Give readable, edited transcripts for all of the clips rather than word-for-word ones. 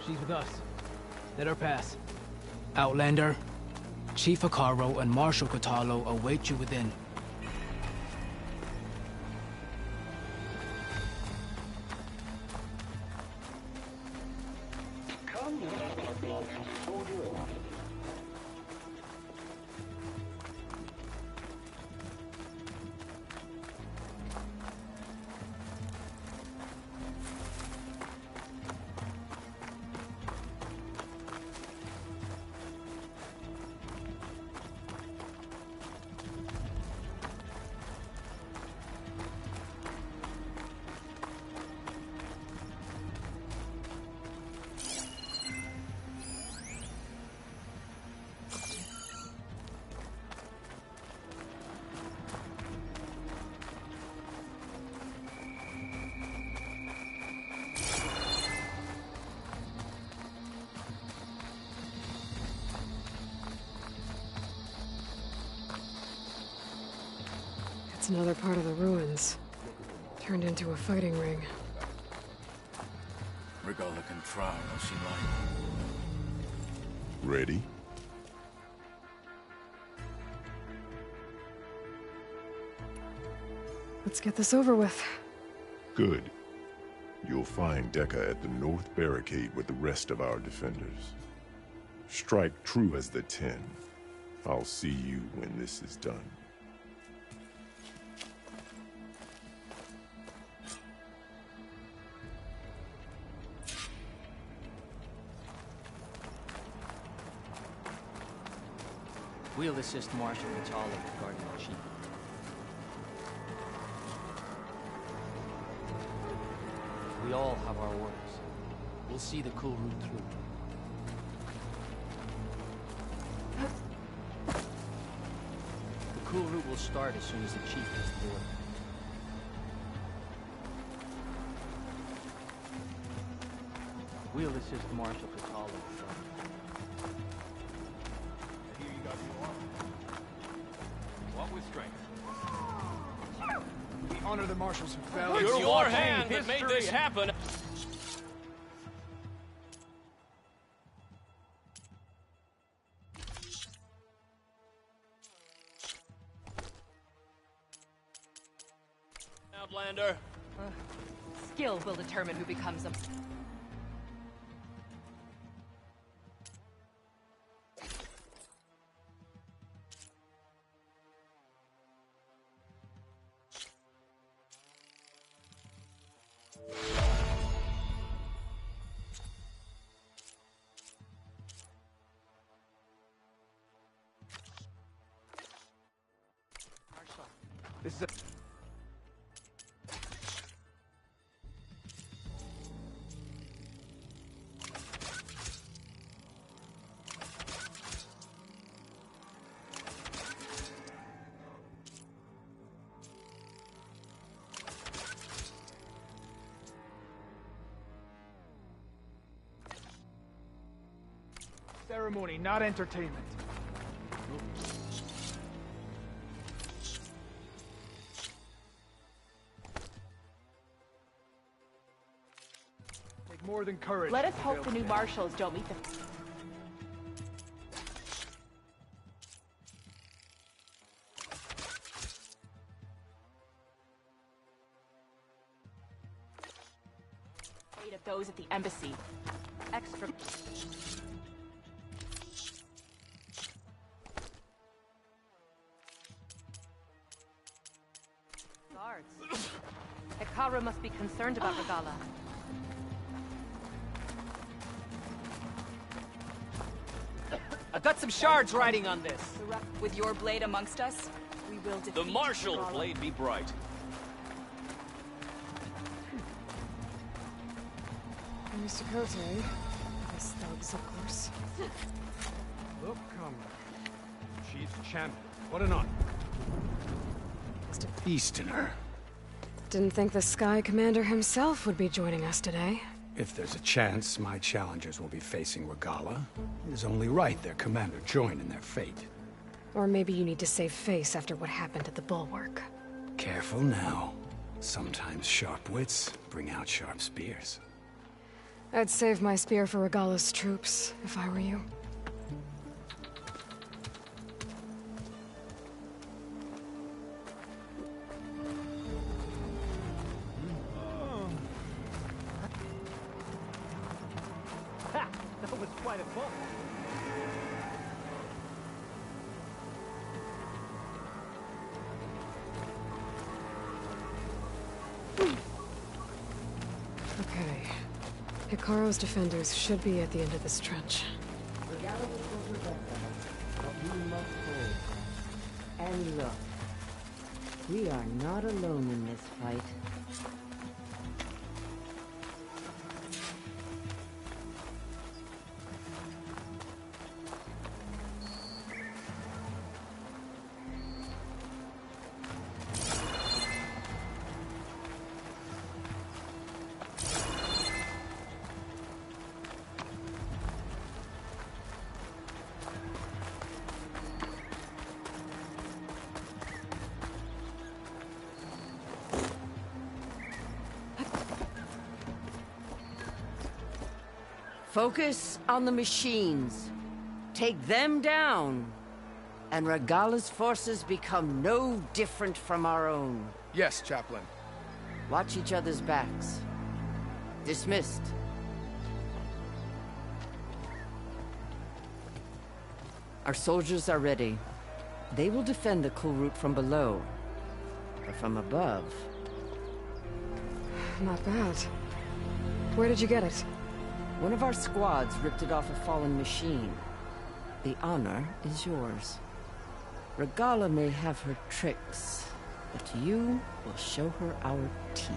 She's with us. Let her pass. Outlander, Chief Acaro and Marshal Catalo await you within. It's another part of the ruins. Turned into a fighting ring. Regala can try all she like. Ready? Let's get this over with. Good. You'll find Dekka at the north barricade with the rest of our defenders. Strike true as the 10. I'll see you when this is done. We'll assist Marshal Catalo with guarding the chief. We all have our orders. We'll see the cool route through. The cool route will start as soon as the chief gets the order. We'll assist Marshal Catalo with guarding. With strength. We honor the marshals who fell. It's your hand that made this happen. Outlander. Skill will determine who becomes a... This is a... ceremony, not entertainment. Take more than courage. Let us hope the new marshals don't meet the... fate of those at the embassy. Extra... guards. Hikaru must be concerned about Regala. I've got some shards riding on this. With your blade amongst us, we will defeat The martial Regala. blade be bright. Mr. Cote. Yes, thugs, of course. Look, comrade. Chief's champion. What an honor. Easterner. Didn't think the Sky Commander himself would be joining us today. If there's a chance my challengers will be facing Regala, it is only right their commander join in their fate. Or maybe you need to save face after what happened at the Bulwark. Careful now. Sometimes sharp wits bring out sharp spears. I'd save my spear for Regala's troops, if I were you. Ha! That was quite a bump. Okay. Hikaru's defenders should be at the end of this trench. Regala will protect them, but we must hold. And look, we are not alone in this fight. Focus on the machines. Take them down, and Regala's forces become no different from our own. Yes, Chaplain. Watch each other's backs. Dismissed. Our soldiers are ready. They will defend the cool route from below. But from above... Not bad. Where did you get it? One of our squads ripped it off a fallen machine. The honor is yours. Regala may have her tricks, but you will show her our teeth.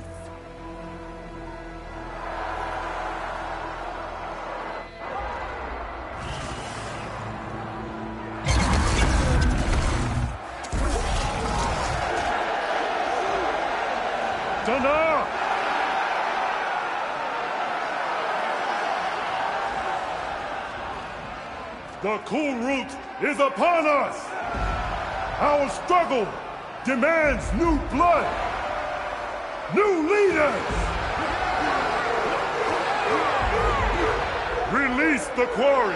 Dana! The cool route is upon us! Our struggle demands new blood! New leaders! Release the quarry!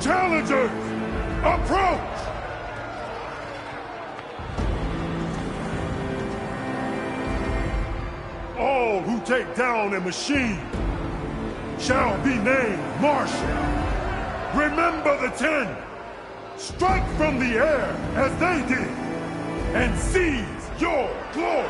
Challengers, approach! All who take down a machine shall be named Marshal. Remember the 10. Strike from the air as they did, and seize your glory.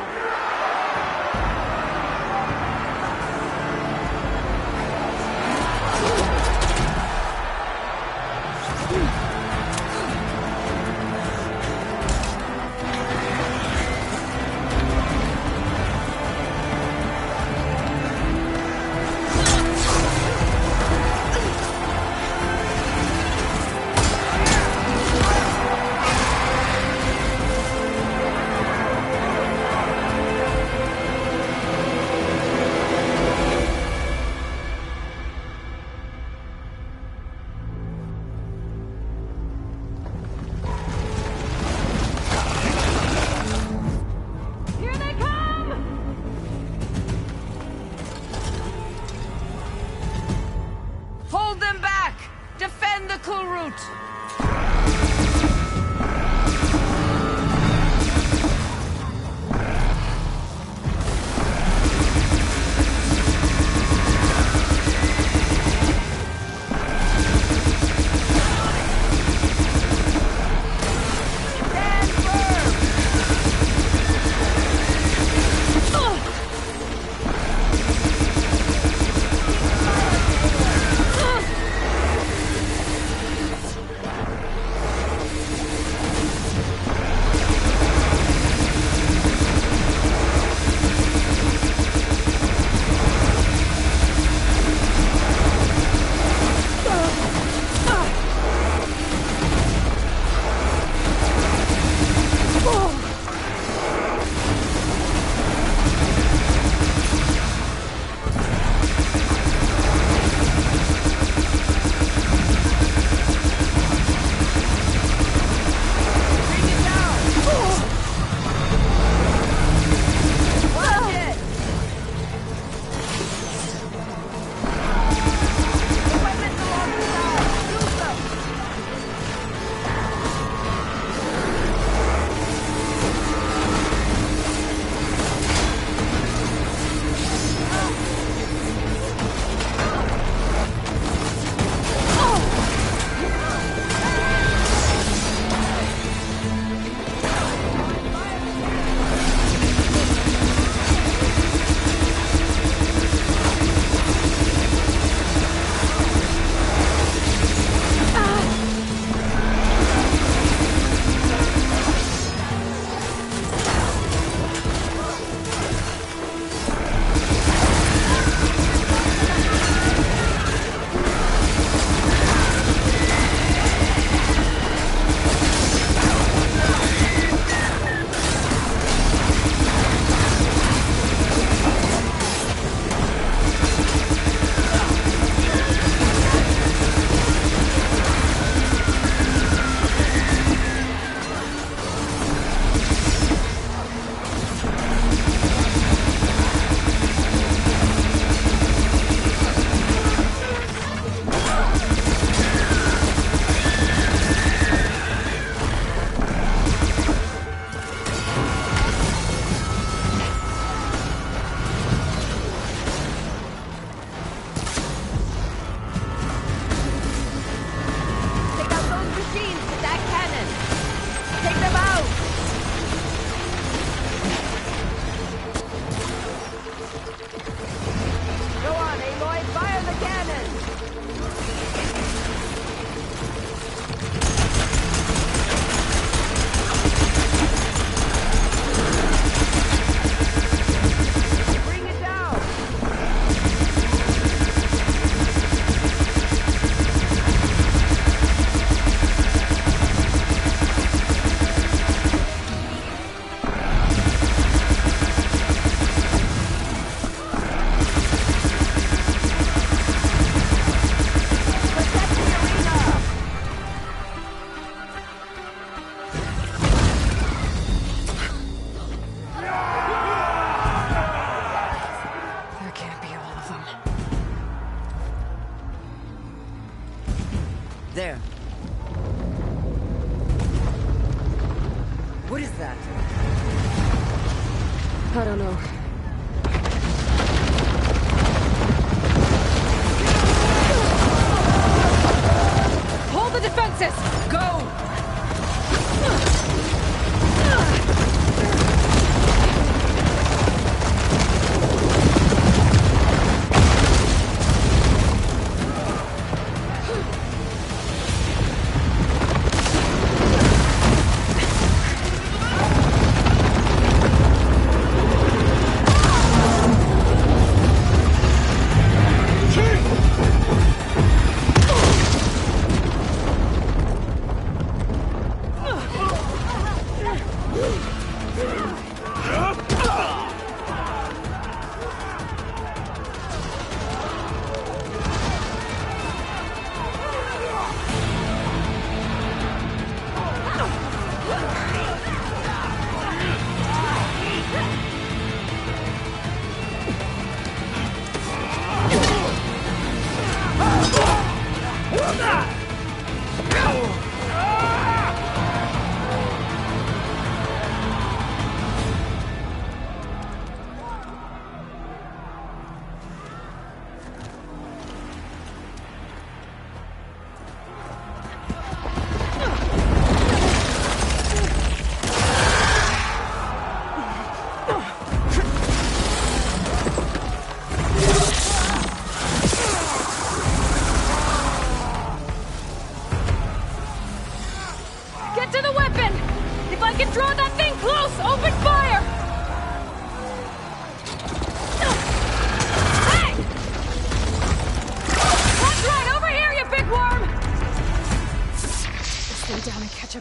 that? I don't know. Hold the defenses! Go!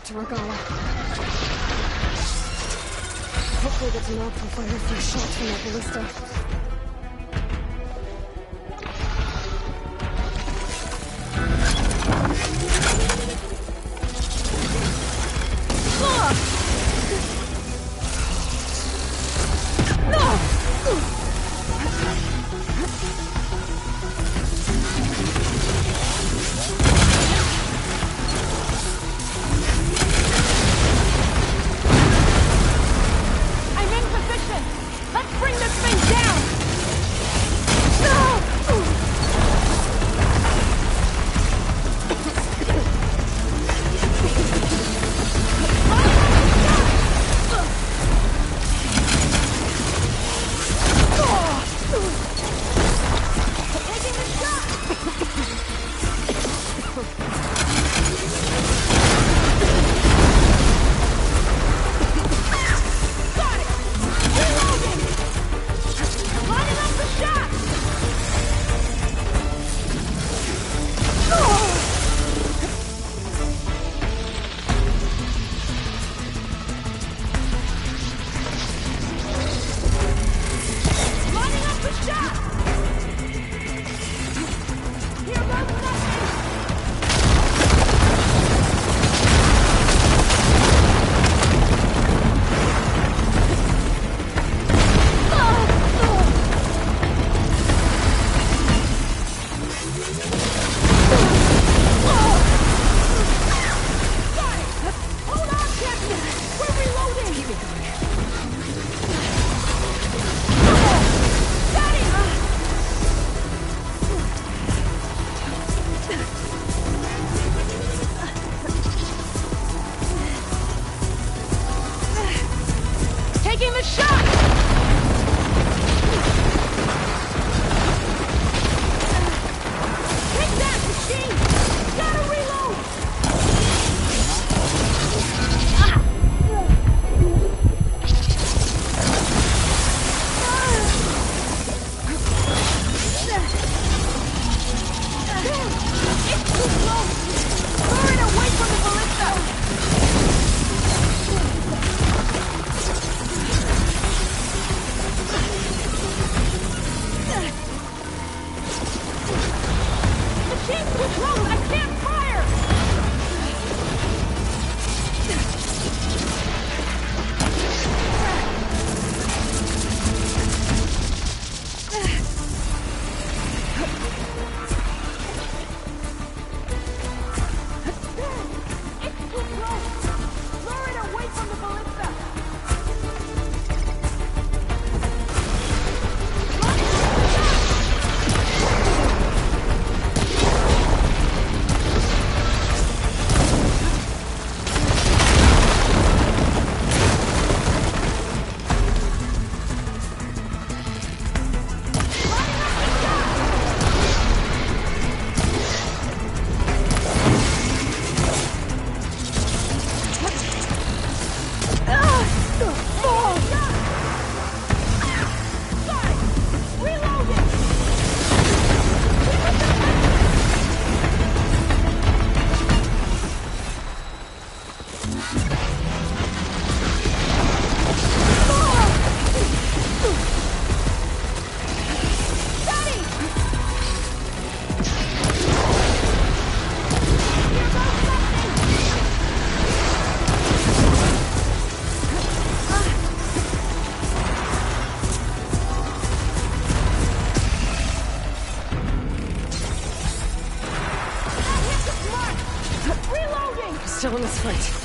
To Regala. Hopefully that's enough to fire a few shots from that ballista. Still in this fight.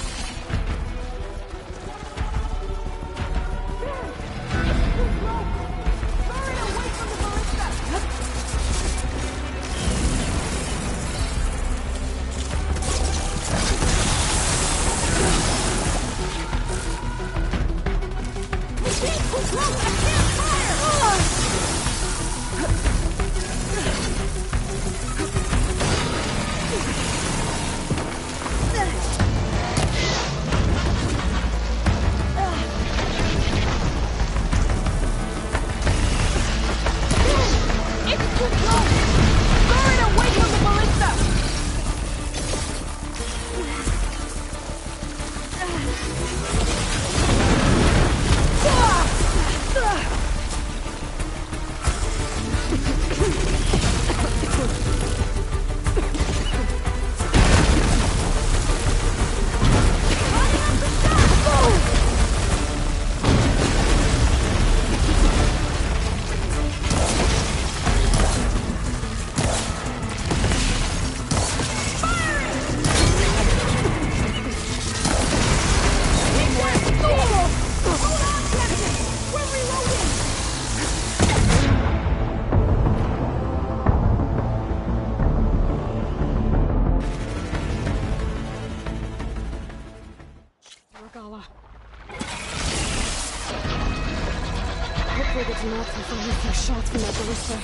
Hopefully get to knock them from a few shots from that ballista.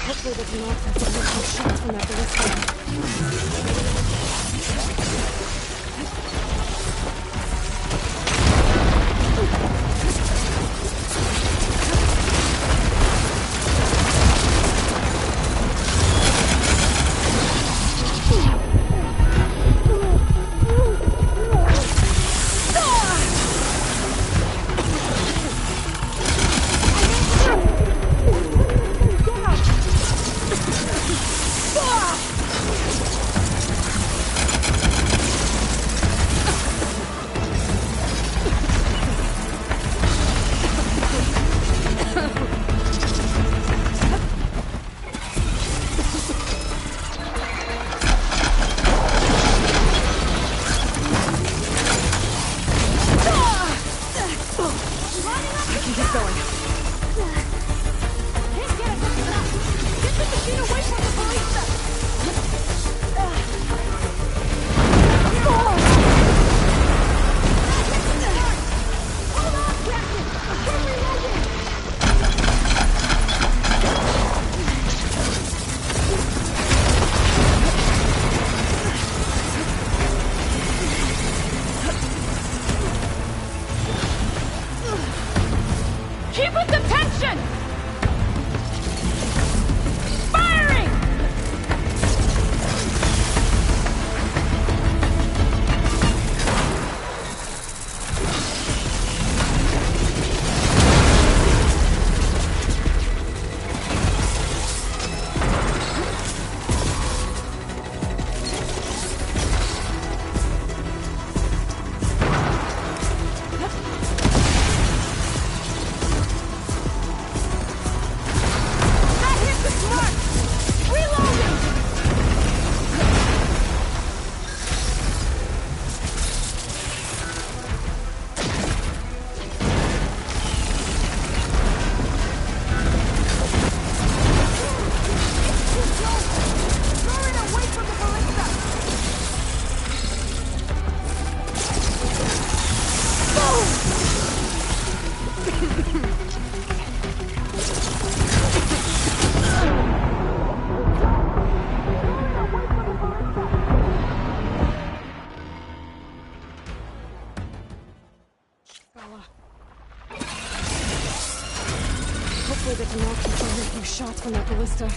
Hopefully they can knock them from a few shots from that ballista. Hopefully they can knock you down a few shots from that ballista.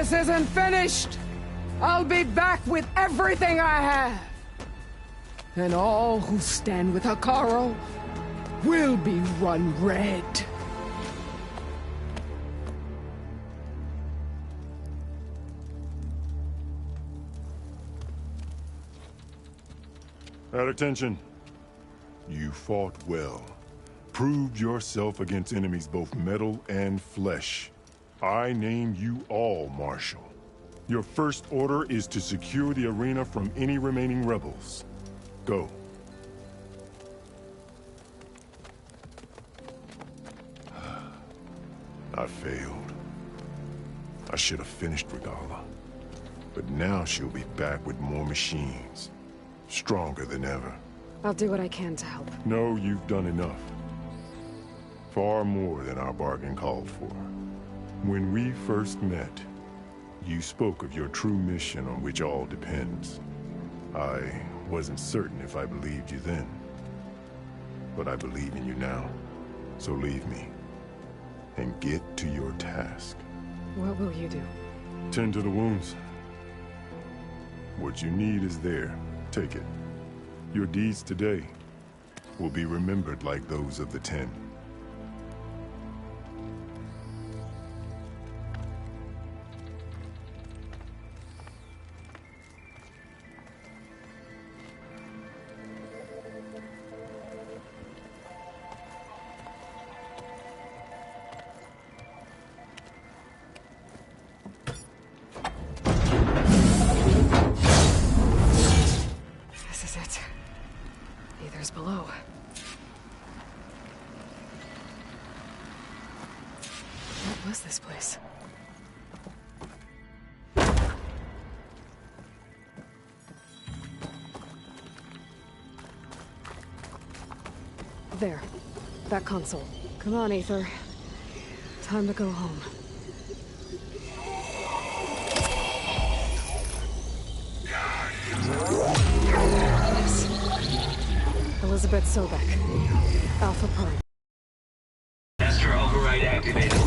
This isn't finished! I'll be back with everything I have! And all who stand with Hekarro will be run red. At attention. You fought well. Proved yourself against enemies both metal and flesh. I name you all Marshal. Your first order is to secure the arena from any remaining rebels. Go. I failed. I should have finished Regala. But now she'll be back with more machines. Stronger than ever. I'll do what I can to help. No, you've done enough. Far more than our bargain called for. When we first met, you spoke of your true mission on which all depends. I wasn't certain if I believed you then, but I believe in you now. So leave me, and get to your task. What will you do? Tend to the wounds. What you need is there. Take it. Your deeds today will be remembered like those of the 10. Below. What was this place? There. That console. Come on, Aether. Time to go home. Elizabeth Sobek. Alpha Purge. Master override activated.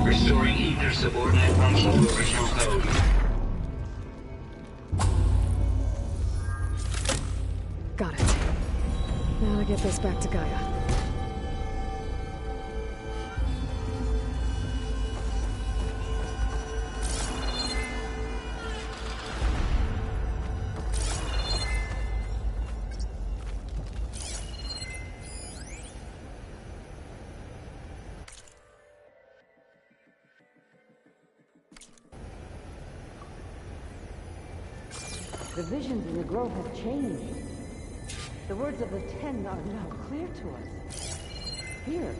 Restoring ether subordinate function to original code. Got it. Now to get this back to Gaia. The visions in the grove have changed. The words of the 10 are now clear to us. Here,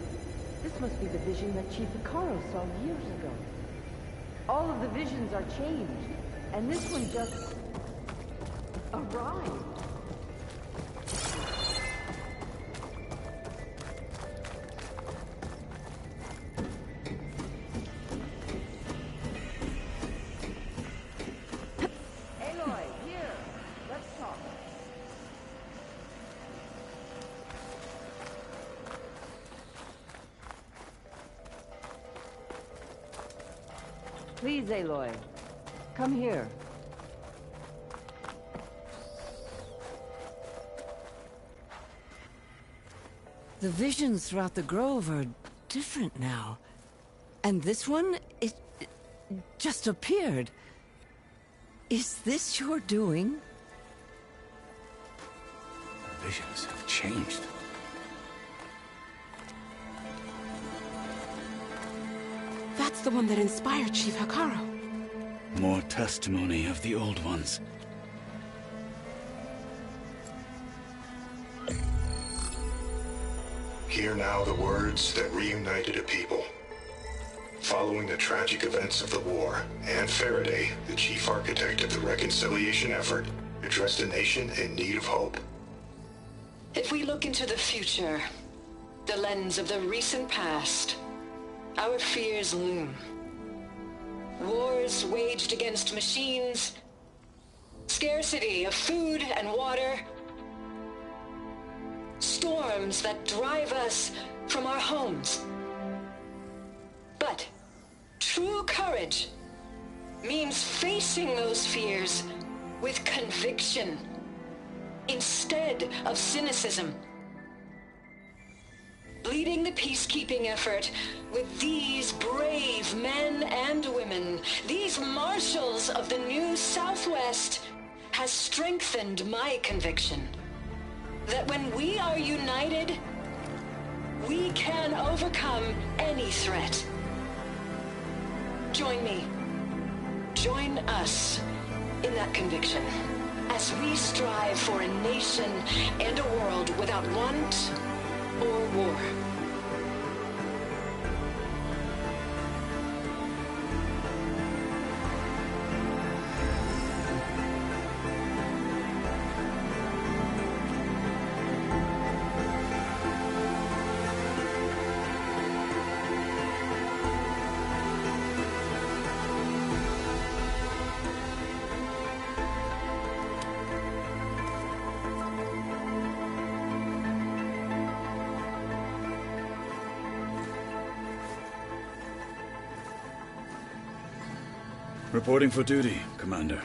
this must be the vision that Chief Icaro saw years ago. All of the visions are changed, and this one just arrived. Please, Aloy. Come here. The visions throughout the grove are different now. And this one, it just appeared. Is this your doing? The visions have changed. That's the one that inspired Chief Icaro. More testimony of the old ones. Hear now the words that reunited a people. Following the tragic events of the war, Anne Faraday, the chief architect of the reconciliation effort, addressed a nation in need of hope. If we look into the future, the lens of the recent past, our fears loom. Wars waged against machines, scarcity of food and water, storms that drive us from our homes. But true courage means facing those fears with conviction instead of cynicism. Leading the peacekeeping effort with these brave men and women, these marshals of the new Southwest, has strengthened my conviction that when we are united, we can overcome any threat. Join me. Join us in that conviction as we strive for a nation and a world without want or war. Reporting for duty, Commander.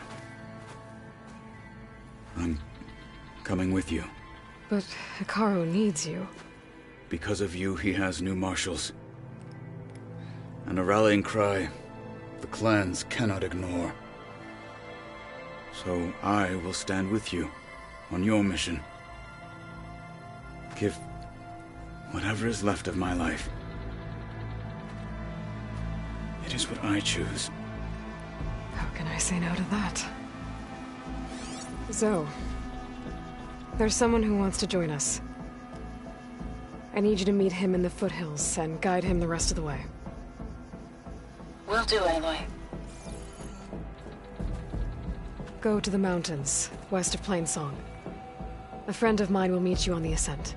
I'm coming with you. But Hikaru needs you. Because of you, he has new marshals. And a rallying cry the clans cannot ignore. So I will stand with you on your mission. Give whatever is left of my life. It is what I choose. How can I say no to that? Zoe, there's someone who wants to join us. I need you to meet him in the foothills and guide him the rest of the way. Will do, Aloy. Go to the mountains, west of Plainsong. A friend of mine will meet you on the ascent.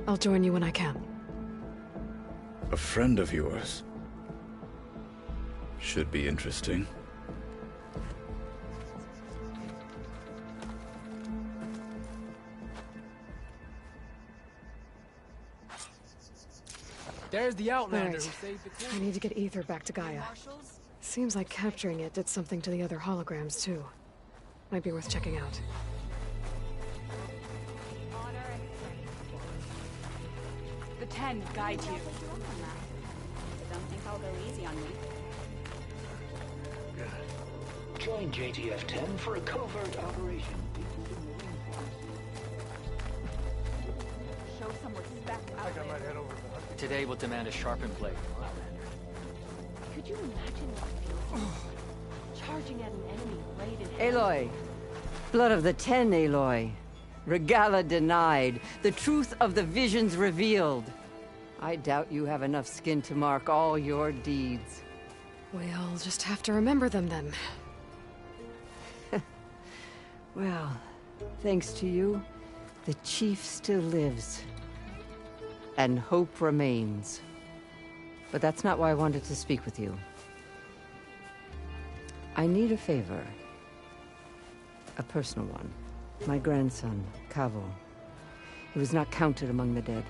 I'll join you when I can. A friend of yours? Should be interesting. There's the Outlander Right. who saved the I queen. need to get Ether back to Gaia. Seems like capturing it did something to the other holograms, too. Might be worth checking out. The 10 guide you. Don't think I'll go easy on me. Join JTF-10 for a covert operation. Show some respect out there. Today will demand a sharpened blade, Outlander. Could you imagine what it feels like? Charging at an enemy blade in hand? Aloy. Blood of the 10, Aloy. Regala denied. The truth of the visions revealed. I doubt you have enough skin to mark all your deeds. We'll just have to remember them then. Well, thanks to you, the Chief still lives. And hope remains. But that's not why I wanted to speak with you. I need a favor. A personal one. My grandson, Kavo. He was not counted among the dead,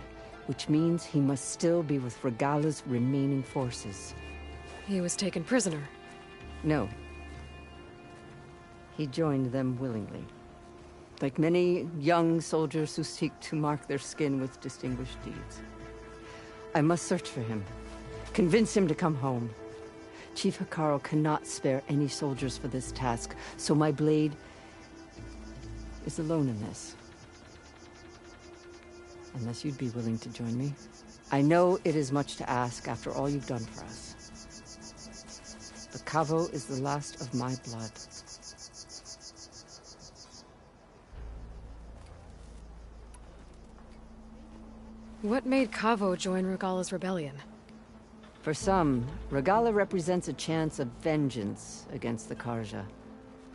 which means he must still be with Regala's remaining forces. He was taken prisoner. No. He joined them willingly. Like many young soldiers who seek to mark their skin with distinguished deeds. I must search for him. Convince him to come home. Chief Hikaru cannot spare any soldiers for this task, so my blade is alone in this. Unless you'd be willing to join me. I know it is much to ask after all you've done for us. But Kavo is the last of my blood. What made Kavo join Regala's rebellion? For some, Regala represents a chance of vengeance against the Karja.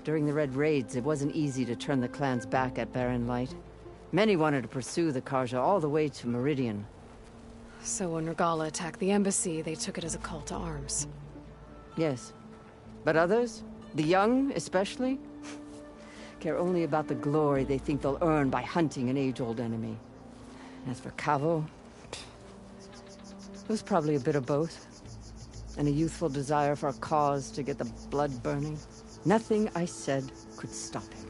During the Red Raids, it wasn't easy to turn the clans back at Barren Light. Many wanted to pursue the Karja all the way to Meridian. So when Regala attacked the embassy, they took it as a call to arms. Yes. But others, the young especially, care only about the glory they think they'll earn by hunting an age-old enemy. As for Kavo, it was probably a bit of both. And a youthful desire for a cause to get the blood burning. Nothing I said could stop him.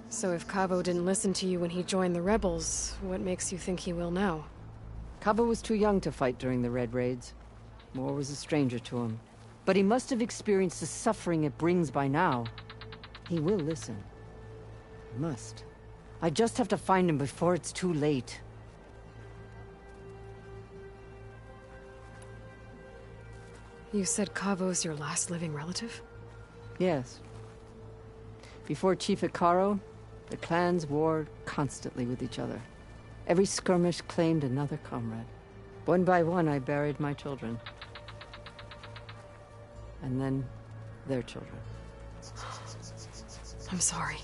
So if Kavo didn't listen to you when he joined the rebels, what makes you think he will now? Kavo was too young to fight during the Red Raids. War was a stranger to him. But he must have experienced the suffering it brings by now. He will listen. He must. I just have to find him before it's too late. You said Kavo's your last living relative? Yes. Before Chief Hikaru, the clans warred constantly with each other. Every skirmish claimed another comrade. One by one, I buried my children. And then, their children. I'm sorry.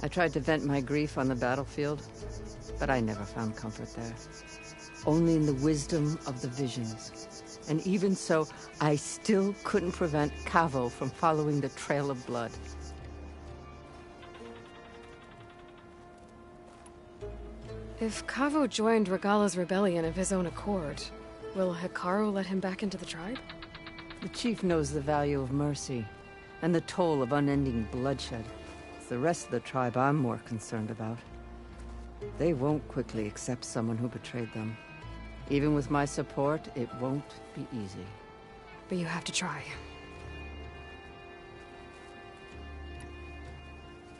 I tried to vent my grief on the battlefield, but I never found comfort there. Only in the wisdom of the visions. And even so, I still couldn't prevent Kavo from following the trail of blood. If Kavo joined Regala's rebellion of his own accord, will Hikaru let him back into the tribe? The chief knows the value of mercy, and the toll of unending bloodshed. It's the rest of the tribe I'm more concerned about. They won't quickly accept someone who betrayed them. Even with my support, it won't be easy. But you have to try.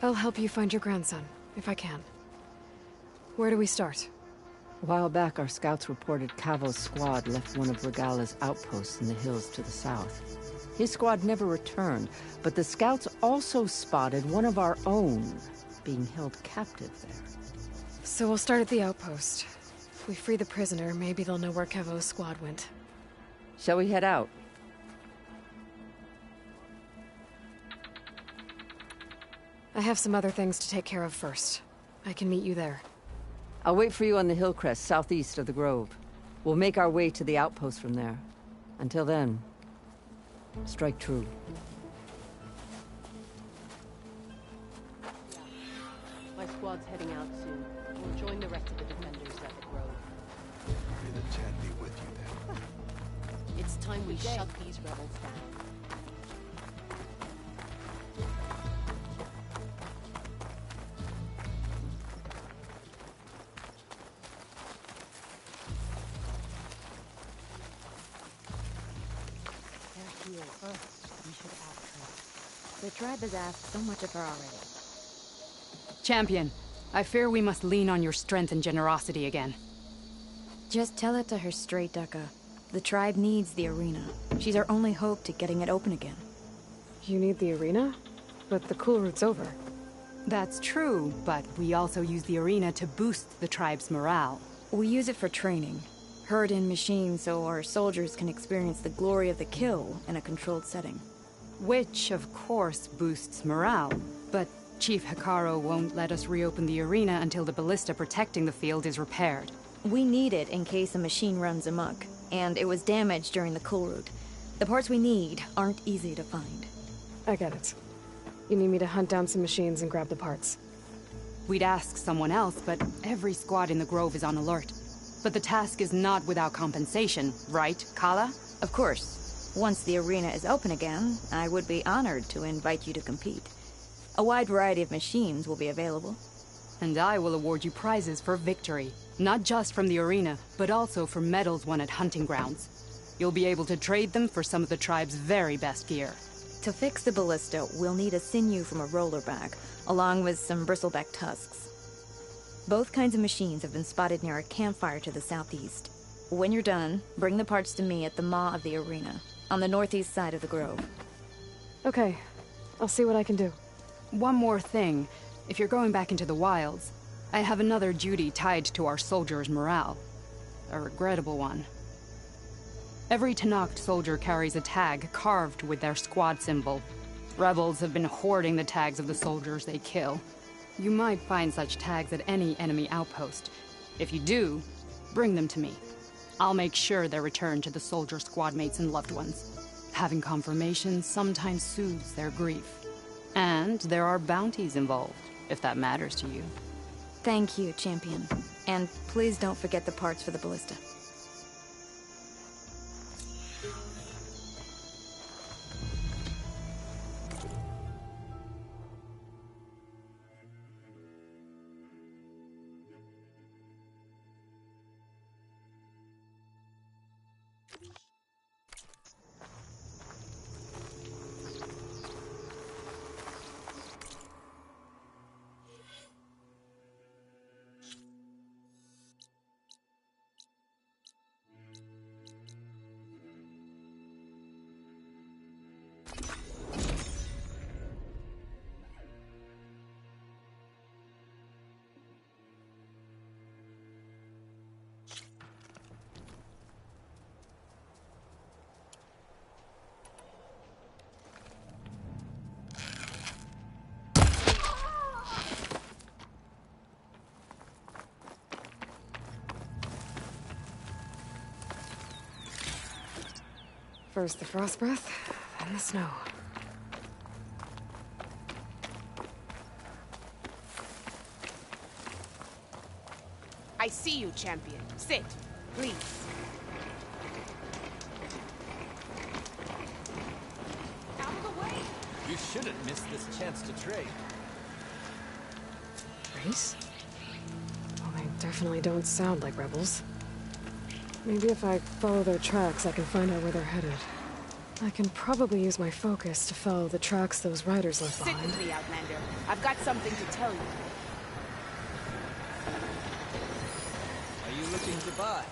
I'll help you find your grandson, if I can. Where do we start? A while back, our scouts reported Cavo's squad left one of Regala's outposts in the hills to the south. His squad never returned, but the scouts also spotted one of our own being held captive there. So we'll start at the outpost. If we free the prisoner, maybe they'll know where Cavo's squad went. Shall we head out? I have some other things to take care of first. I can meet you there. I'll wait for you on the hill crest southeast of the grove. We'll make our way to the outpost from there. Until then, strike true. My squad's heading out soon. We'll join the rest of the defenders at the grove. May the Ten be with you then. It's time we shut these rebels down. We should ask her. The tribe has asked so much of her already. Champion, I fear we must lean on your strength and generosity again. Just tell it to her straight, Dekka. The tribe needs the arena. She's our only hope to getting it open again. You need the arena? But the cool route's over. That's true, but we also use the arena to boost the tribe's morale. We use it for training. Herd in machines so our soldiers can experience the glory of the kill in a controlled setting. Which, of course, boosts morale. But Chief Hikaru won't let us reopen the arena until the ballista protecting the field is repaired. We need it in case a machine runs amok, and it was damaged during the cool route. The parts we need aren't easy to find. I get it. You need me to hunt down some machines and grab the parts. We'd ask someone else, but every squad in the grove is on alert. But the task is not without compensation, right, Kala? Of course. Once the arena is open again, I would be honored to invite you to compete. A wide variety of machines will be available. And I will award you prizes for victory. Not just from the arena, but also for medals won at hunting grounds. You'll be able to trade them for some of the tribe's very best gear. To fix the ballista, we'll need a sinew from a rollerback, along with some bristleback tusks. Both kinds of machines have been spotted near a campfire to the southeast. When you're done, bring the parts to me at the maw of the arena, on the northeast side of the grove. Okay. I'll see what I can do. One more thing. If you're going back into the wilds, I have another duty tied to our soldiers' morale. A regrettable one. Every Tenakth soldier carries a tag carved with their squad symbol. Rebels have been hoarding the tags of the soldiers they kill. You might find such tags at any enemy outpost. If you do, bring them to me. I'll make sure they're returned to the soldier squad mates and loved ones. Having confirmation sometimes soothes their grief. And there are bounties involved, if that matters to you. Thank you, Champion. And please don't forget the parts for the ballista. First the frost breath, then the snow. see you, champion. Sit, please. Out of the way! You shouldn't miss this chance to trade. Race? Well, they definitely don't sound like rebels. Maybe if I follow their tracks, I can find out where they're headed. I can probably use my focus to follow the tracks those riders left behind. Sit with me, Outlander. I've got something to tell you. Are you looking to buy?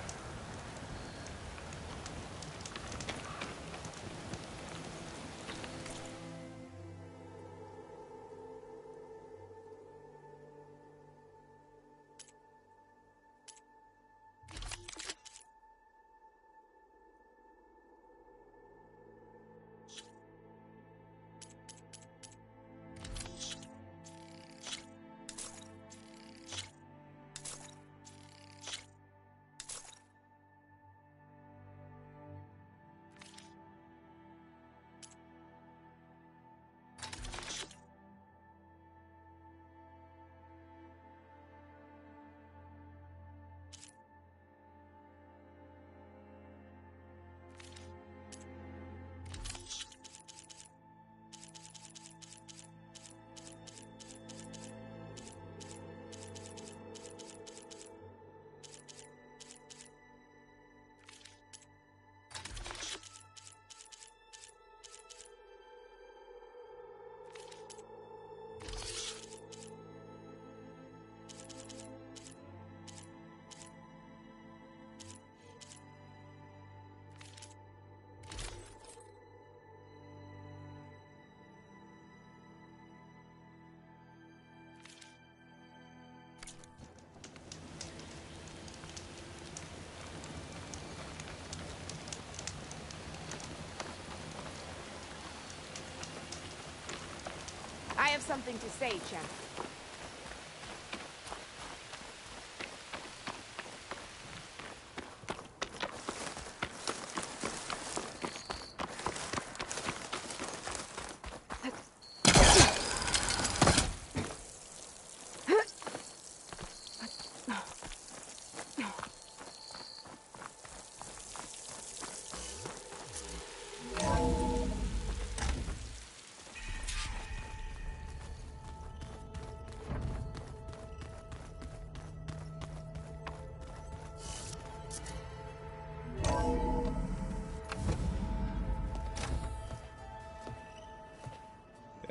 I have something to say, champion.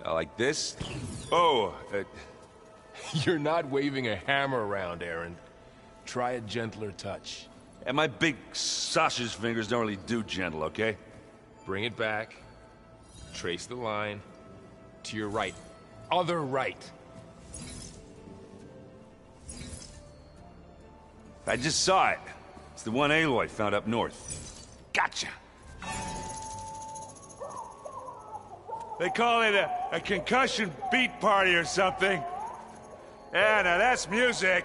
Like this? Oh, you're not waving a hammer around, Aaron. Try a gentler touch. And my big sausage fingers don't really do gentle, okay? Bring it back. Trace the line. To your right. Other right. I just saw it. It's the one Aloy found up north. Gotcha! They call it a concussion beat party or something. Yeah, now that's music.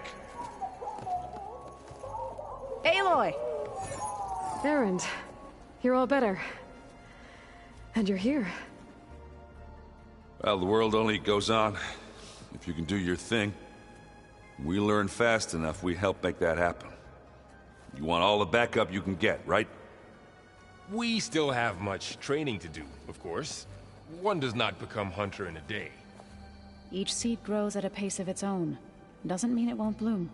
Aloy! Erend, you're all better. And you're here. Well, the world only goes on if you can do your thing. We learn fast enough, we help make that happen. You want all the backup you can get, right? We still have much training to do, of course. One does not become hunter in a day. Each seed grows at a pace of its own. Doesn't mean it won't bloom.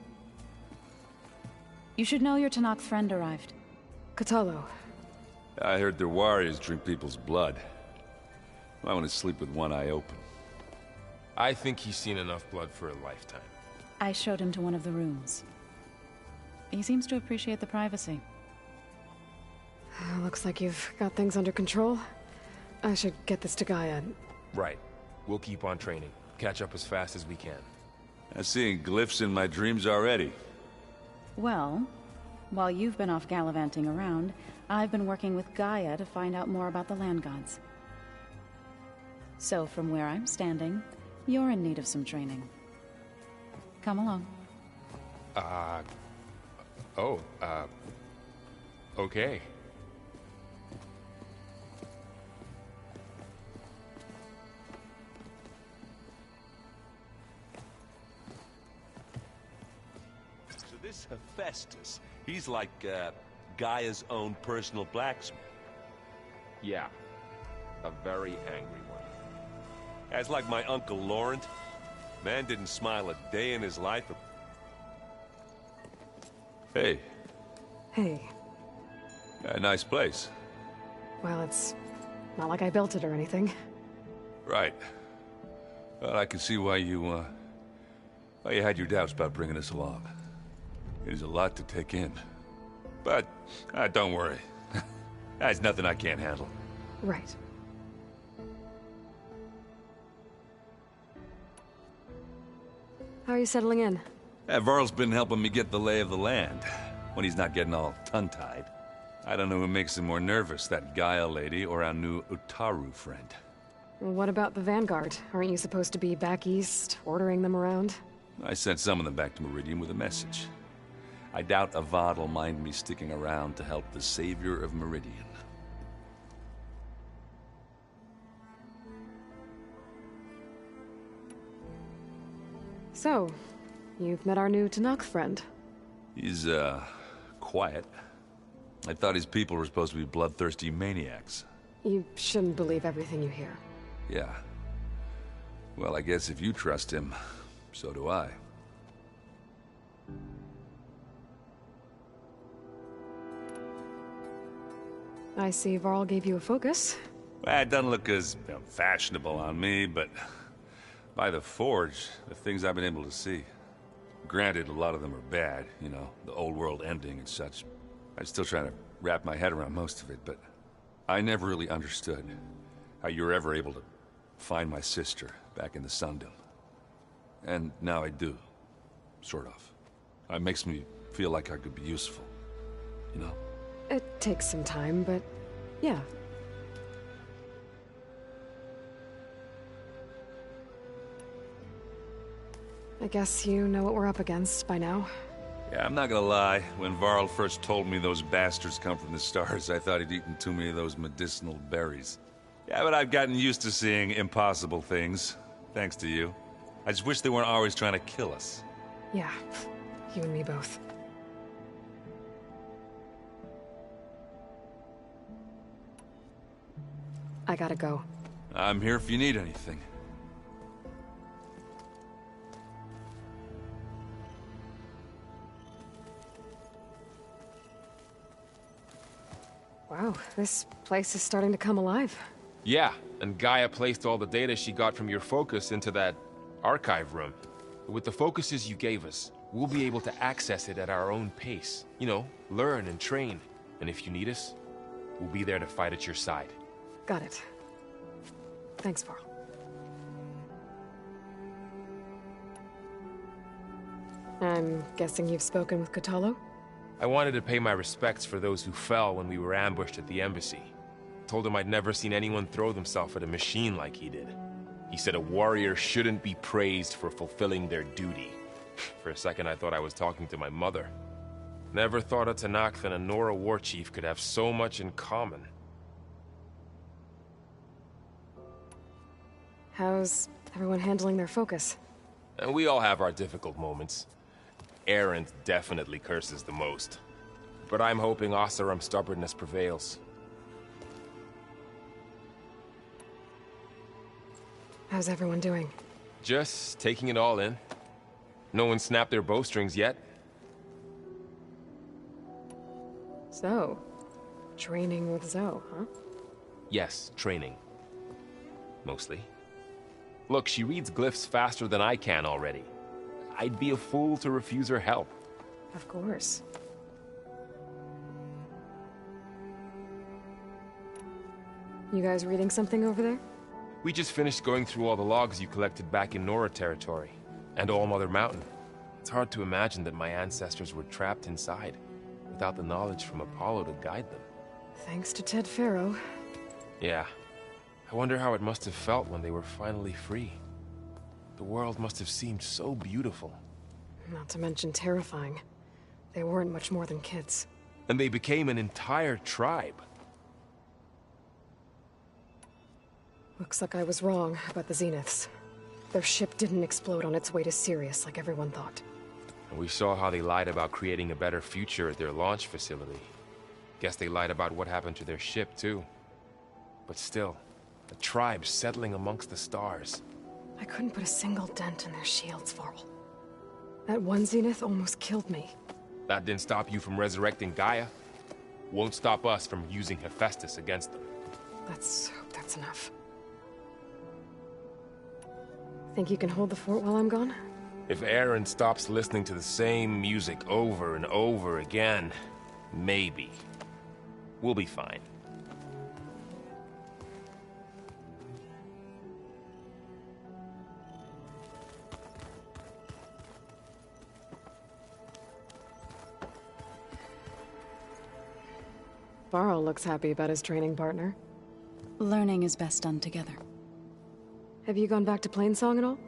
You should know your Tanakh friend arrived. Kotallo. I heard their warriors drink people's blood. I want to sleep with one eye open. I think he's seen enough blood for a lifetime. I showed him to one of the rooms. He seems to appreciate the privacy. Looks like you've got things under control. I should get this to Gaia. Right. We'll keep on training. Catch up as fast as we can. I'm seeing glyphs in my dreams already. Well, while you've been off gallivanting around, I've been working with Gaia to find out more about the land gods. So from where I'm standing, you're in need of some training. Come along. Okay. So This Hephaestus, he's like, Gaia's own personal blacksmith. Yeah. A very angry one. That's like my Uncle Laurent. Man didn't smile a day in his life. Hey. Hey. A nice place. Well, it's not like I built it or anything. Right. Well, I can see why you had your doubts about bringing us along. It is a lot to take in. But, don't worry. That's nothing I can't handle. Right. How are you settling in? Varl's been helping me get the lay of the land, when he's not getting all tongue-tied. I don't know who makes him more nervous, that Gaia lady or our new Utaru friend. What about the Vanguard? Aren't you supposed to be back east, ordering them around? I sent some of them back to Meridian with a message. I doubt Avad will mind me sticking around to help the savior of Meridian. So, you've met our new Tanakh friend. He's, quiet. I thought his people were supposed to be bloodthirsty maniacs. You shouldn't believe everything you hear. Yeah. Well, I guess if you trust him, so do I. I see Varl gave you a focus. Well, it doesn't look as fashionable on me, but by the Forge, the things I've been able to see. Granted, a lot of them are bad, you know, the old world ending and such. I'm still trying to wrap my head around most of it, but I never really understood how you were ever able to find my sister back in the Sundom. And now I do. Sort of. It makes me feel like I could be useful. You know? It takes some time, but yeah. I guess you know what we're up against by now. Yeah, I'm not gonna lie. When Varl first told me those bastards come from the stars, I thought he'd eaten too many of those medicinal berries. Yeah, but I've gotten used to seeing impossible things, thanks to you. I just wish they weren't always trying to kill us. Yeah, you and me both. I gotta go. I'm here if you need anything. Wow, this place is starting to come alive. Yeah, and Gaia placed all the data she got from your focus into that archive room. With the focuses you gave us, we'll be able to access it at our own pace. You know, learn and train. And if you need us, we'll be there to fight at your side. Got it. Thanks, Varl. I'm guessing you've spoken with Kotallo? I wanted to pay my respects for those who fell when we were ambushed at the embassy. Told him I'd never seen anyone throw themselves at a machine like he did. He said a warrior shouldn't be praised for fulfilling their duty. For a second I thought I was talking to my mother. Never thought a Tanakh and a Nora war chief could have so much in common. How's everyone handling their focus? And we all have our difficult moments. Erend definitely curses the most. But I'm hoping Oseram's stubbornness prevails. How's everyone doing? Just taking it all in. No one snapped their bowstrings yet. So, training with Zoe, huh? Yes, training. Mostly. Look, she reads glyphs faster than I can already. I'd be a fool to refuse her help. Of course. You guys reading something over there? We just finished going through all the logs you collected back in Nora territory, and All Mother Mountain. It's hard to imagine that my ancestors were trapped inside, without the knowledge from Apollo to guide them. Thanks to Ted Faro. Yeah. I wonder how it must have felt when they were finally free. The world must have seemed so beautiful. Not to mention terrifying. They weren't much more than kids. And they became an entire tribe. Looks like I was wrong about the Zeniths. Their ship didn't explode on its way to Sirius like everyone thought. And we saw how they lied about creating a better future at their launch facility. Guess they lied about what happened to their ship, too. But still, a tribe settling amongst the stars. I couldn't put a single dent in their shields, Varl. That one Zenith almost killed me. That didn't stop you from resurrecting Gaia. Won't stop us from using Hephaestus against them. Let's hope that's enough. Think you can hold the fort while I'm gone? If Aaron stops listening to the same music over and over again, maybe. We'll be fine. Varl looks happy about his training partner. Learning is best done together. Have you gone back to Plainsong at all?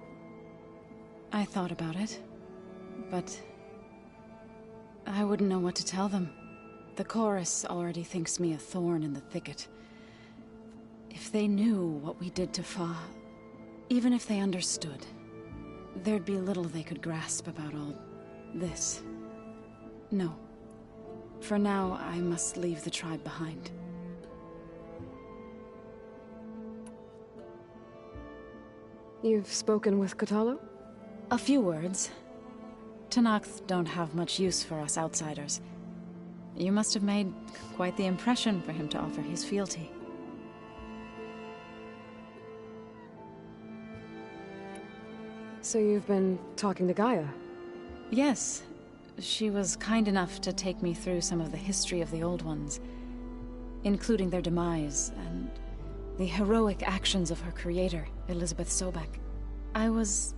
I thought about it, but I wouldn't know what to tell them. The chorus already thinks me a thorn in the thicket. If they knew what we did to Fa, even if they understood, there'd be little they could grasp about all this. No. For now, I must leave the tribe behind. You've spoken with Kotallo? A few words. Tenakth don't have much use for us outsiders. You must have made quite the impression for him to offer his fealty. So you've been talking to Gaia? Yes. She was kind enough to take me through some of the history of the Old Ones, including their demise and the heroic actions of her creator, Elizabeth Sobek. I was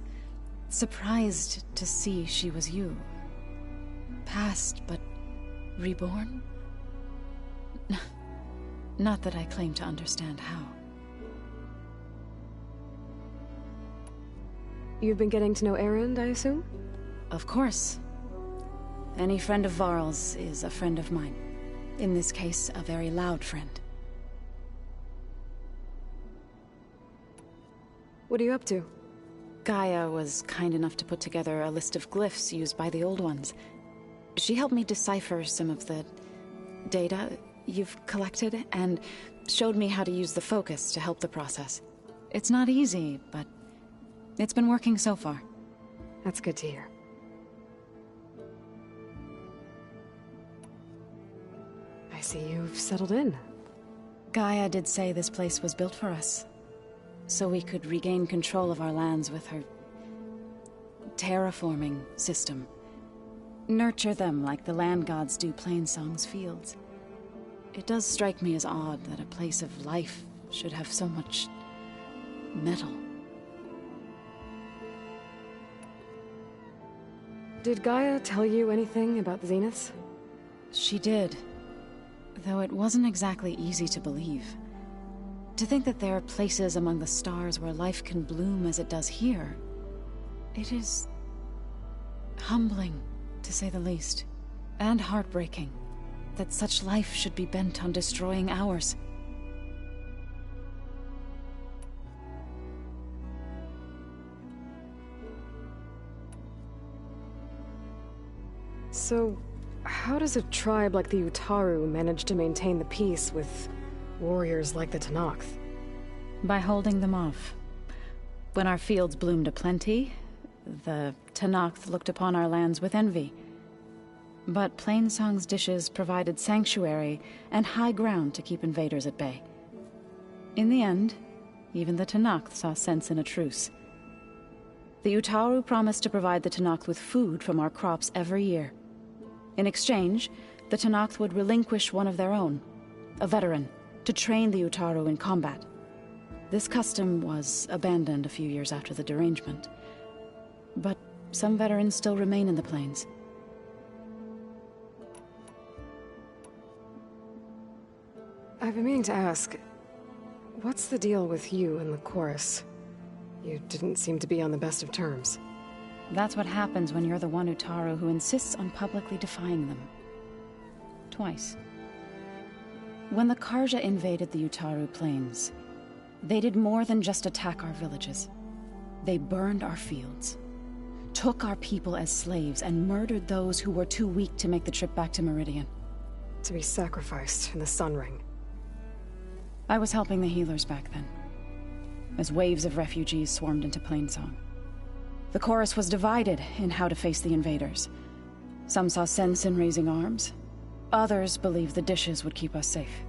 surprised to see she was you. Past, but reborn? Not that I claim to understand how. You've been getting to know Erend, I assume? Of course. Any friend of Varl's is a friend of mine. In this case, a very loud friend. What are you up to? Gaia was kind enough to put together a list of glyphs used by the Old Ones. She helped me decipher some of the data you've collected, and showed me how to use the focus to help the process. It's not easy, but it's been working so far. That's good to hear. I see you've settled in. Gaia did say this place was built for us, so we could regain control of our lands with her terraforming system. Nurture them like the land gods do Plainsong's fields. It does strike me as odd that a place of life should have so much metal. Did Gaia tell you anything about the Zeniths? She did. Though it wasn't exactly easy to believe. To think that there are places among the stars where life can bloom as it does here. It is humbling, to say the least. And heartbreaking that such life should be bent on destroying ours. So, how does a tribe like the Utaru manage to maintain the peace with warriors like the Tenakth? By holding them off. When our fields bloomed aplenty, the Tenakth looked upon our lands with envy. But Plainsong's dishes provided sanctuary and high ground to keep invaders at bay. In the end, even the Tenakth saw sense in a truce. The Utaru promised to provide the Tenakth with food from our crops every year. In exchange, the Tenakth would relinquish one of their own, a veteran, to train the Utaru in combat. This custom was abandoned a few years after the derangement. But some veterans still remain in the plains. I've been meaning to ask, what's the deal with you and the chorus? You didn't seem to be on the best of terms. That's what happens when you're the one Utaru who insists on publicly defying them. Twice. When the Karja invaded the Utaru plains, they did more than just attack our villages. They burned our fields. took our people as slaves and murdered those who were too weak to make the trip back to Meridian. To be sacrificed in the Sun Ring. I was helping the healers back then, as waves of refugees swarmed into Plainsong. The chorus was divided in how to face the invaders. Some saw sense in raising arms. Others believed the dishes would keep us safe,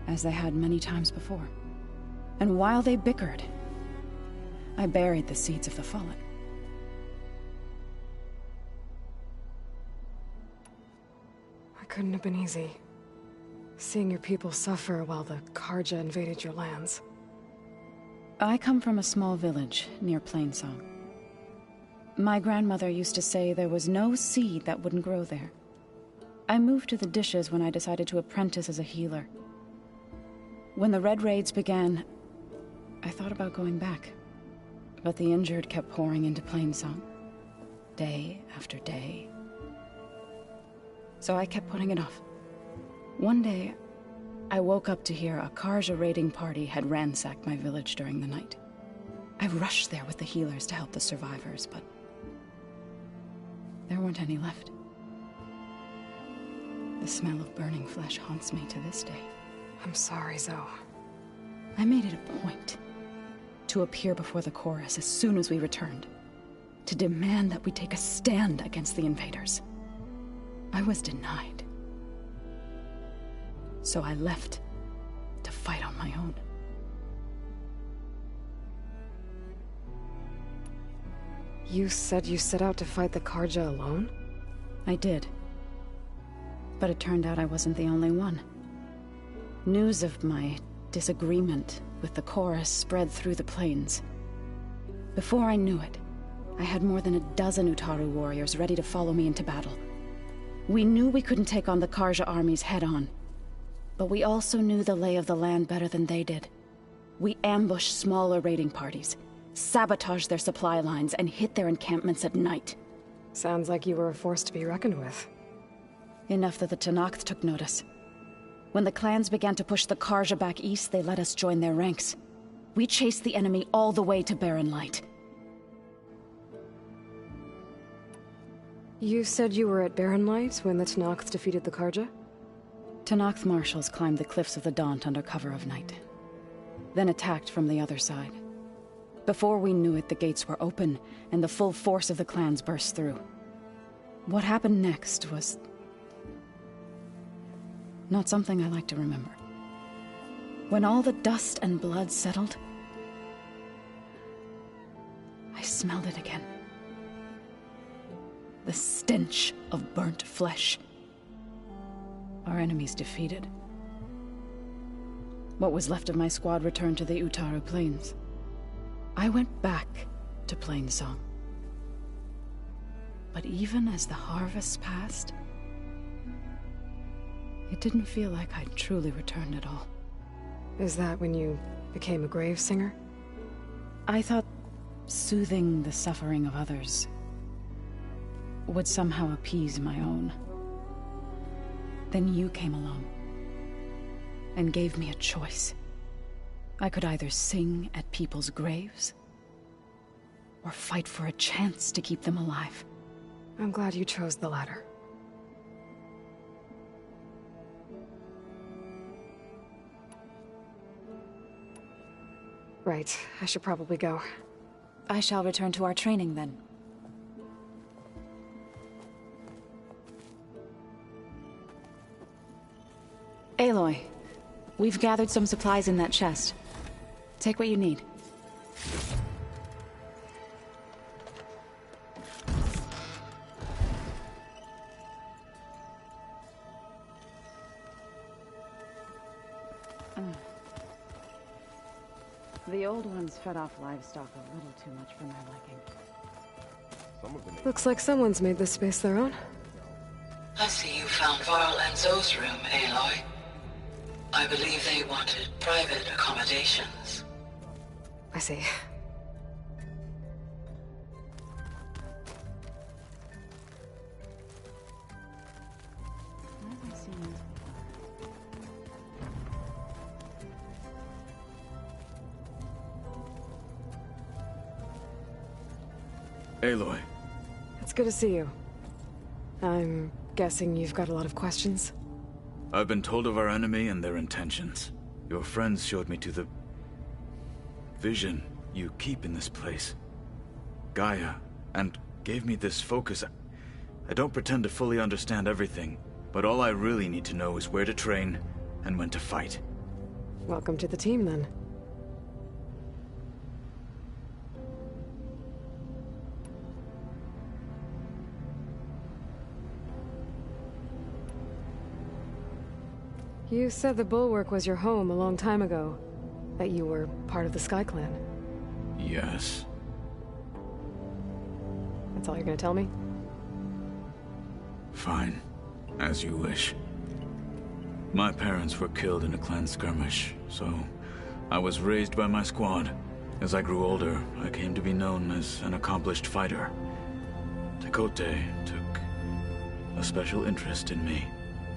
as they had many times before. And while they bickered, I buried the seeds of the Fallen. It couldn't have been easy. Seeing your people suffer while the Karja invaded your lands. I come from a small village near Plainsong. My grandmother used to say there was no seed that wouldn't grow there. I moved to the dishes when I decided to apprentice as a healer. When the Red Raids began, I thought about going back. But the injured kept pouring into Plainsong, day after day. So I kept putting it off. One day, I woke up to hear a Karja raiding party had ransacked my village during the night. I rushed there with the healers to help the survivors, but there weren't any left. The smell of burning flesh haunts me to this day. I'm sorry, Zoe. I made it a point to appear before the chorus as soon as we returned, to demand that we take a stand against the invaders. I was denied. So I left to fight on my own. You said you set out to fight the Karja alone? I did. But it turned out I wasn't the only one. News of my disagreement with the chorus spread through the plains. Before I knew it, I had more than a dozen Utaru warriors ready to follow me into battle. We knew we couldn't take on the Karja armies head-on, but we also knew the lay of the land better than they did. We ambushed smaller raiding parties, sabotaged their supply lines, and hit their encampments at night. Sounds like you were a force to be reckoned with. Enough that the Tenakth took notice. When the clans began to push the Karja back east, they let us join their ranks. We chased the enemy all the way to Barren Light. You said you were at Barren Light when the Tenakth defeated the Karja? Tenakth marshals climbed the cliffs of the Daunt under cover of night, then attacked from the other side. Before we knew it, the gates were open, and the full force of the clans burst through. What happened next was not something I like to remember. When all the dust and blood settled, I smelled it again. The stench of burnt flesh. Our enemies defeated. What was left of my squad returned to the Utaru Plains. I went back to Plainsong. But even as the harvest passed, it didn't feel like I'd truly returned at all. Is that when you became a grave singer? I thought soothing the suffering of others would somehow appease my own. Then you came along and gave me a choice. I could either sing at people's graves or fight for a chance to keep them alive. I'm glad you chose the latter. Right, I should probably go. I shall return to our training then. Aloy, we've gathered some supplies in that chest. Take what you need. The old ones fed off livestock a little too much for my liking. Looks like someone's made this space their own. I see you found Varl and Zoe's room, Aloy. I believe they wanted private accommodations. I see. Aloy, good to see you. I'm guessing you've got a lot of questions? I've been told of our enemy and their intentions. Your friends showed me to the vision you keep in this place, Gaia, and gave me this focus. I don't pretend to fully understand everything, but all I really need to know is where to train and when to fight. Welcome to the team, then. You said the Bulwark was your home a long time ago. That you were part of the Sky Clan. Yes. That's all you're gonna tell me? Fine. As you wish. My parents were killed in a clan skirmish, so I was raised by my squad. As I grew older, I came to be known as an accomplished fighter. Tekote took a special interest in me.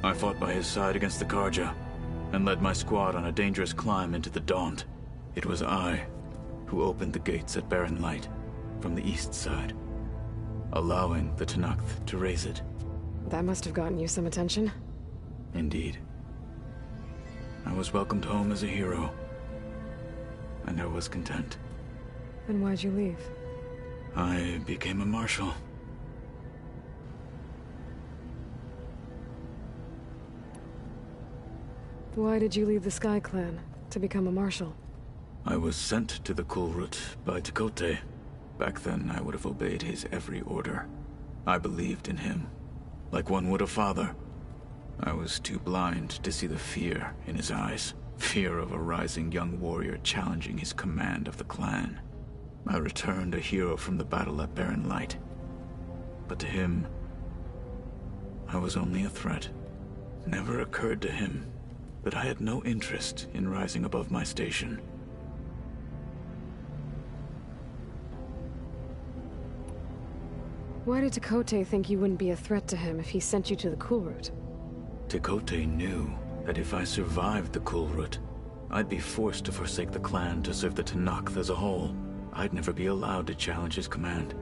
I fought by his side against the Karja, and led my squad on a dangerous climb into the Daunt. It was I who opened the gates at Barren Light from the east side, allowing the Tenakth to raise it. That must have gotten you some attention. Indeed. I was welcomed home as a hero, and I was content. Then why'd you leave? I became a marshal. Why did you leave the Sky Clan to become a marshal? I was sent to the Kulrut by Tekote. Back then, I would have obeyed his every order. I believed in him, like one would a father. I was too blind to see the fear in his eyes. Fear of a rising young warrior challenging his command of the clan. I returned a hero from the battle at Barren Light. But to him, I was only a threat. Never occurred to him that I had no interest in rising above my station. Why did Tekote think you wouldn't be a threat to him if he sent you to the Kulrut? Tekote knew that if I survived the Kulrut, I'd be forced to forsake the clan to serve the Tenakth as a whole. I'd never be allowed to challenge his command,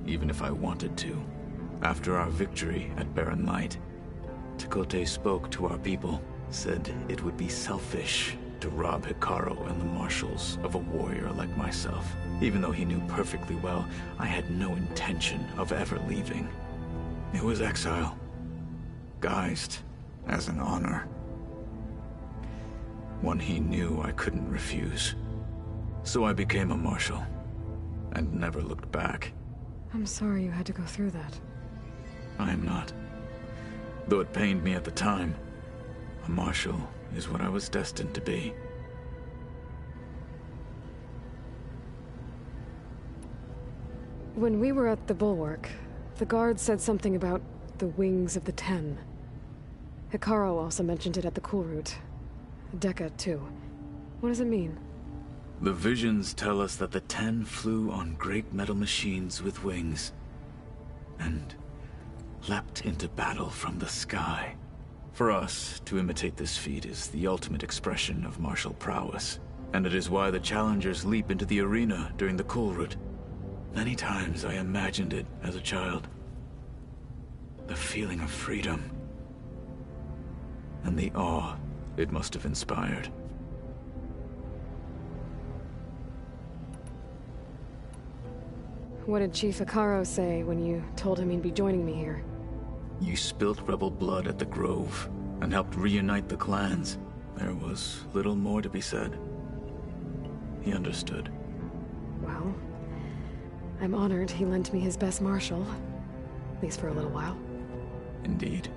even if I wanted to. After our victory at Barren Light, Tekote spoke to our people, said it would be selfish to rob Hikaru and the marshals of a warrior like myself, even though he knew perfectly well I had no intention of ever leaving. It was exile, guised as an honor. One he knew I couldn't refuse. So I became a marshal, and never looked back. I'm sorry you had to go through that. I am not. Though it pained me at the time, a marshal is what I was destined to be. When we were at the Bulwark, the guard said something about the Wings of the Ten. Hikaru also mentioned it at the Kulrut. Dekka, too. What does it mean? The visions tell us that the Ten flew on great metal machines with wings, and leapt into battle from the sky. For us, to imitate this feat is the ultimate expression of martial prowess, and it is why the challengers leap into the arena during the Kulrut. Many times I imagined it as a child. The feeling of freedom, and the awe it must have inspired. What did Chief Hikaru say when you told him he'd be joining me here? You spilt rebel blood at the Grove, and helped reunite the clans. There was little more to be said. He understood. Well, I'm honored he lent me his best marshal. At least for a little while. Indeed.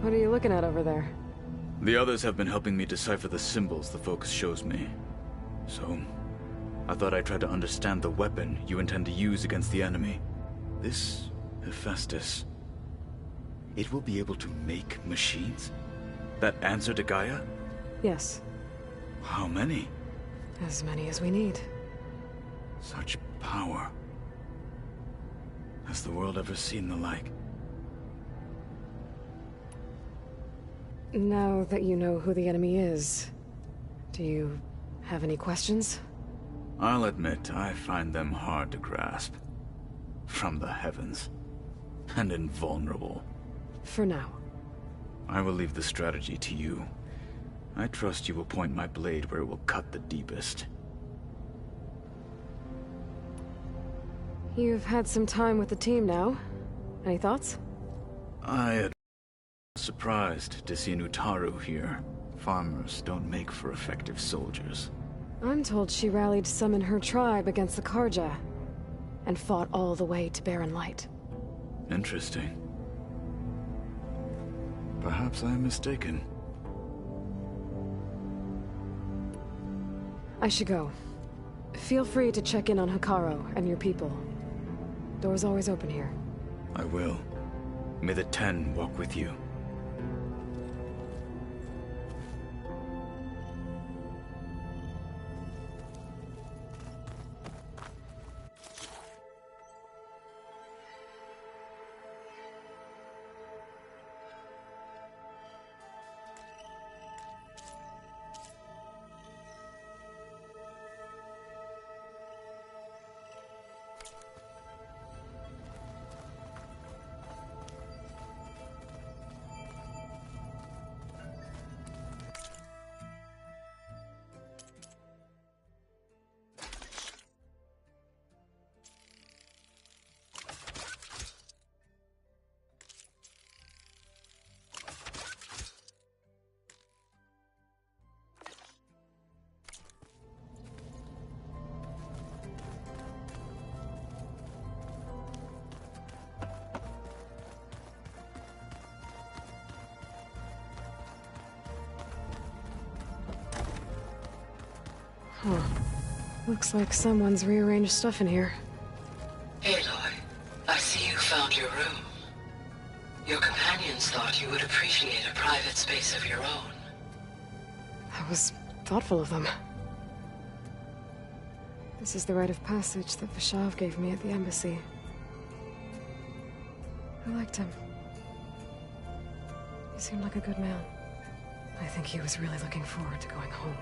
What are you looking at over there? The others have been helping me decipher the symbols the focus shows me. So, I thought I'd try to understand the weapon you intend to use against the enemy. This Hephaestus, it will be able to make machines? That answer to Gaia? Yes. How many? As many as we need. Such power. Has the world ever seen the like? Now that you know who the enemy is, Do you have any questions? I'll admit, I find them hard to grasp. From the heavens. And invulnerable. For now. I will leave the strategy to you. I trust you will point my blade where it will cut the deepest. You've had some time with the team now. Any thoughts? I am surprised to see an Utaru here. Farmers don't make for effective soldiers. I'm told she rallied some in her tribe against the Karja, and fought all the way to Barren Light. Interesting. Perhaps I am mistaken. I should go. Feel free to check in on Hikaru and your people. Door's always open here. I will. May the Ten walk with you. Huh. Looks like someone's rearranged stuff in here. Aloy, I see you found your room. Your companions thought you would appreciate a private space of your own. That was thoughtful of them. This is the rite of passage that Vishav gave me at the embassy. I liked him. He seemed like a good man. I think he was really looking forward to going home.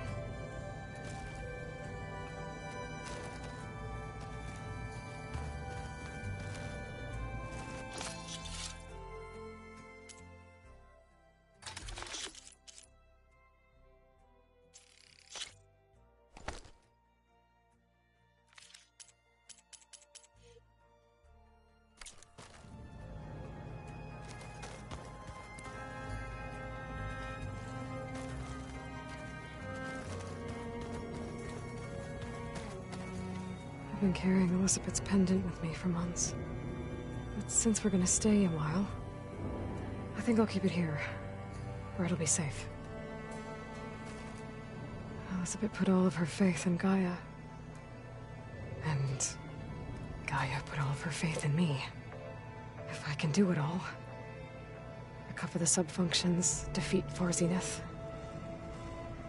I've been carrying Elizabeth's pendant with me for months. But since we're gonna stay a while, I think I'll keep it here, where it'll be safe. Elizabeth put all of her faith in Gaia. And Gaia put all of her faith in me. If I can do it all, recover the subfunctions, defeat Zenith,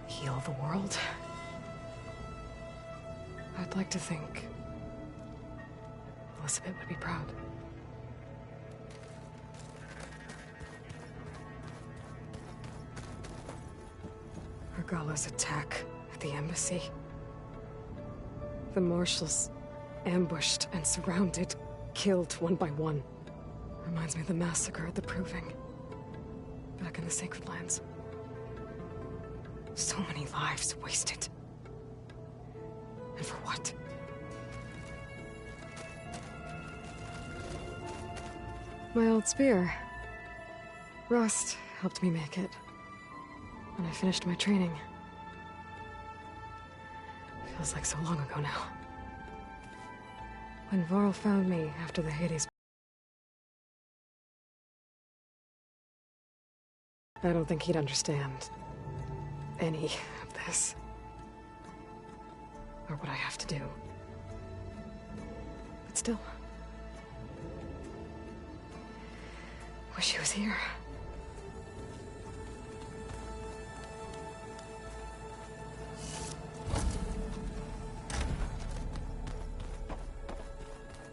heal the world, I'd like to think Elizabeth would be proud. Regala's attack at the embassy. The marshals ambushed and surrounded, killed one by one. Reminds me of the massacre at the Proving, back in the Sacred Lands. So many lives wasted. And for what? My old spear. Rust helped me make it when I finished my training. Feels like so long ago now. When Varl found me after the Hades, I don't think he'd understand any of this. Or what I have to do. But still, wish he was here.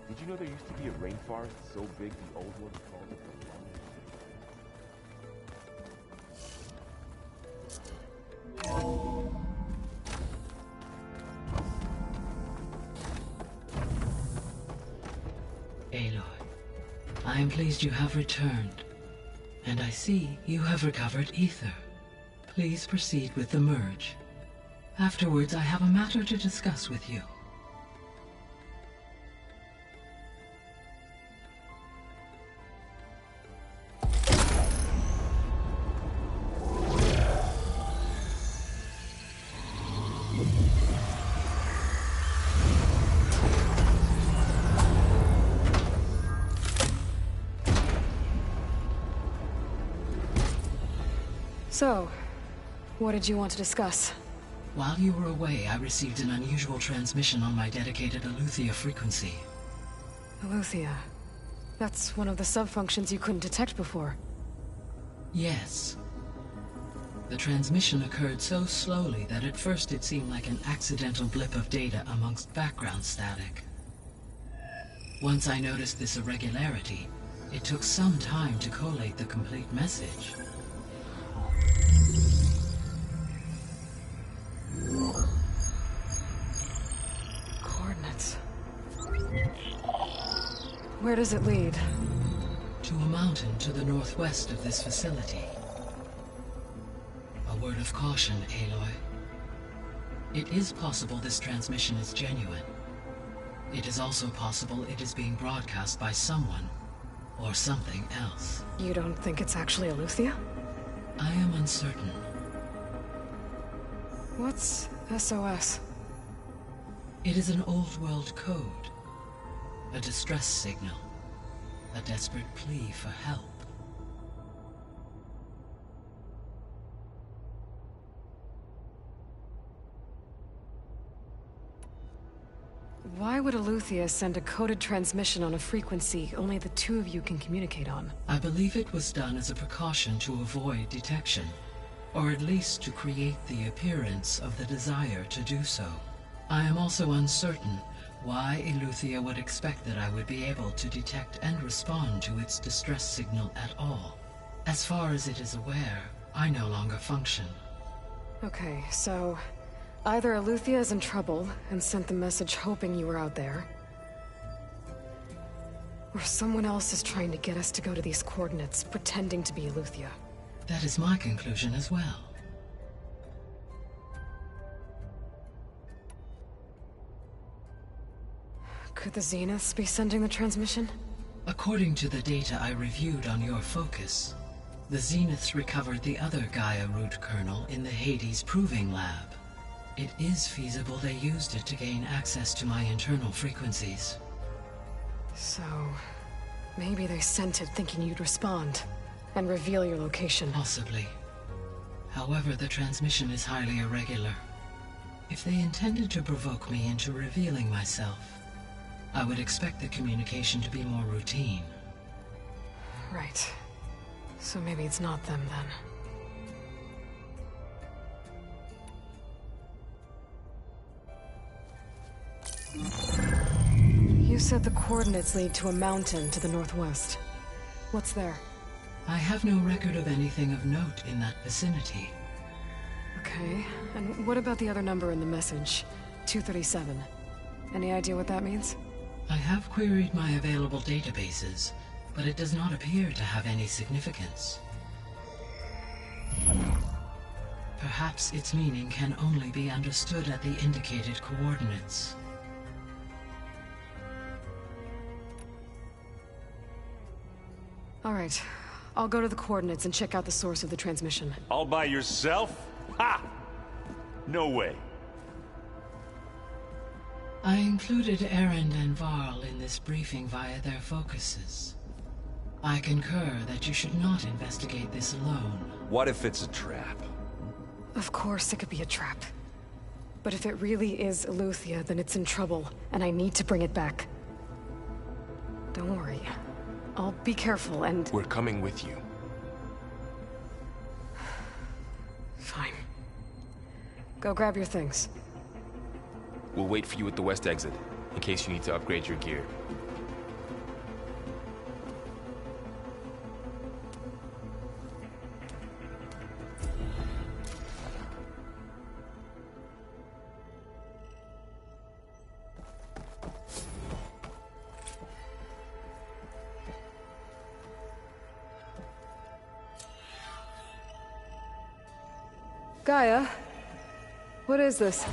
Did you know there used to be a rainforest so big the old ones called it the I am pleased you have returned. And I see you have recovered ether. Please proceed with the merge. Afterwards, I have a matter to discuss with you. So, what did you want to discuss? While you were away, I received an unusual transmission on my dedicated Eleuthia frequency. Eleuthia. That's one of the sub-functions you couldn't detect before. Yes. The transmission occurred so slowly that at first it seemed like an accidental blip of data amongst background static. Once I noticed this irregularity, it took some time to collate the complete message. Coordinates. Where does it lead? To a mountain to the northwest of this facility. A word of caution, Aloy. It is possible this transmission is genuine. It is also possible it is being broadcast by someone or something else. You don't think it's actually Eleuthia? I am uncertain. What's SOS? It is an old-world code. A distress signal. A desperate plea for help. Why would Eleuthia send a coded transmission on a frequency only the two of you can communicate on? I believe it was done as a precaution to avoid detection, or at least to create the appearance of the desire to do so. I am also uncertain why Eleuthia would expect that I would be able to detect and respond to its distress signal at all. As far as it is aware, I no longer function. Okay, so either Eleuthia is in trouble and sent the message hoping you were out there, or someone else is trying to get us to go to these coordinates, pretending to be Eleuthia. That is my conclusion as well. Could the Zeniths be sending the transmission? According to the data I reviewed on your focus, the Zeniths recovered the other Gaia root kernel in the Hades Proving Lab. It is feasible they used it to gain access to my internal frequencies. So, maybe they sent it thinking you'd respond and reveal your location. Possibly. However, the transmission is highly irregular. If they intended to provoke me into revealing myself, I would expect the communication to be more routine. Right. So maybe it's not them then. You said the coordinates lead to a mountain to the northwest. What's there? I have no record of anything of note in that vicinity. Okay, and what about the other number in the message? 237. Any idea what that means? I have queried my available databases, but it does not appear to have any significance. Perhaps its meaning can only be understood at the indicated coordinates. All right. I'll go to the coordinates and check out the source of the transmission. All by yourself? Ha! No way. I included Erend and Varl in this briefing via their focuses. I concur that you should not investigate this alone. What if it's a trap? Of course it could be a trap. But if it really is Eleuthia, then it's in trouble, and I need to bring it back. Don't worry. I'll be careful and... We're coming with you. Fine. Go grab your things. We'll wait for you at the west exit, in case you need to upgrade your gear. Gaia, what is this?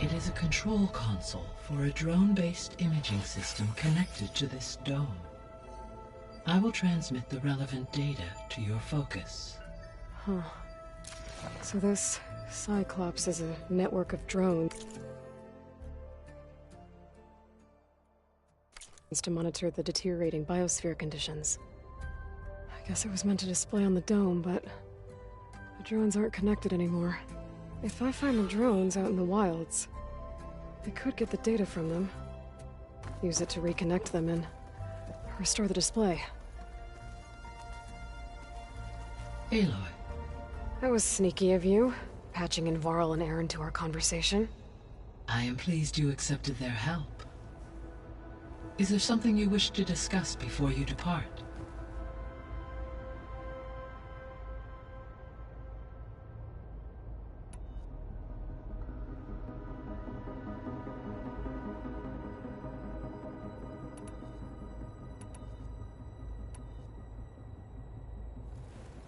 It is a control console for a drone-based imaging system connected to this dome. I will transmit the relevant data to your focus. Huh. So this Cyclops is a network of drones to monitor the deteriorating biosphere conditions. I guess it was meant to display on the dome, but the drones aren't connected anymore. If I find the drones out in the wilds, I could get the data from them, use it to reconnect them and restore the display. Aloy. That was sneaky of you, patching in Varl and Aaron to our conversation. I am pleased you accepted their help. Is there something you wish to discuss before you depart?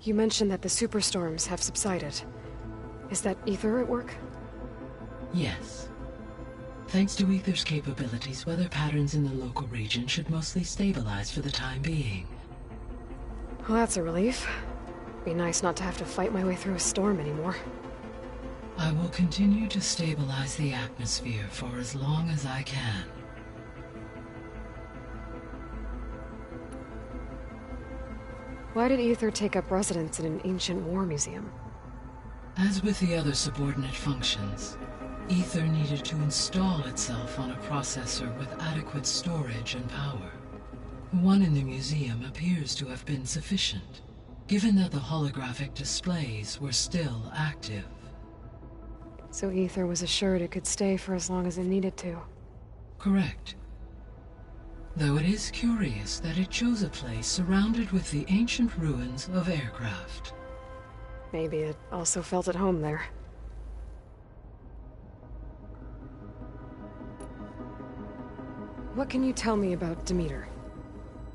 You mentioned that the superstorms have subsided. Is that Ether at work? Yes. Thanks to Ether's capabilities, weather patterns in the local region should mostly stabilize for the time being. Well, that's a relief. Be nice not to have to fight my way through a storm anymore. I will continue to stabilize the atmosphere for as long as I can. Why did Ether take up residence in an ancient war museum? As with the other subordinate functions, Ether needed to install itself on a processor with adequate storage and power. The one in the museum appears to have been sufficient, given that the holographic displays were still active. So Ether was assured it could stay for as long as it needed to. Correct. Though it is curious that it chose a place surrounded with the ancient ruins of aircraft. Maybe it also felt at home there. What can you tell me about Demeter?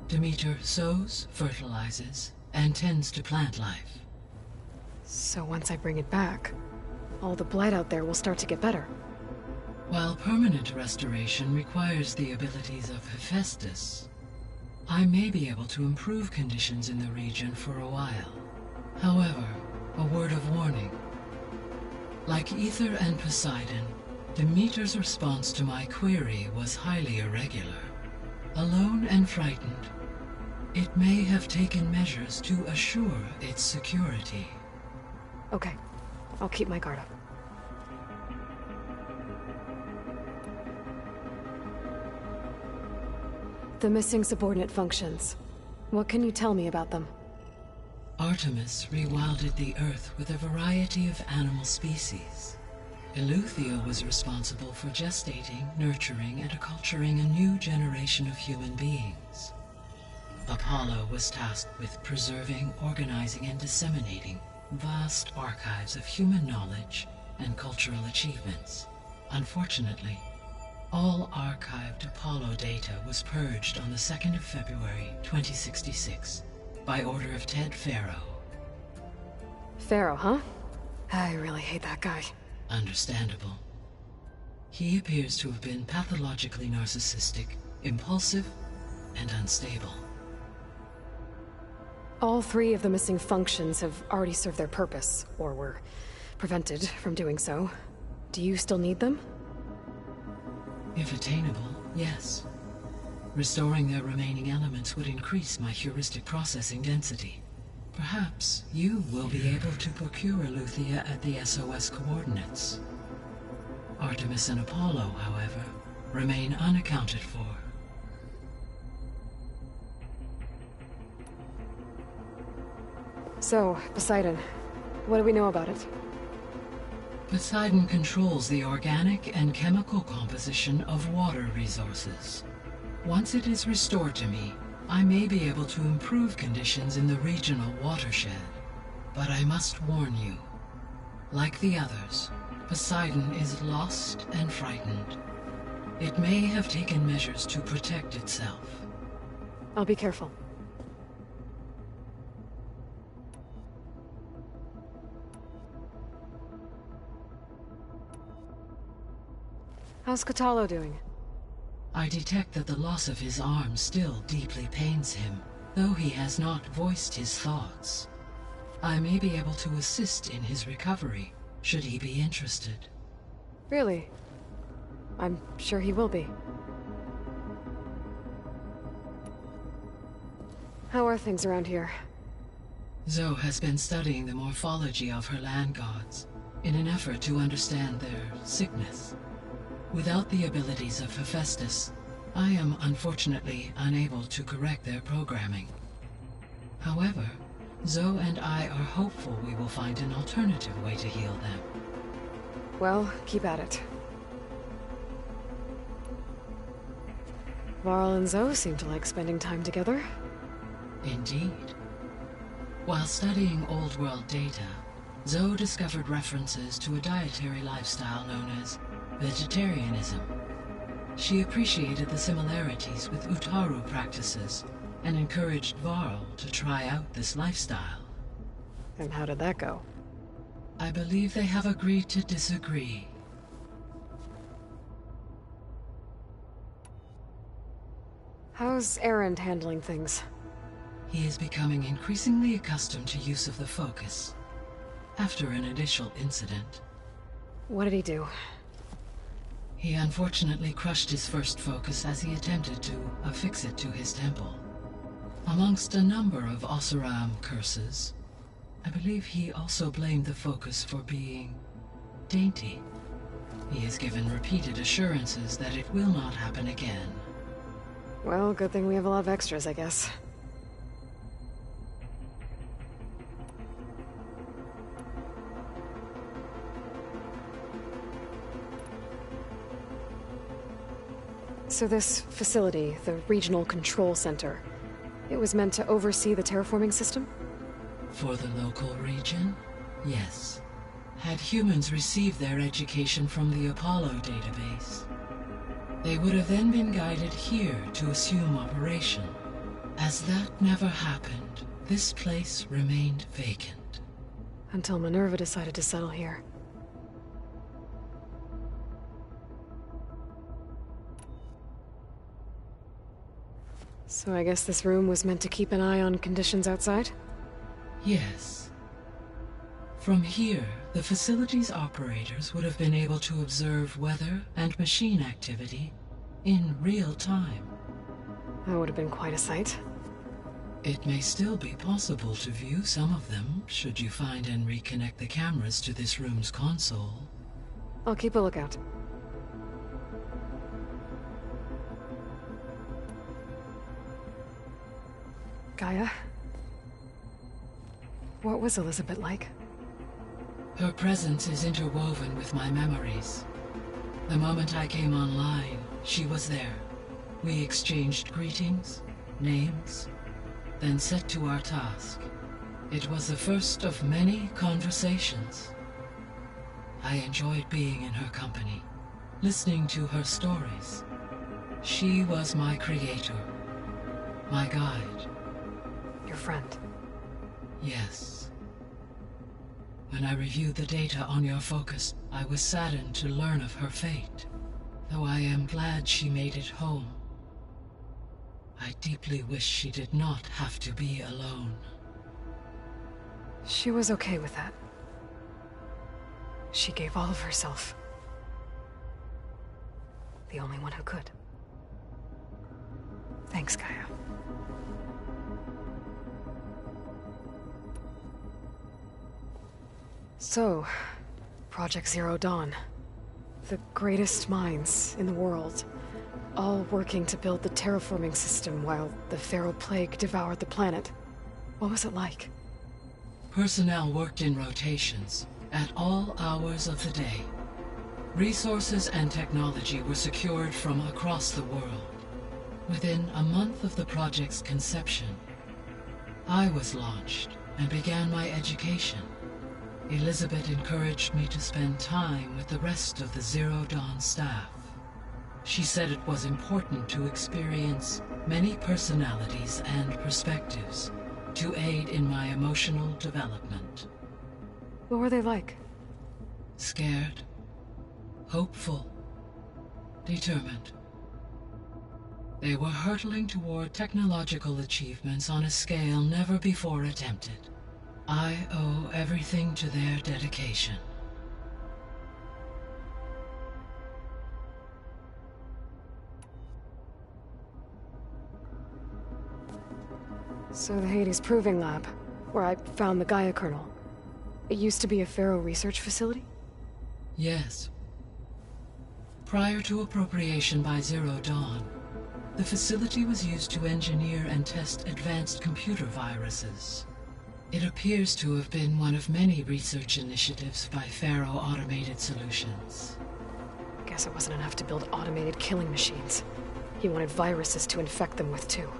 Demeter sows, fertilizes, and tends to plant life. So once I bring it back, all the blight out there will start to get better. While permanent restoration requires the abilities of Hephaestus, I may be able to improve conditions in the region for a while. However, a word of warning. Like Ether and Poseidon, Demeter's response to my query was highly irregular. Alone and frightened, it may have taken measures to assure its security. Okay, I'll keep my guard up. The missing subordinate functions. What can you tell me about them? Artemis rewilded the Earth with a variety of animal species. Eleuthia was responsible for gestating, nurturing, and acculturating a new generation of human beings. Apollo was tasked with preserving, organizing, and disseminating vast archives of human knowledge and cultural achievements. Unfortunately, all archived Apollo data was purged on the 2nd of February, 2066, by order of Ted Faro. Faro, huh? I really hate that guy. Understandable. He appears to have been pathologically narcissistic, impulsive, and unstable. All 3 of the missing functions have already served their purpose, or were prevented from doing so. Do you still need them? If attainable, yes. Restoring their remaining elements would increase my heuristic processing density. Perhaps you will be able to procure Eleuthia at the SOS coordinates. Artemis and Apollo, however, remain unaccounted for. So, Poseidon, what do we know about it? Poseidon controls the organic and chemical composition of water resources. Once it is restored to me, I may be able to improve conditions in the regional watershed. But I must warn you, like the others, Poseidon is lost and frightened. It may have taken measures to protect itself. I'll be careful. How's Kotallo doing? I detect that the loss of his arm still deeply pains him, though he has not voiced his thoughts. I may be able to assist in his recovery, should he be interested. Really? I'm sure he will be. How are things around here? Zoe has been studying the morphology of her land gods in an effort to understand their sickness. Without the abilities of Hephaestus, I am unfortunately unable to correct their programming. However, Zoe and I are hopeful we will find an alternative way to heal them. Well, keep at it. Varl and Zoe seem to like spending time together. Indeed. While studying Old World data, Zoe discovered references to a dietary lifestyle known as vegetarianism. She appreciated the similarities with Utaru practices and encouraged Varl to try out this lifestyle. And how did that go? I believe they have agreed to disagree. How's Erend handling things? He is becoming increasingly accustomed to use of the focus, after an initial incident. What did he do? He unfortunately crushed his first focus as he attempted to affix it to his temple. Amongst a number of Oseram curses, I believe he also blamed the focus for being dainty. He has given repeated assurances that it will not happen again. Well, good thing we have a lot of extras, I guess. So this facility, the Regional Control Center, it was meant to oversee the terraforming system? For the local region, yes. Had humans received their education from the Apollo database, they would have then been guided here to assume operation. As that never happened, this place remained vacant. Until Minerva decided to settle here. So I guess this room was meant to keep an eye on conditions outside? Yes. From here, the facility's operators would have been able to observe weather and machine activity in real time. That would have been quite a sight. It may still be possible to view some of them, should you find and reconnect the cameras to this room's console. I'll keep a lookout. Gaia? What was Elizabeth like? Her presence is interwoven with my memories. The moment I came online, she was there. We exchanged greetings, names, then set to our task. It was the first of many conversations. I enjoyed being in her company, listening to her stories. She was my creator, my guide. Your friend? Yes. When I reviewed the data on your focus, I was saddened to learn of her fate, though I am glad she made it home. I deeply wish she did not have to be alone. She was okay with that. She gave all of herself. The only one who could. Thanks, Gaia. So, Project Zero Dawn. The greatest minds in the world, all working to build the terraforming system while the Pharaoh Plague devoured the planet. What was it like? Personnel worked in rotations, at all hours of the day. Resources and technology were secured from across the world. Within a month of the project's conception, I was launched and began my education. Elizabeth encouraged me to spend time with the rest of the Zero Dawn staff. She said it was important to experience many personalities and perspectives to aid in my emotional development. What were they like? Scared, hopeful, determined. They were hurtling toward technological achievements on a scale never before attempted. I owe everything to their dedication. So the Hades Proving Lab, where I found the Gaia kernel. It used to be a Pharaoh research facility? Yes. Prior to appropriation by Zero Dawn, the facility was used to engineer and test advanced computer viruses. It appears to have been one of many research initiatives by Pharaoh Automated Solutions. Guess it wasn't enough to build automated killing machines. He wanted viruses to infect them with, too.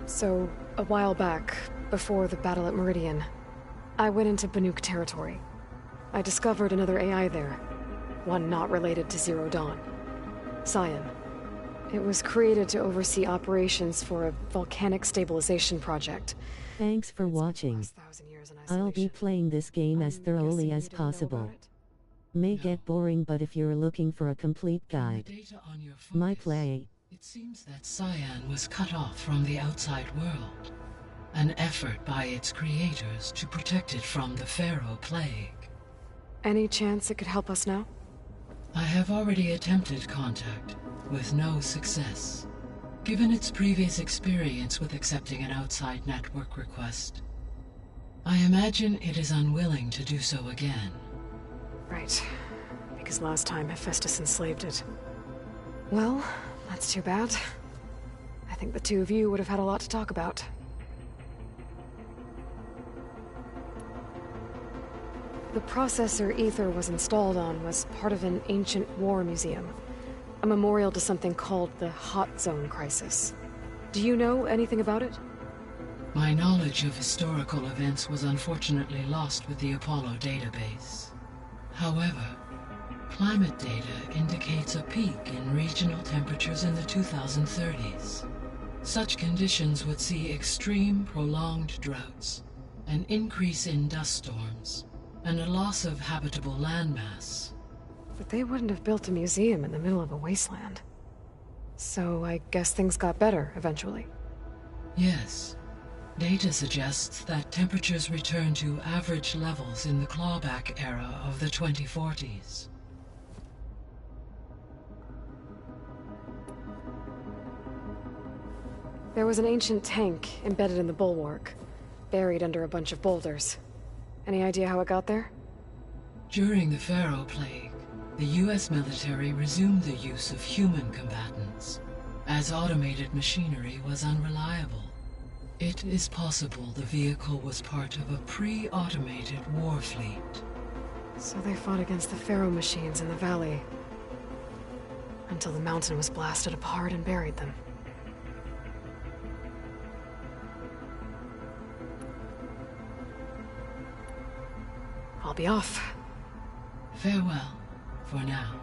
So, a while back, before the battle at Meridian, I went into Banuk territory. I discovered another AI there, one not related to Zero Dawn. Cyan. It was created to oversee operations for a volcanic stabilization project. Thanks for watching. I'll be playing this game as thoroughly as possible. May get boring, but if you're looking for a complete guide, my play. It seems that Cyan was cut off from the outside world, an effort by its creators to protect it from the Pharaoh plague. Any chance it could help us now? I have already attempted contact, with no success. Given its previous experience with accepting an outside network request, I imagine it is unwilling to do so again. Right. Because last time Hephaestus enslaved it. Well, that's too bad. I think the two of you would have had a lot to talk about. The processor Ether was installed on was part of an ancient war museum. A memorial to something called the Hot Zone Crisis. Do you know anything about it? My knowledge of historical events was unfortunately lost with the Apollo database. However, climate data indicates a peak in regional temperatures in the 2030s. Such conditions would see extreme, prolonged droughts, an increase in dust storms, and a loss of habitable landmass. But they wouldn't have built a museum in the middle of a wasteland. So I guess things got better eventually. Yes. Data suggests that temperatures returned to average levels in the clawback era of the 2040s. There was an ancient tank embedded in the bulwark, buried under a bunch of boulders. Any idea how it got there? During the Pharaoh plague, the US military resumed the use of human combatants, as automated machinery was unreliable. It is possible the vehicle was part of a pre-automated war fleet. So they fought against the Pharaoh machines in the valley, until the mountain was blasted apart and buried them. I'll be off. Farewell, for now.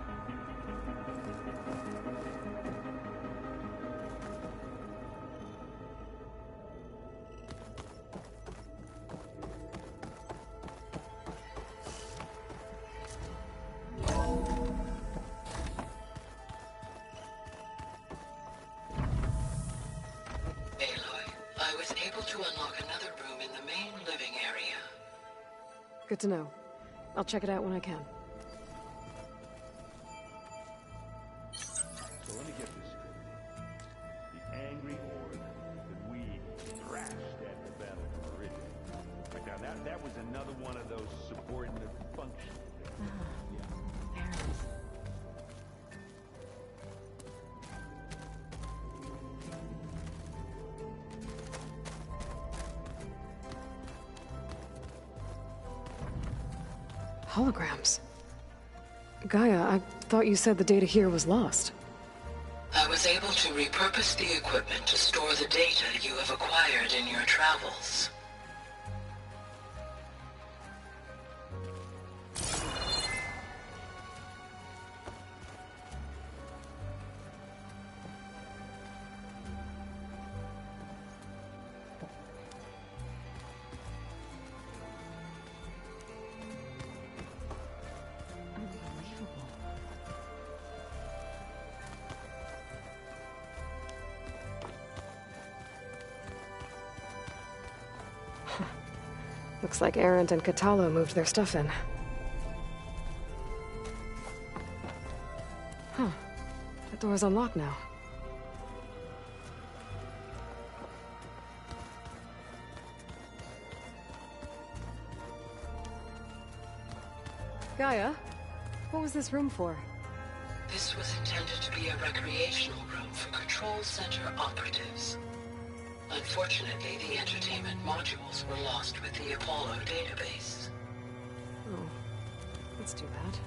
I was able to unlock another room in the main living area. Good to know. I'll check it out when I can. So let me get this straight. The angry horde that we thrashed at the Battle of Meridian. Like now that was another one of those subordinate functions. Holograms. Gaia, I thought you said the data here was lost. I was able to repurpose the equipment to store the data you have acquired in your travels. Looks like Arendt and Catalo moved their stuff in. Huh. That door's unlocked now. Gaia, what was this room for? This was intended to be a recreational room for Control Center operatives. Unfortunately, the entertainment modules were lost with the Apollo database. Oh, that's too bad.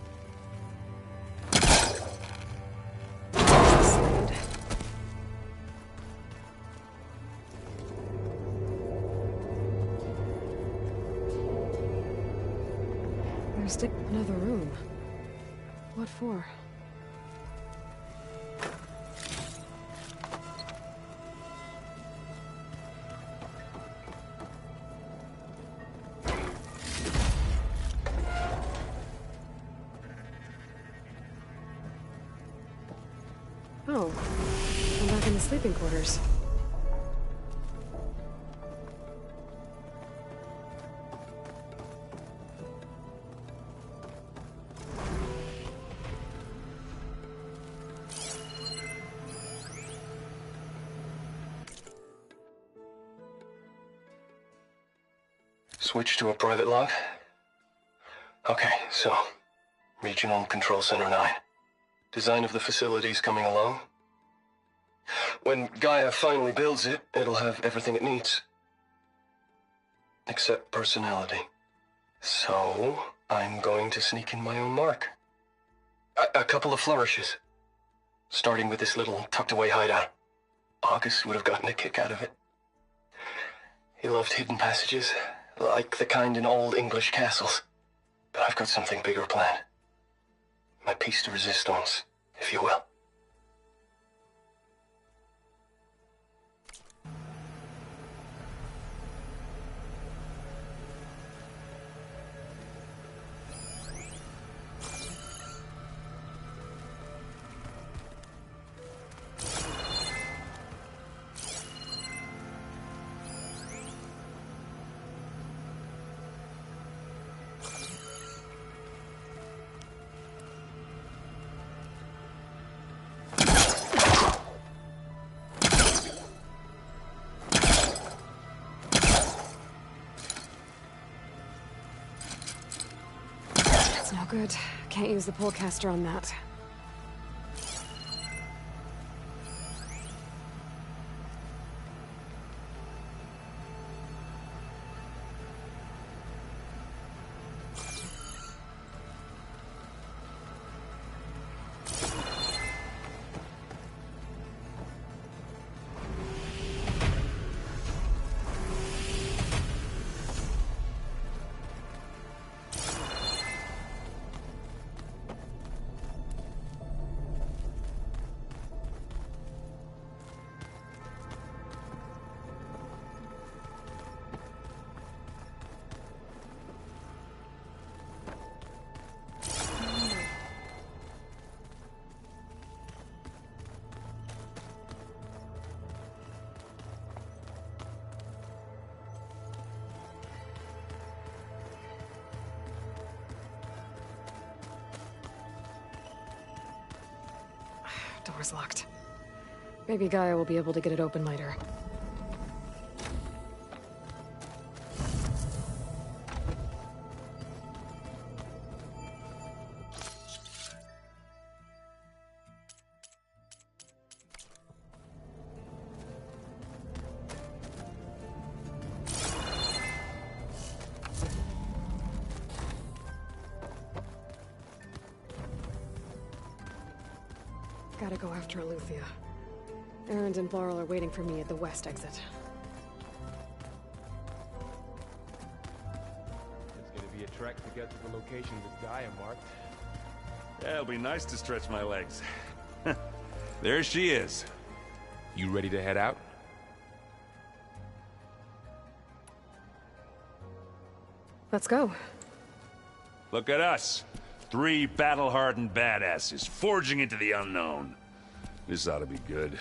There's another room. What for? Oh, I'm back in the sleeping quarters. Switch to a private log? Okay, so, Regional Control Center 9. Design of the facility's coming along. When Gaia finally builds it, it'll have everything it needs. Except personality. So, I'm going to sneak in my own mark. A couple of flourishes. Starting with this little tucked-away hideout. August would have gotten a kick out of it. He loved hidden passages, like the kind in old English castles. But I've got something bigger planned. My piece de resistance, if you will. No good. Can't use the polecaster on that. Door's locked. Maybe Gaia will be able to get it open later. Gotta go after Eleuthia. Arendt and Laurel are waiting for me at the west exit. It's gonna be a trek to get to the location with Gaia marked. Yeah, it'll be nice to stretch my legs. There she is. You ready to head out? Let's go. Look at us. 3 battle-hardened badasses forging into the unknown. This ought to be good.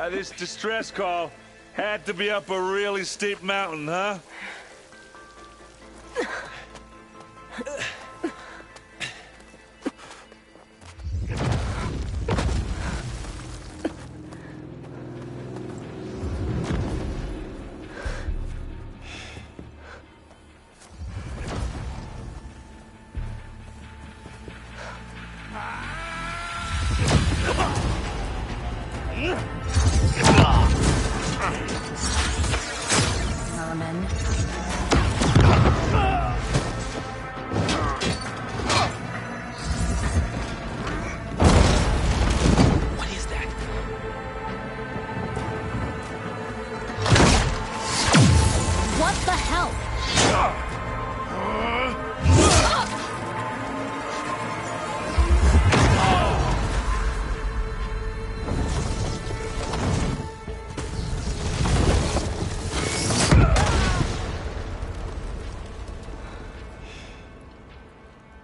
This distress call had to be up a really steep mountain, huh?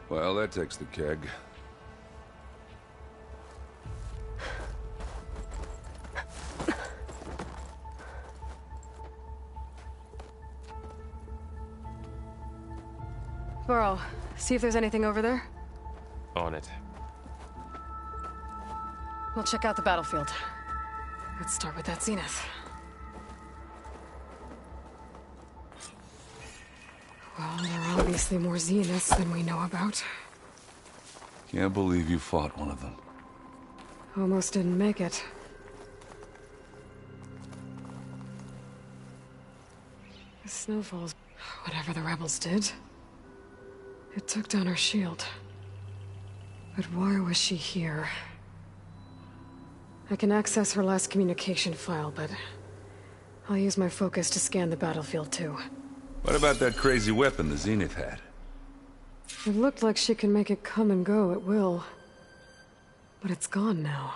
Well, that takes the keg. Burrow, see if there's anything over there. On it. We'll check out the battlefield. Let's start with that zenith. Well, there are obviously more zeniths than we know about. Can't believe you fought one of them. Almost didn't make it. The snowfalls, whatever the rebels did, it took down her shield. But why was she here? I can access her last communication file, but I'll use my focus to scan the battlefield too. What about that crazy weapon the Zenith had? It looked like she can make it come and go at will. But it's gone now.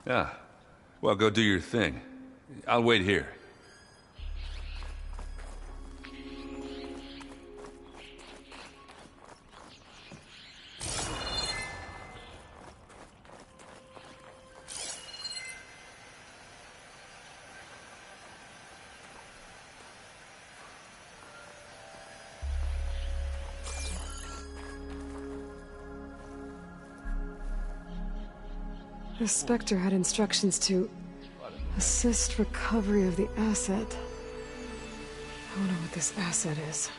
Ah. Well, go do your thing. I'll wait here. The Spectre had instructions to assist recovery of the asset. I wonder what this asset is.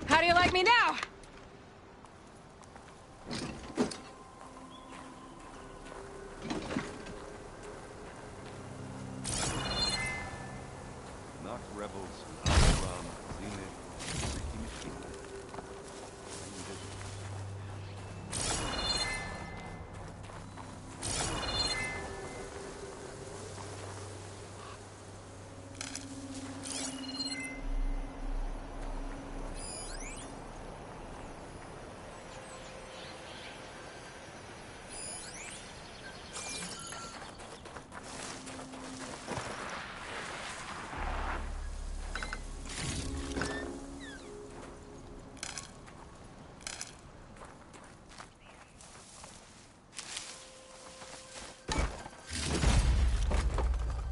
How do you like me now? Knock rebels from Zenith.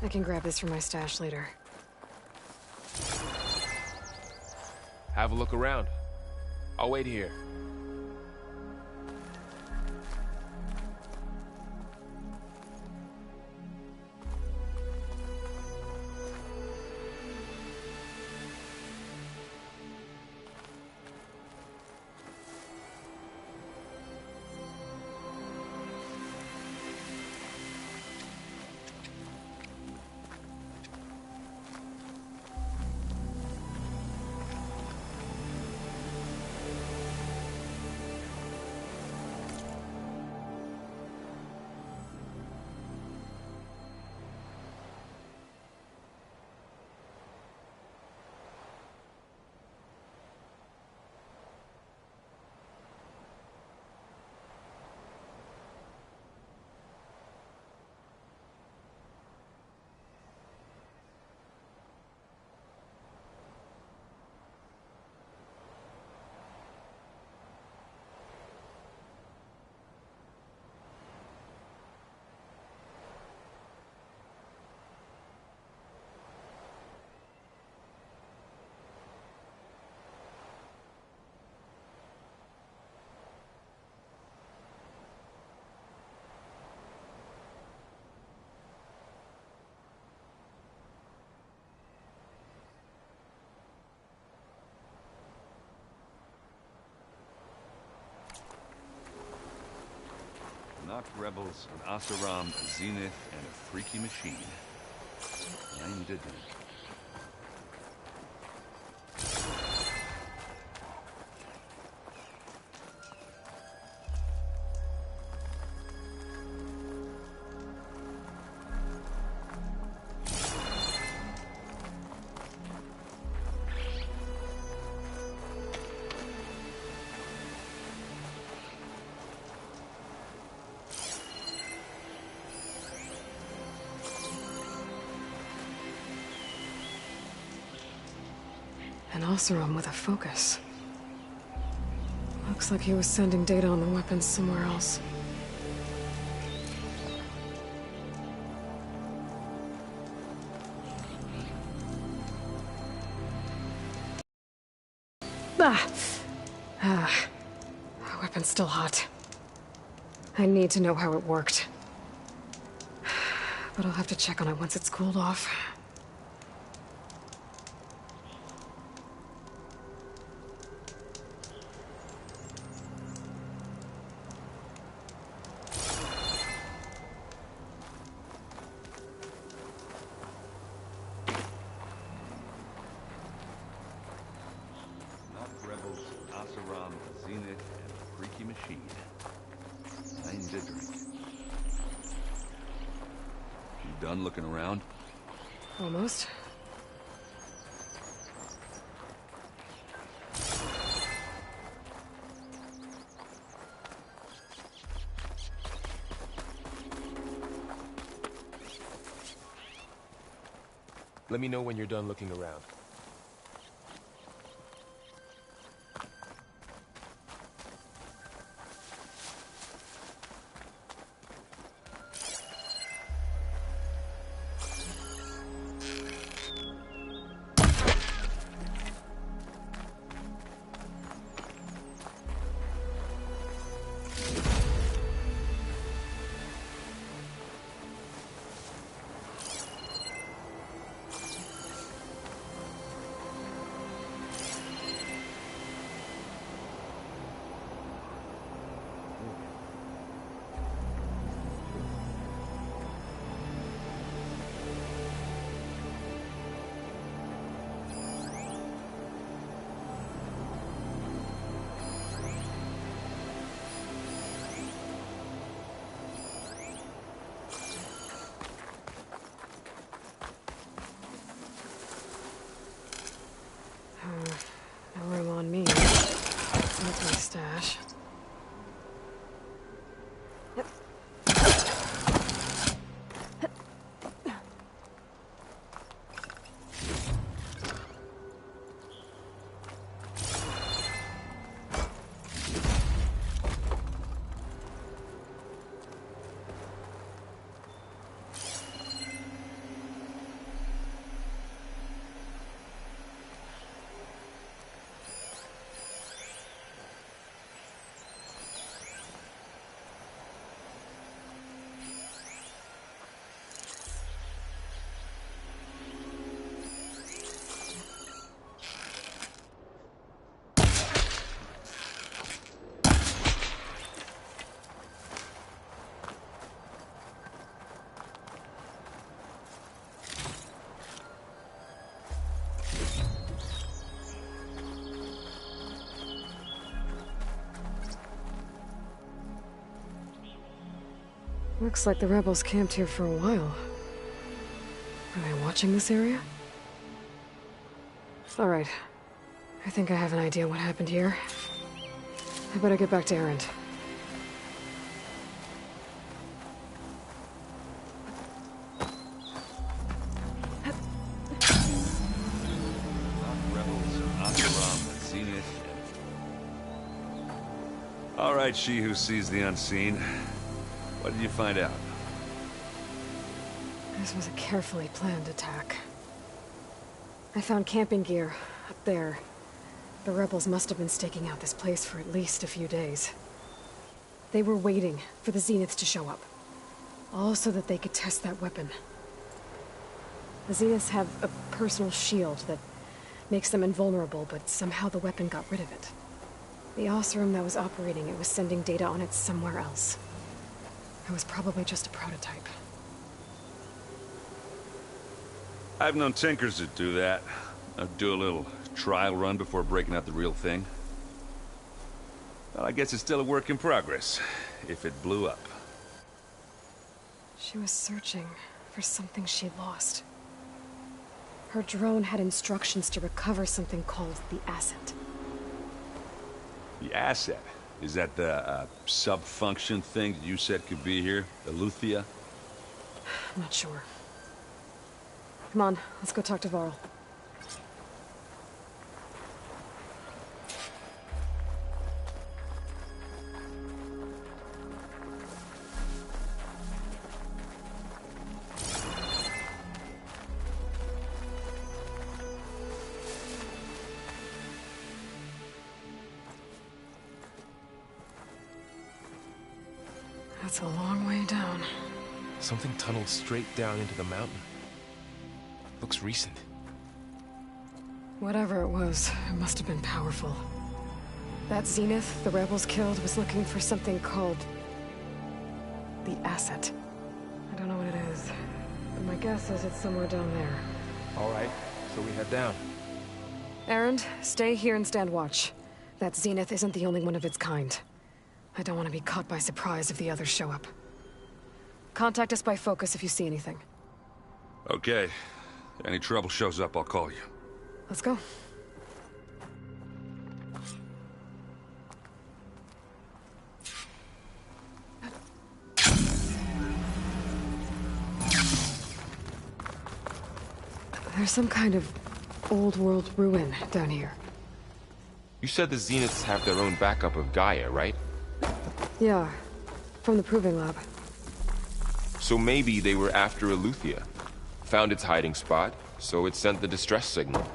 I can grab this from my stash later. Have a look around. I'll wait here. Rebels, an Oseram, a Zenith, and a freaky machine. I'm did that. An Oseram with a focus. Looks like he was sending data on the weapons somewhere else. The weapon's still hot. I need to know how it worked. But I'll have to check on it once it's cooled off. Done looking around? Almost. Let me know when you're done looking around. No room on me. That's my stash. Looks like the rebels camped here for a while. Are they watching this area? Alright. I think I have an idea what happened here. I better get back to Erend. All right, she who sees the unseen. What did you find out? This was a carefully planned attack. I found camping gear up there. The rebels must have been staking out this place for at least a few days. They were waiting for the Zeniths to show up. All so that they could test that weapon. The Zeniths have a personal shield that makes them invulnerable, but somehow the weapon got rid of it. The Oseram that was operating it was sending data on it somewhere else. It was probably just a prototype. I've known tinkers that do that. Do a little trial run before breaking out the real thing. Well, I guess it's still a work in progress, if it blew up. She was searching for something she lost. Her drone had instructions to recover something called the asset. The asset? Is that the sub-function thing that you said could be here? Eleuthia? I'm not sure. Come on, let's go talk to Varl. That's a long way down. Something tunneled straight down into the mountain. Looks recent. Whatever it was, it must have been powerful. That Zenith the rebels killed was looking for something called the asset. I don't know what it is, but my guess is it's somewhere down there. All right, so we head down. Erend, stay here and stand watch. That Zenith isn't the only one of its kind. I don't want to be caught by surprise if the others show up. Contact us by focus if you see anything. Okay. Any trouble shows up, I'll call you. Let's go. There's some kind of old world ruin down here. You said the Zeniths have their own backup of Gaia, right? Yeah, from the Proving Lab. So maybe they were after Eleuthia. Found its hiding spot, so it sent the distress signal.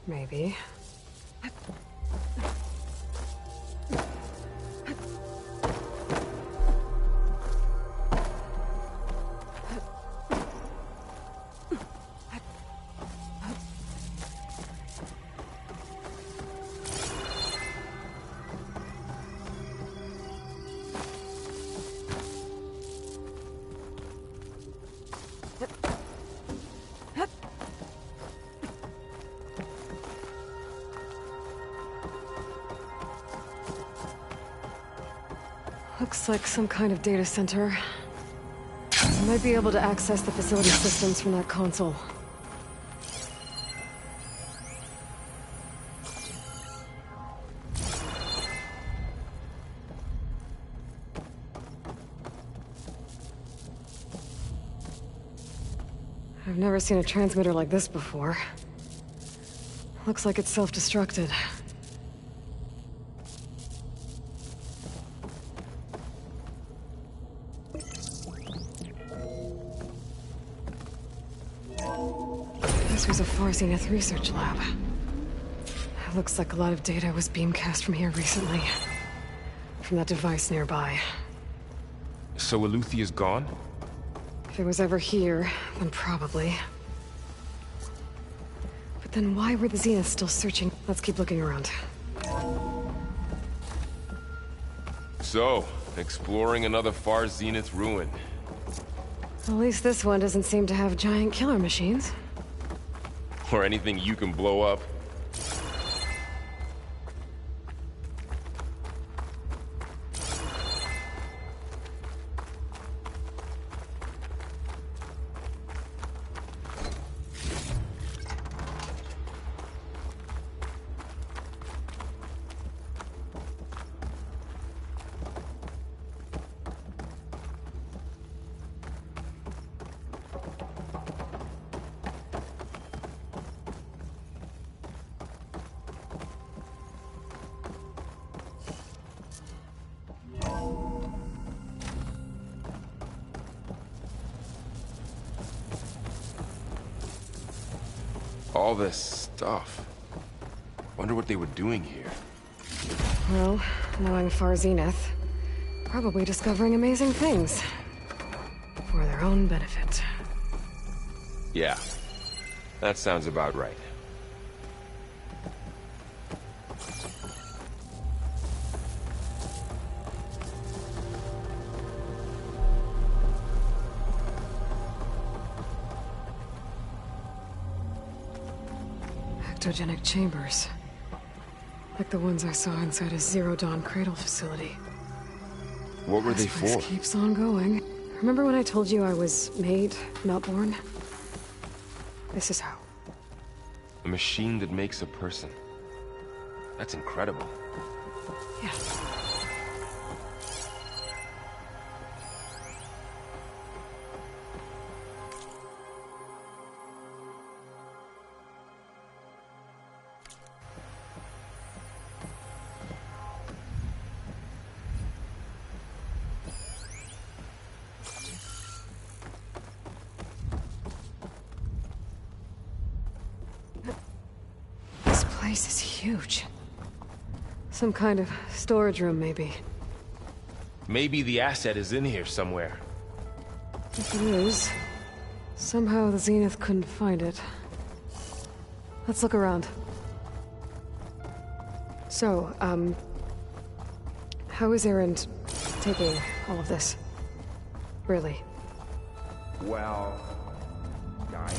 Maybe. Looks like some kind of data center. I might be able to access the facility systems from that console. I've never seen a transmitter like this before. Looks like it's self-destructed. This was a Far Zenith research lab. It looks like a lot of data was beamcast from here recently. From that device nearby. So Eleuthia's gone? If it was ever here, then probably. But then why were the Zeniths still searching? Let's keep looking around. So, exploring another Far Zenith ruin. At least this one doesn't seem to have giant killer machines. Or anything you can blow up. All this stuff. Wonder what they were doing here. Well, knowing Far Zenith, probably discovering amazing things. For their own benefit. Yeah, that sounds about right. cryptogenic chambers. Like the ones I saw inside a Zero Dawn cradle facility. What were they This place for? keeps on going. Remember when I told you I was made, not born? This is how. A machine that makes a person. That's incredible. Yeah. This place is huge. Some kind of storage room, maybe. Maybe the asset is in here somewhere. If it is, somehow the Zenith couldn't find it. Let's look around. So, how is Erend taking all of this? Really? Well, Gaia.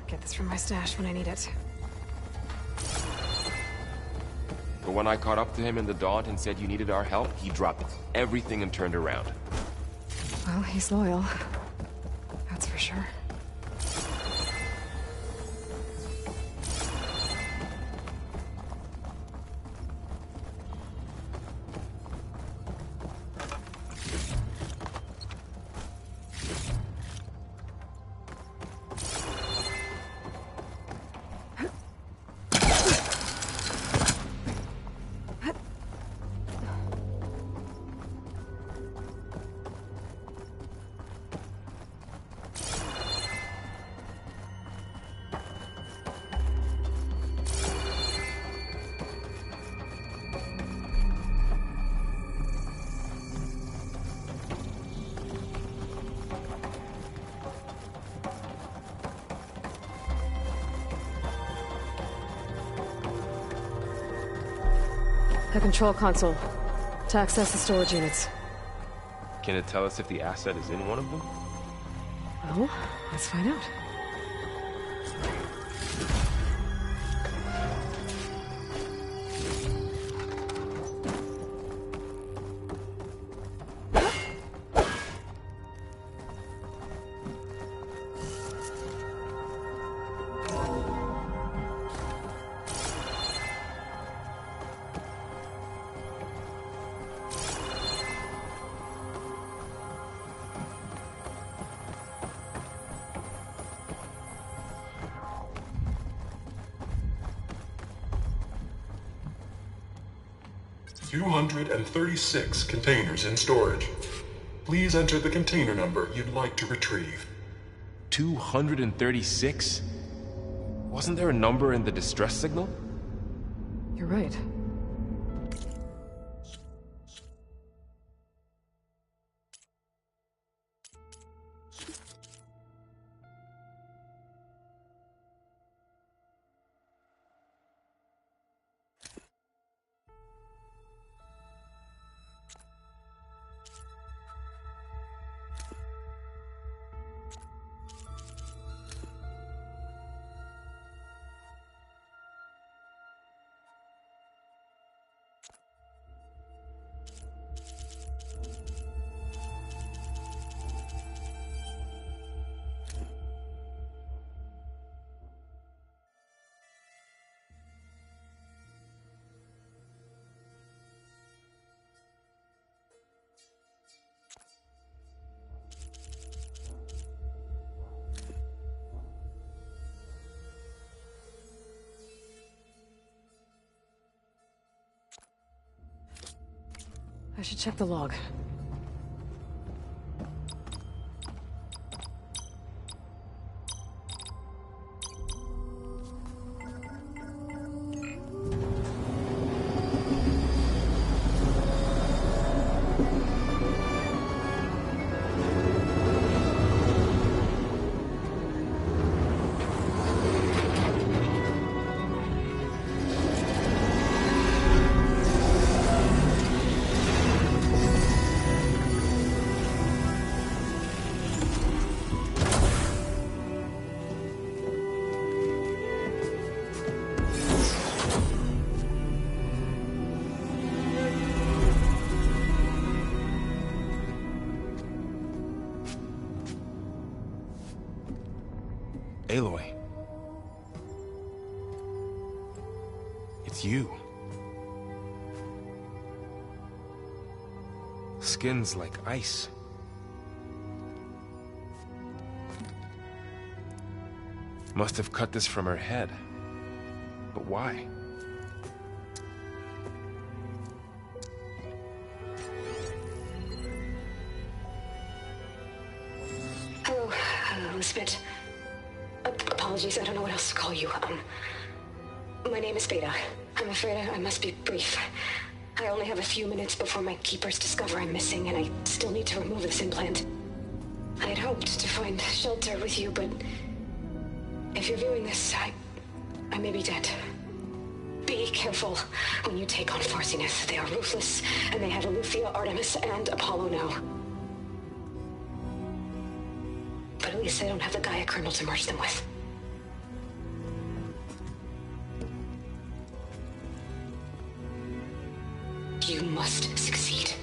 Get this from my stash when I need it. But when I caught up to him in the Daunt and said you needed our help, he dropped everything and turned around. Well, he's loyal. That's for sure. The control console. To access the storage units. Can it tell us if the asset is in one of them? Well, let's find out. $236 containers in storage. Please enter the container number you'd like to retrieve. 236? Wasn't there a number in the distress signal? You're right. I should check the log. Aloy. It's you. Skin's like ice. Must have cut this from her head. But why? Hello, Elizabeth. Apologies, I don't know what else to call you. My name is Beta. I'm afraid I must be brief. I only have a few minutes before my keepers discover I'm missing, and I still need to remove this implant. I had hoped to find shelter with you, but if you're viewing this, I may be dead. Be careful when you take on Farsiness. They are ruthless, and they have Eleuthia, Artemis, and Apollo now. But at least they don't have the Gaia kernel to merge them with. You must succeed,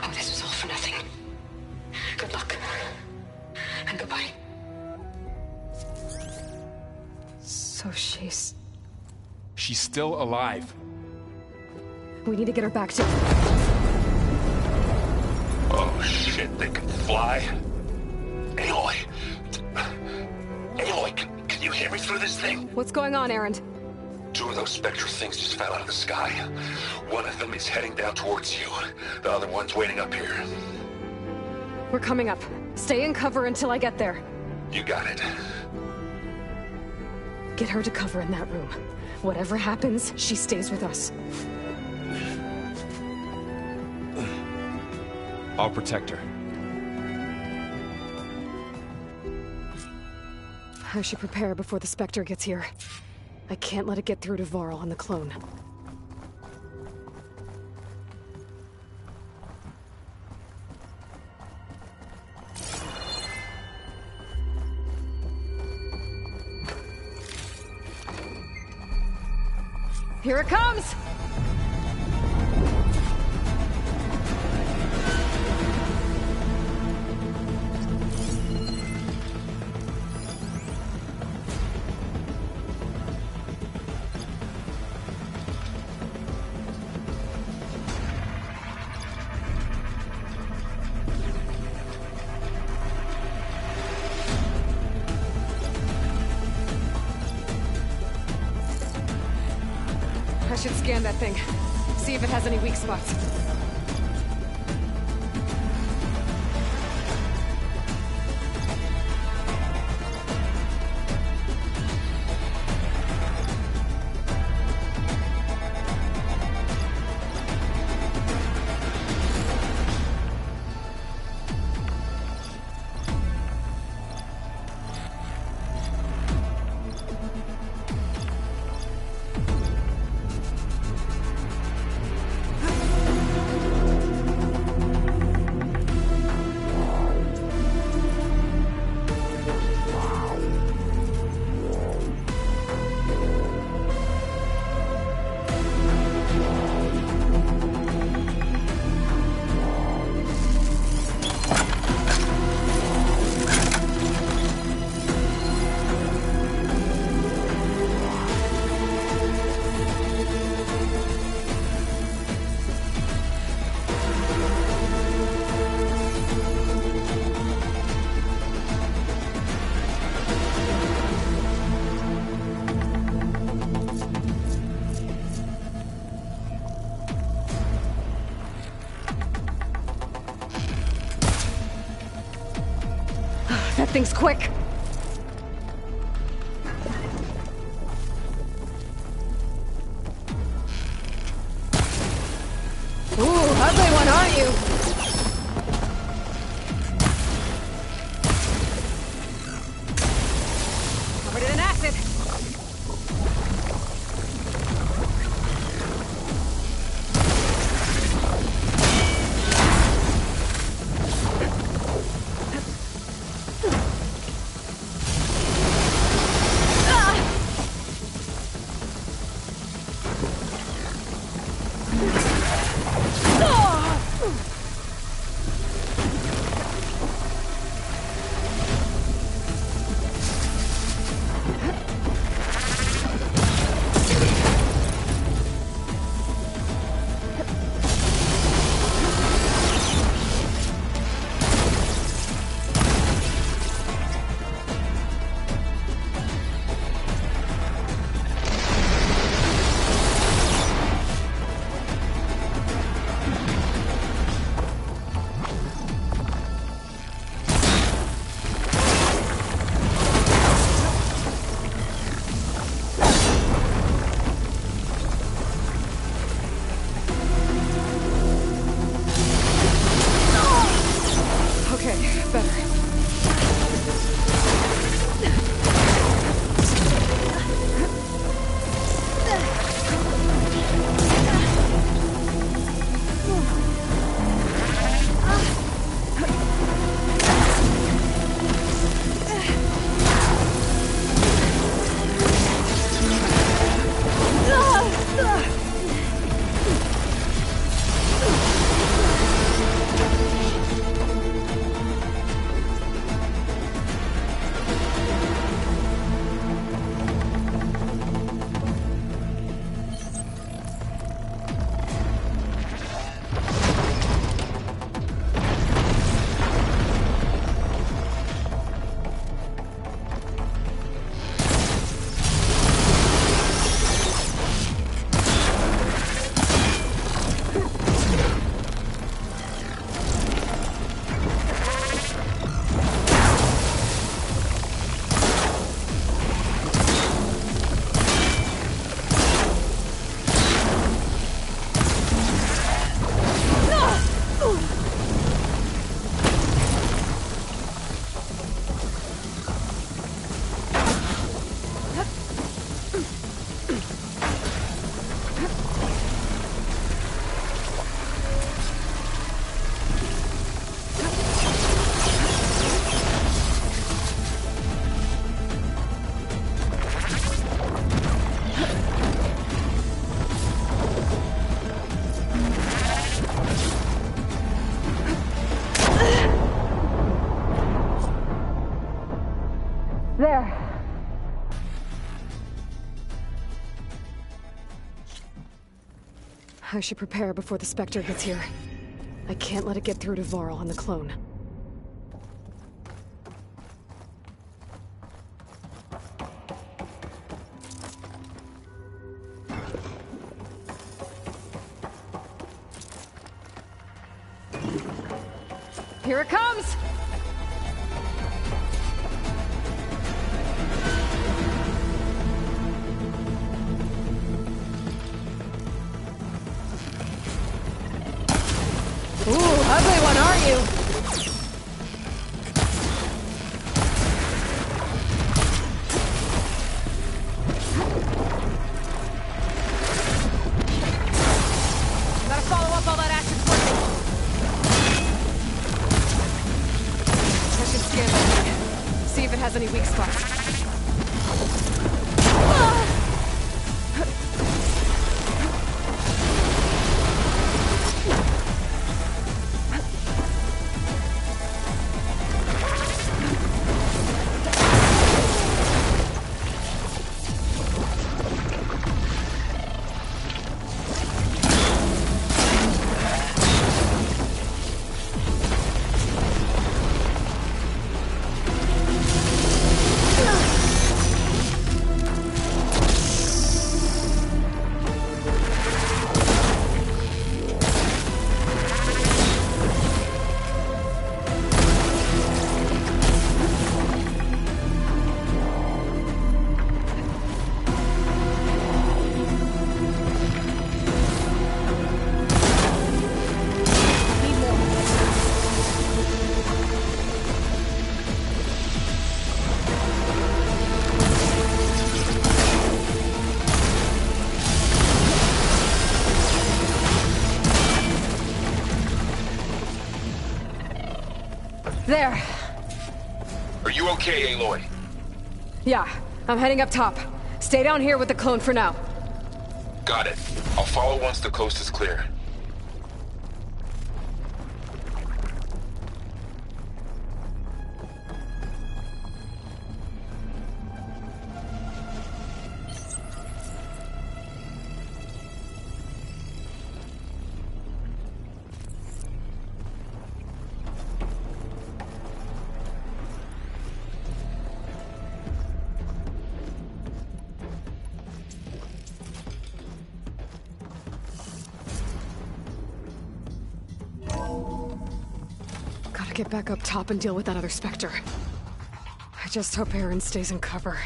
or this was all for nothing. Good luck. And goodbye. So she's still alive. We need to get her back to... Oh shit, they can fly? Aloy! Aloy, can you hear me through this thing? What's going on, Erend? 2 of those spectral things just fell out of the sky. One of them is heading down towards you. The other one's waiting up here. We're coming up. Stay in cover until I get there. You got it. Get her to cover in that room. Whatever happens, she stays with us. I'll protect her. I should prepare before the Spectre gets here. I can't let it get through to Varl on the clone. Here it comes! I should scan that thing. See if it has any weak spots. That thing's quick! Ooh, ugly one, aren't you? Covered in an acid! There. I should prepare before the Spectre gets here. I can't let it get through to Varl and the clone. Here it comes! Ooh, ugly one, aren't you? Gotta follow up all that acid poisoning. I should scan that thing. See if it has any weak spots. There. Are you okay, Aloy? Yeah, I'm heading up top. Stay down here with the clone for now. Got it. I'll follow once the coast is clear. Gotta get back up top and deal with that other Spectre. I just hope Aaron stays in cover.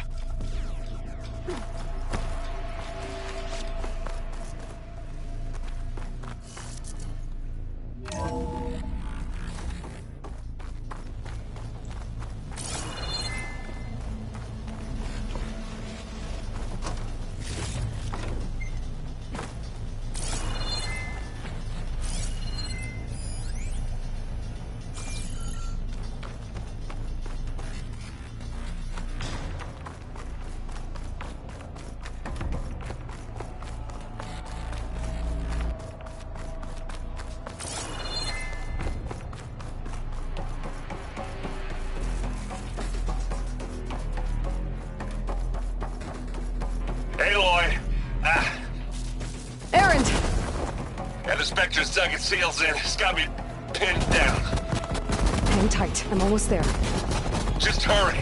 Aloy! Aaron! Yeah, the Spectre's dug its seals in. It's got me pinned down. Hang tight. I'm almost there. Just hurry.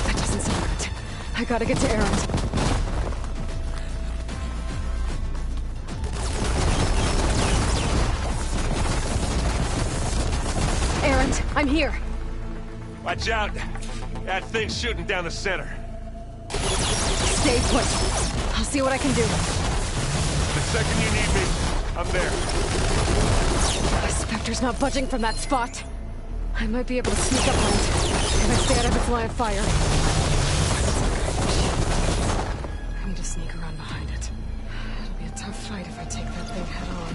That doesn't sound good. I gotta get to Aaron. I'm here. Watch out. That thing's shooting down the center. Stay put. I'll see what I can do. The second you need me, I'm there. The Spectre's not budging from that spot. I might be able to sneak up on it if I stay out of its line of fire. I need to sneak around behind it. It'll be a tough fight if I take that thing head on.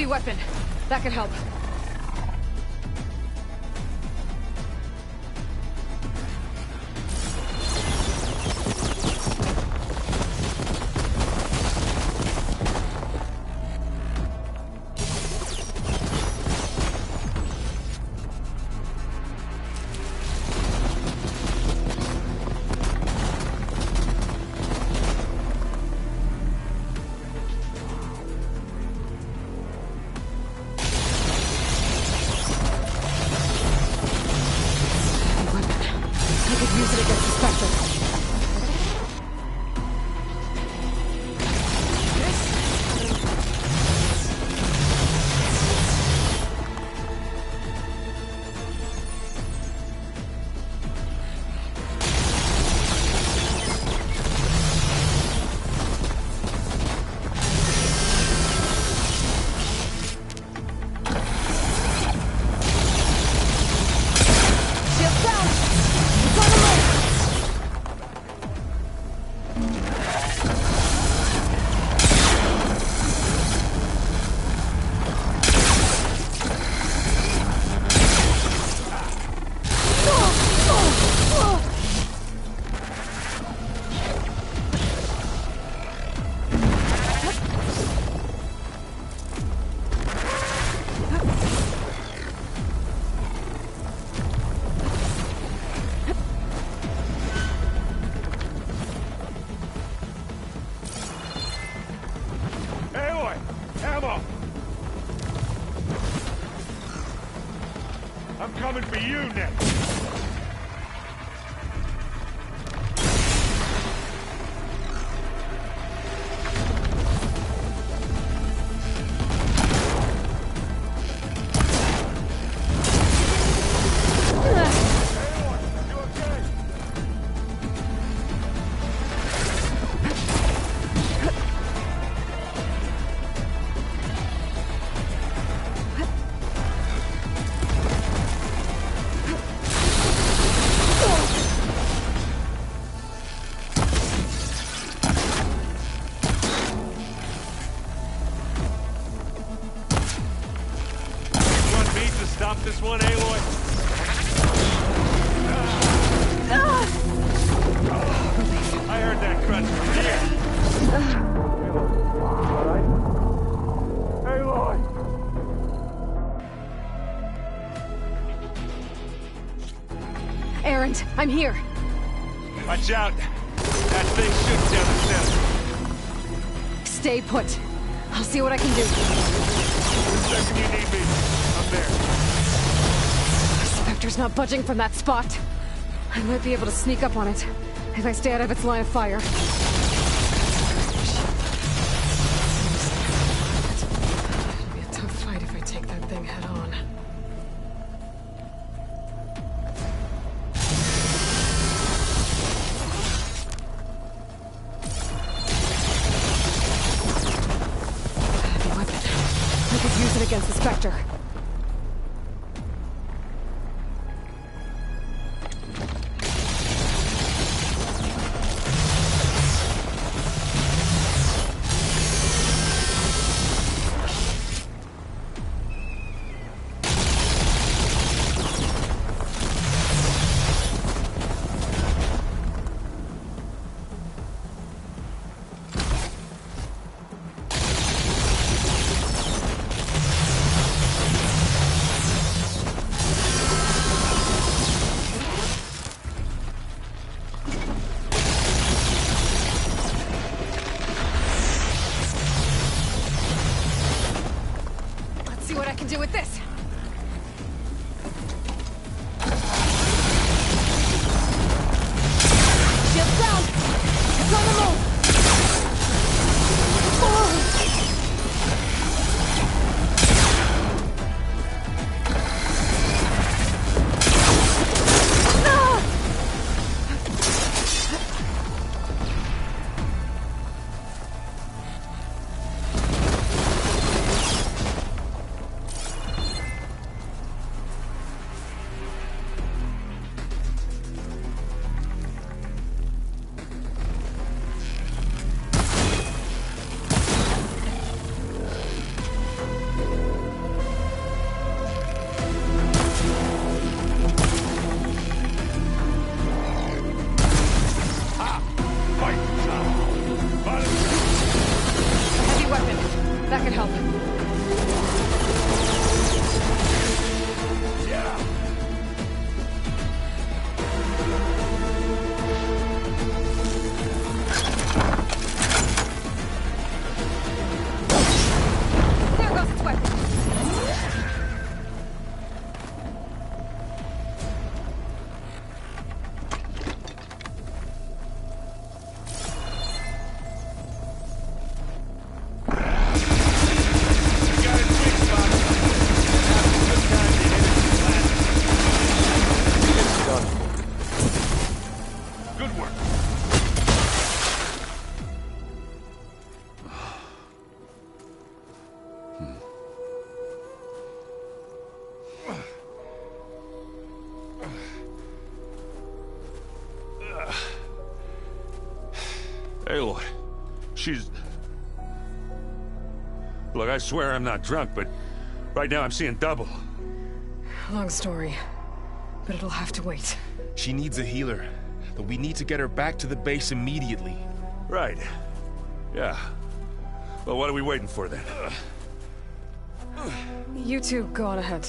heavy weapon. That could help. I'm coming for you next. This one, Aloy. I heard that crunch from here. All right. Aloy. Erend, I'm here. Watch out. That thing shoots down the center. Stay put. I'll see what I can do. The second you need me, I'm there. Spectre's not budging from that spot. I might be able to sneak up on it if I stay out of its line of fire. It'd be a tough fight if I take that thing head on. Heavy weapon. I could use it against the Spectre. Aloy, she's... Look, I swear I'm not drunk, but right now I'm seeing double. Long story, but it'll have to wait. She needs a healer, but we need to get her back to the base immediately. Right. Yeah. Well, what are we waiting for then? You two go on ahead.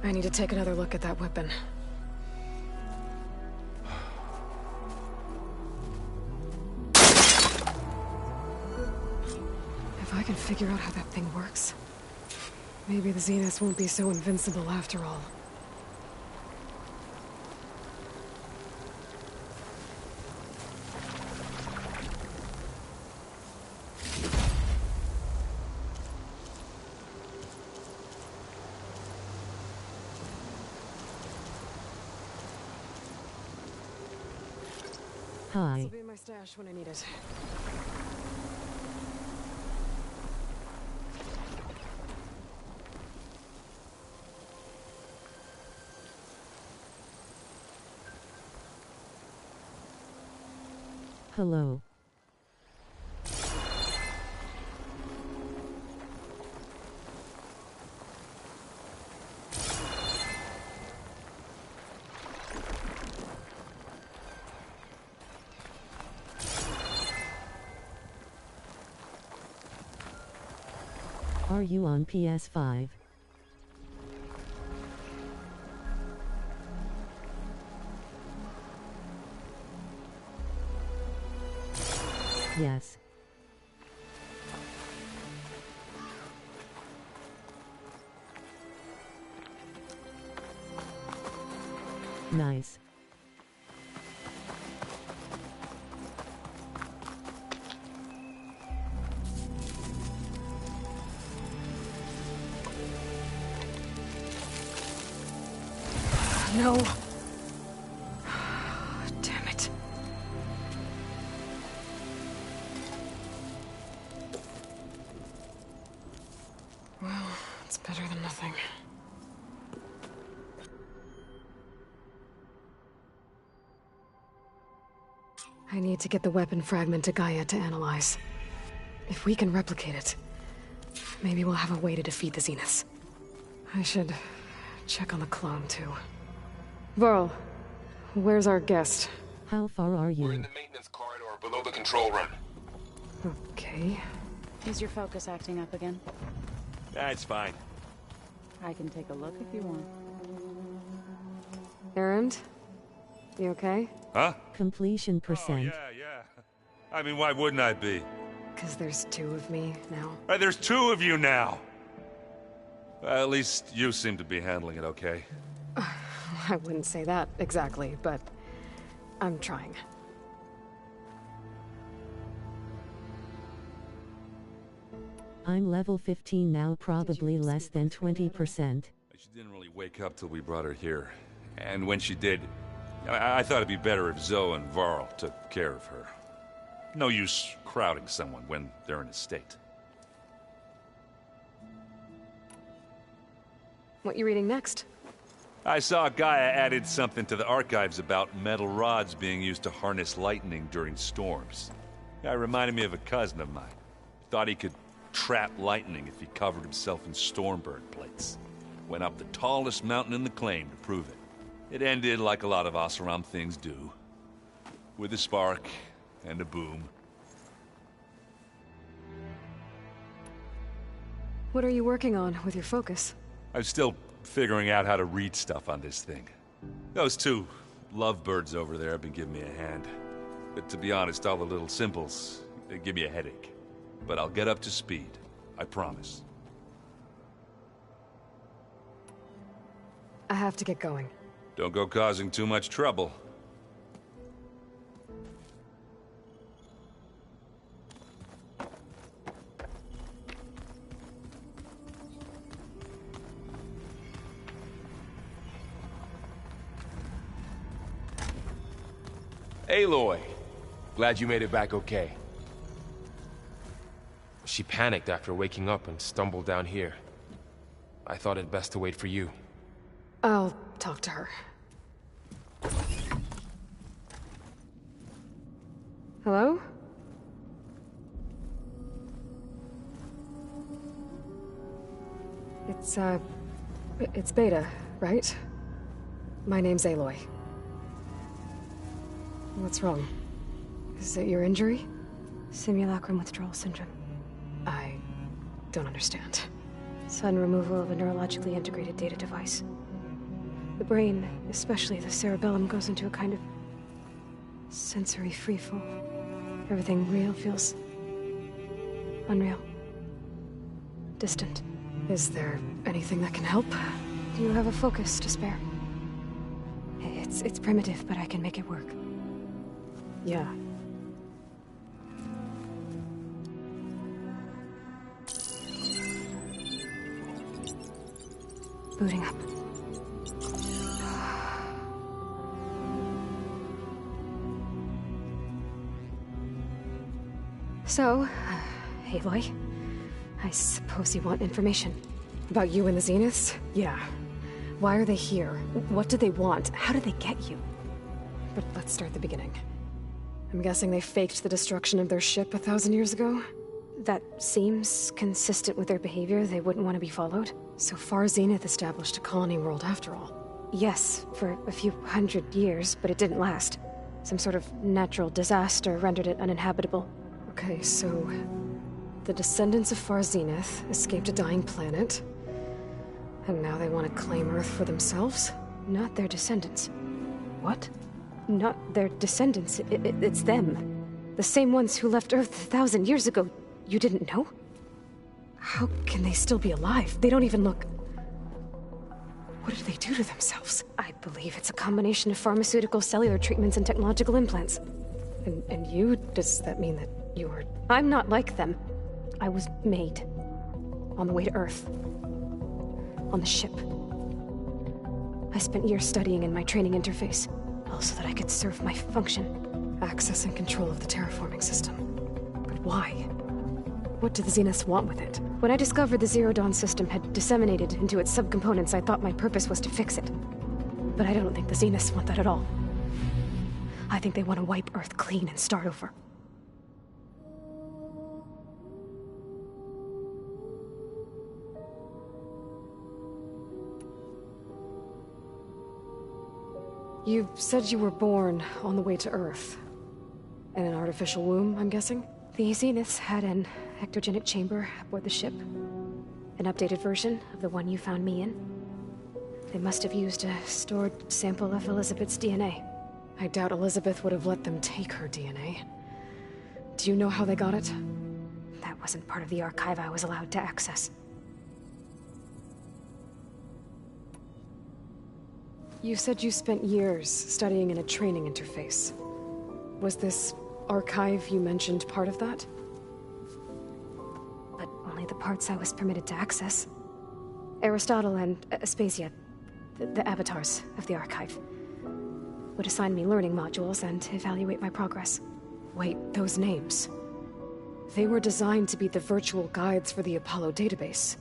I need to take another look at that weapon. If I can figure out how that thing works, maybe the Zeniths won't be so invincible after all. Hi. This will be in my stash when I need it. Hello. Are you on PS5? Yes. Nice. No. Damn it. Well, it's better than nothing. I need to get the weapon fragment to Gaia to analyze. If we can replicate it, maybe we'll have a way to defeat the Zeniths. I should check on the clone, too. Varl, where's our guest? How far are you? We're in the maintenance corridor below the control room. Okay. Is your focus acting up again? That's fine. I can take a look if you want. Erend? You okay? Huh? Completion percent. Yeah. I mean, why wouldn't I be? Because there's two of me now. There's two of you now! At least you seem to be handling it okay. I wouldn't say that exactly, but I'm trying. I'm level 15 now, probably less than 20%. She didn't really wake up till we brought her here. And when she did, I thought it'd be better if Zoe and Varl took care of her. No use crowding someone when they're in a state. What you reading next? I saw Gaia added something to the archives about metal rods being used to harness lightning during storms. Guy reminded me of a cousin of mine. Thought he could trap lightning if he covered himself in stormburn plates. Went up the tallest mountain in the claim to prove it. It ended like a lot of Oseram things do. With a spark and a boom. What are you working on with your focus? I'm still figuring out how to read stuff on this thing. Those two lovebirds over there have been giving me a hand. But to be honest, all the little symbols, they give me a headache. But I'll get up to speed. I promise. I have to get going. Don't go causing too much trouble. Aloy! Glad you made it back okay. She panicked after waking up and stumbled down here. I thought it best to wait for you. I'll talk to her. Hello? It's Beta, right? My name's Aloy. What's wrong? Is it your injury? Simulacrum withdrawal syndrome. I don't understand. Sudden removal of a neurologically integrated data device. The brain, especially the cerebellum, goes into a kind of sensory freefall. Everything real feels unreal. Distant. Is there anything that can help? Do you have a focus to spare? It's primitive, but I can make it work. Yeah. Booting up. So, Aloy, I suppose you want information. About you and the Zeniths? Yeah. Why are they here? What do they want? How did they get you? But let's start at the beginning. I'm guessing they faked the destruction of their ship 1,000 years ago? That seems consistent with their behavior. They wouldn't want to be followed. So far, Zenith established a colony world after all. Yes, for a few hundred years, but it didn't last. Some sort of natural disaster rendered it uninhabitable. Okay, so the descendants of Far Zenith escaped a dying planet, and now they want to claim Earth for themselves? Not their descendants. What? Not their descendants. It's them. The same ones who left Earth 1,000 years ago. You didn't know? How can they still be alive? They don't even look... What did they do to themselves? I believe it's a combination of pharmaceutical, cellular treatments, and technological implants. And you? Does that mean that you were... I'm not like them. I was made. On the way to Earth. On the ship. I spent years studying in my training interface, all so that I could serve my function. Access and control of the terraforming system. But why? What do the Zeniths want with it? When I discovered the Zero Dawn system had disseminated into its subcomponents, I thought my purpose was to fix it. But I don't think the Zeniths want that at all. I think they want to wipe Earth clean and start over. You said you were born on the way to Earth. In an artificial womb, I'm guessing? The Zeniths had an ectogenic chamber aboard the ship. An updated version of the one you found me in. They must have used a stored sample of Elizabeth's DNA. I doubt Elizabeth would have let them take her DNA. Do you know how they got it? That wasn't part of the archive I was allowed to access. You said you spent years studying in a training interface. Was this archive you mentioned part of that? But only the parts I was permitted to access. Aristotle and Aspasia, the avatars of the archive, would assign me learning modules and evaluate my progress. Wait, those names. They were designed to be the virtual guides for the Apollo database,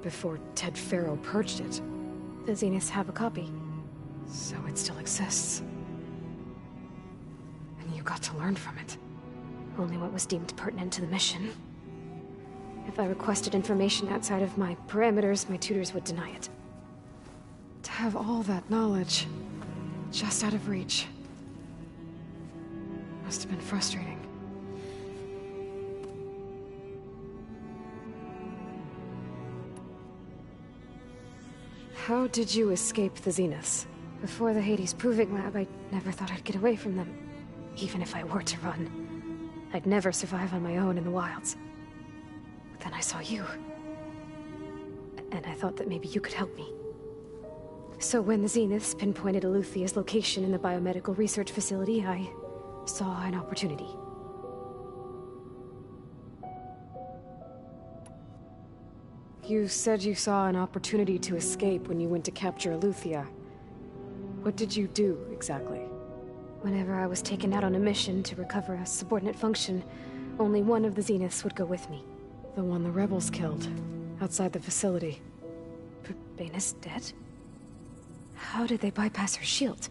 before Ted Faro purged it. The Zeniths have a copy. So it still exists. And you got to learn from it. Only what was deemed pertinent to the mission. If I requested information outside of my parameters, my tutors would deny it. To have all that knowledge, just out of reach, must have been frustrating. How did you escape the Zeniths? Before the Hades Proving Lab, I never thought I'd get away from them. Even if I were to run. I'd never survive on my own in the wilds. But then I saw you. And I thought that maybe you could help me. So when the Zeniths pinpointed Eluthia's location in the biomedical research facility, I saw an opportunity. You said you saw an opportunity to escape when you went to capture Eluthia. What did you do, exactly? Whenever I was taken out on a mission to recover a subordinate function, only one of the Zeniths would go with me. The one the rebels killed, outside the facility. But Baina's dead? How did they bypass her shield?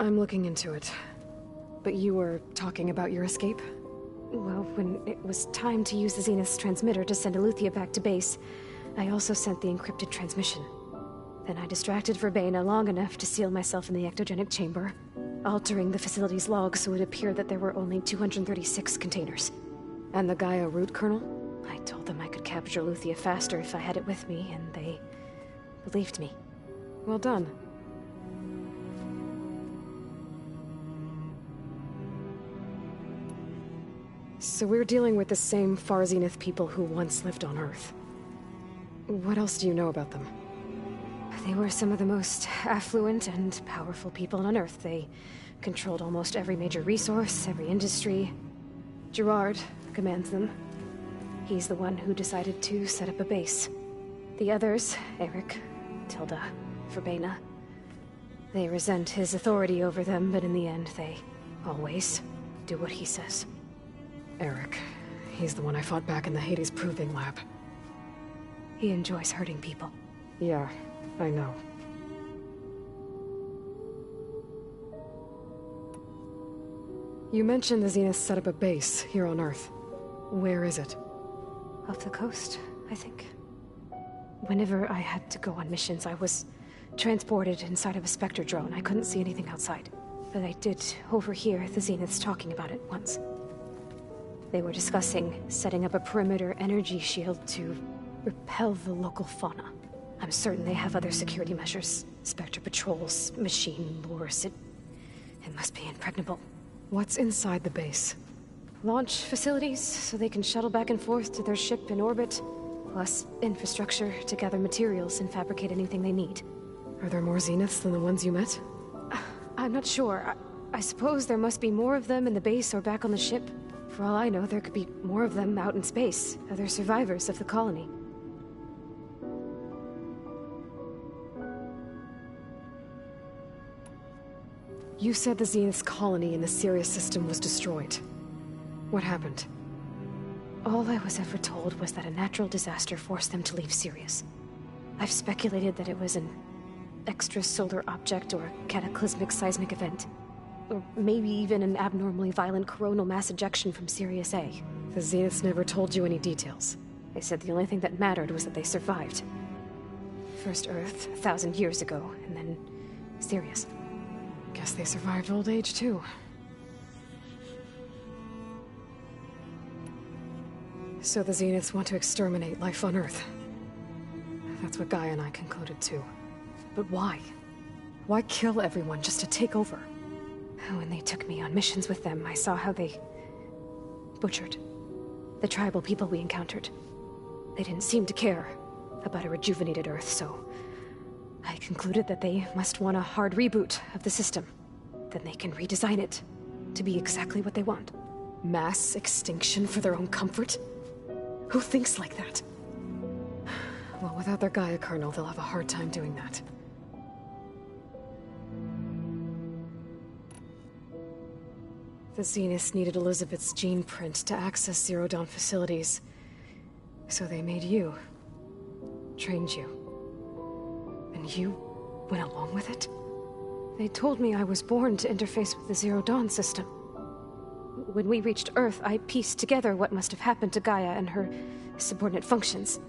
I'm looking into it. But you were talking about your escape? Well, when it was time to use the Zenith's transmitter to send Eluthia back to base, I also sent the encrypted transmission. Then I distracted Verbena long enough to seal myself in the ectogenic chamber, altering the facility's log so it appeared that there were only 236 containers. And the Gaia root kernel? I told them I could capture Luthia faster if I had it with me, and they believed me. Well done. So we're dealing with the same Far Zenith people who once lived on Earth. What else do you know about them? They were some of the most affluent and powerful people on Earth. They controlled almost every major resource, every industry. Gerard commands them. He's the one who decided to set up a base. The others, Eric, Tilda, Verbena, they resent his authority over them, but in the end, they always do what he says. Eric. He's the one I fought back in the Hades Proving Lab. He enjoys hurting people. Yeah, I know. You mentioned the Zenith set up a base here on Earth. Where is it? Off the coast, I think. Whenever I had to go on missions, I was transported inside of a Spectre drone. I couldn't see anything outside. But I did overhear the Zeniths talking about it once. They were discussing setting up a perimeter energy shield to repel the local fauna. I'm certain they have other security measures. Spectre patrols, machine lures. It must be impregnable. What's inside the base? Launch facilities, so they can shuttle back and forth to their ship in orbit. Plus infrastructure to gather materials and fabricate anything they need. Are there more Zeniths than the ones you met? I'm not sure. I suppose there must be more of them in the base or back on the ship. For all I know, there could be more of them out in space, other survivors of the colony. You said the Zenith's colony in the Sirius system was destroyed. What happened? All I was ever told was that a natural disaster forced them to leave Sirius. I've speculated that it was an extrasolar object or a cataclysmic seismic event. Or maybe even an abnormally violent coronal mass ejection from Sirius A. The Zeniths never told you any details. They said the only thing that mattered was that they survived. First Earth, 1,000 years ago, and then Sirius. Guess they survived old age, too. So the Zeniths want to exterminate life on Earth. That's what Gaia and I concluded, too. But why? Why kill everyone just to take over? When they took me on missions with them, I saw how they butchered the tribal people we encountered. They didn't seem to care about a rejuvenated Earth, so I concluded that they must want a hard reboot of the system. Then they can redesign it to be exactly what they want. Mass extinction for their own comfort? Who thinks like that? Well, without their Gaia kernel, they'll have a hard time doing that. The Zeniths needed Elizabeth's gene print to access Zero Dawn facilities. So they made you. Trained you. And you went along with it? They told me I was born to interface with the Zero Dawn system. When we reached Earth, I pieced together what must have happened to Gaia and her subordinate functions.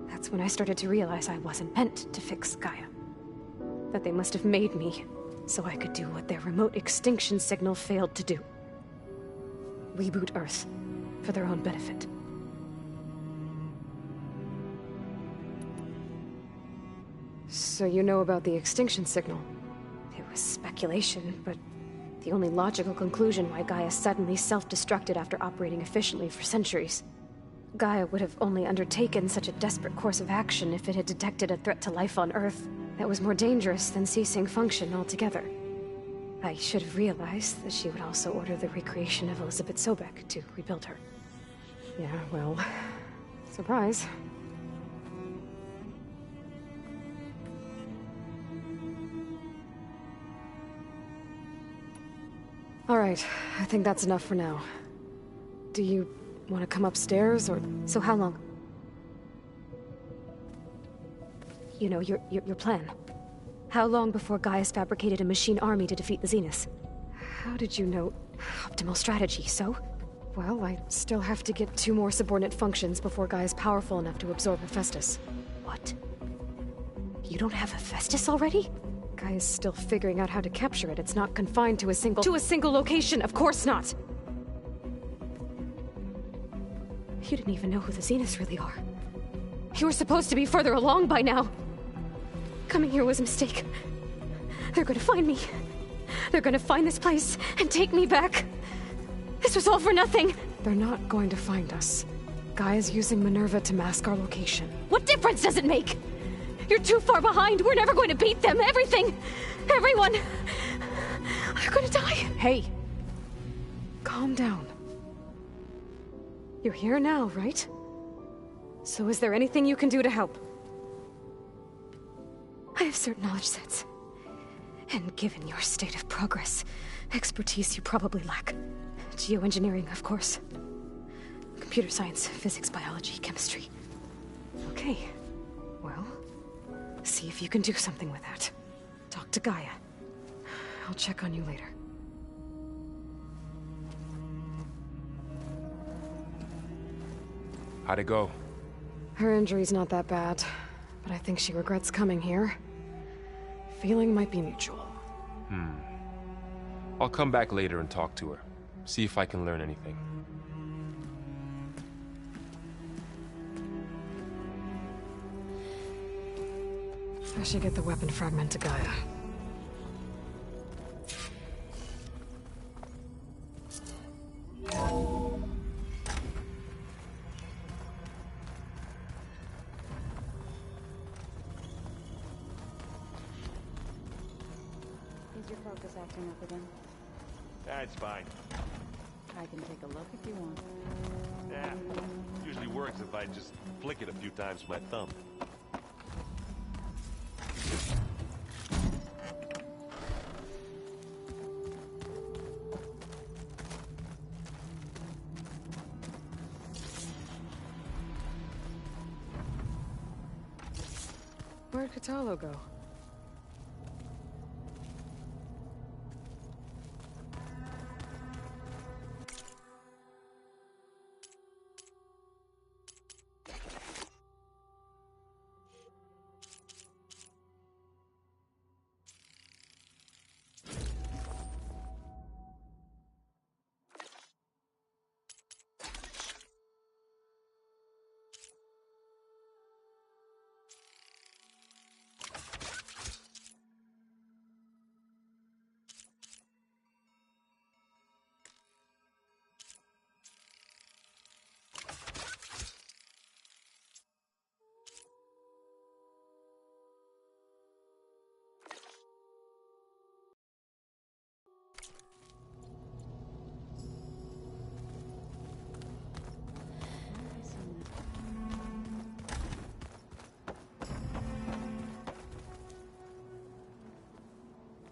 That's when I started to realize I wasn't meant to fix Gaia. That they must have made me so I could do what their remote extinction signal failed to do. Reboot Earth for their own benefit. So you know about the extinction signal? It was speculation, but the only logical conclusion why Gaia suddenly self-destructed after operating efficiently for centuries. Gaia would have only undertaken such a desperate course of action if it had detected a threat to life on Earth that was more dangerous than ceasing function altogether. I should have realized that she would also order the recreation of Elizabeth Sobek to rebuild her. Yeah, well, surprise. All right, I think that's enough for now. Do you want to come upstairs, or... So how long? You know, your plan. How long before Gaia's fabricated a machine army to defeat the Zeniths? How did you know? Optimal strategy, so? Well, I still have to get 2 more subordinate functions before Gaia's powerful enough to absorb Hephaestus. What? You don't have Hephaestus already? Gaia's still figuring out how to capture it. It's not confined to a single location. Of course not! You didn't even know who the Zeniths really are. You were supposed to be further along by now. Coming here was a mistake. They're gonna find me. They're gonna find this place and take me back. This was all for nothing! They're not going to find us. Gaia's using Minerva to mask our location. What difference does it make? You're too far behind. We're never going to beat them. Everything. Everyone. They're gonna die. Hey. Calm down. You're here now, right? So is there anything you can do to help? I have certain knowledge sets. And given your state of progress, expertise you probably lack. Geoengineering, of course. Computer science, physics, biology, chemistry. Okay. Well, see if you can do something with that. Talk to Gaia. I'll check on you later. How'd it go? Her injury's not that bad, but I think she regrets coming here. Feeling might be mutual. I'll come back later and talk to her. See if I can learn anything. I should get the weapon fragment to Gaia. Is your focus acting up again? That's fine. I can take a look if you want. Yeah, usually works if I just flick it a few times with my thumb. Where'd Katalo go?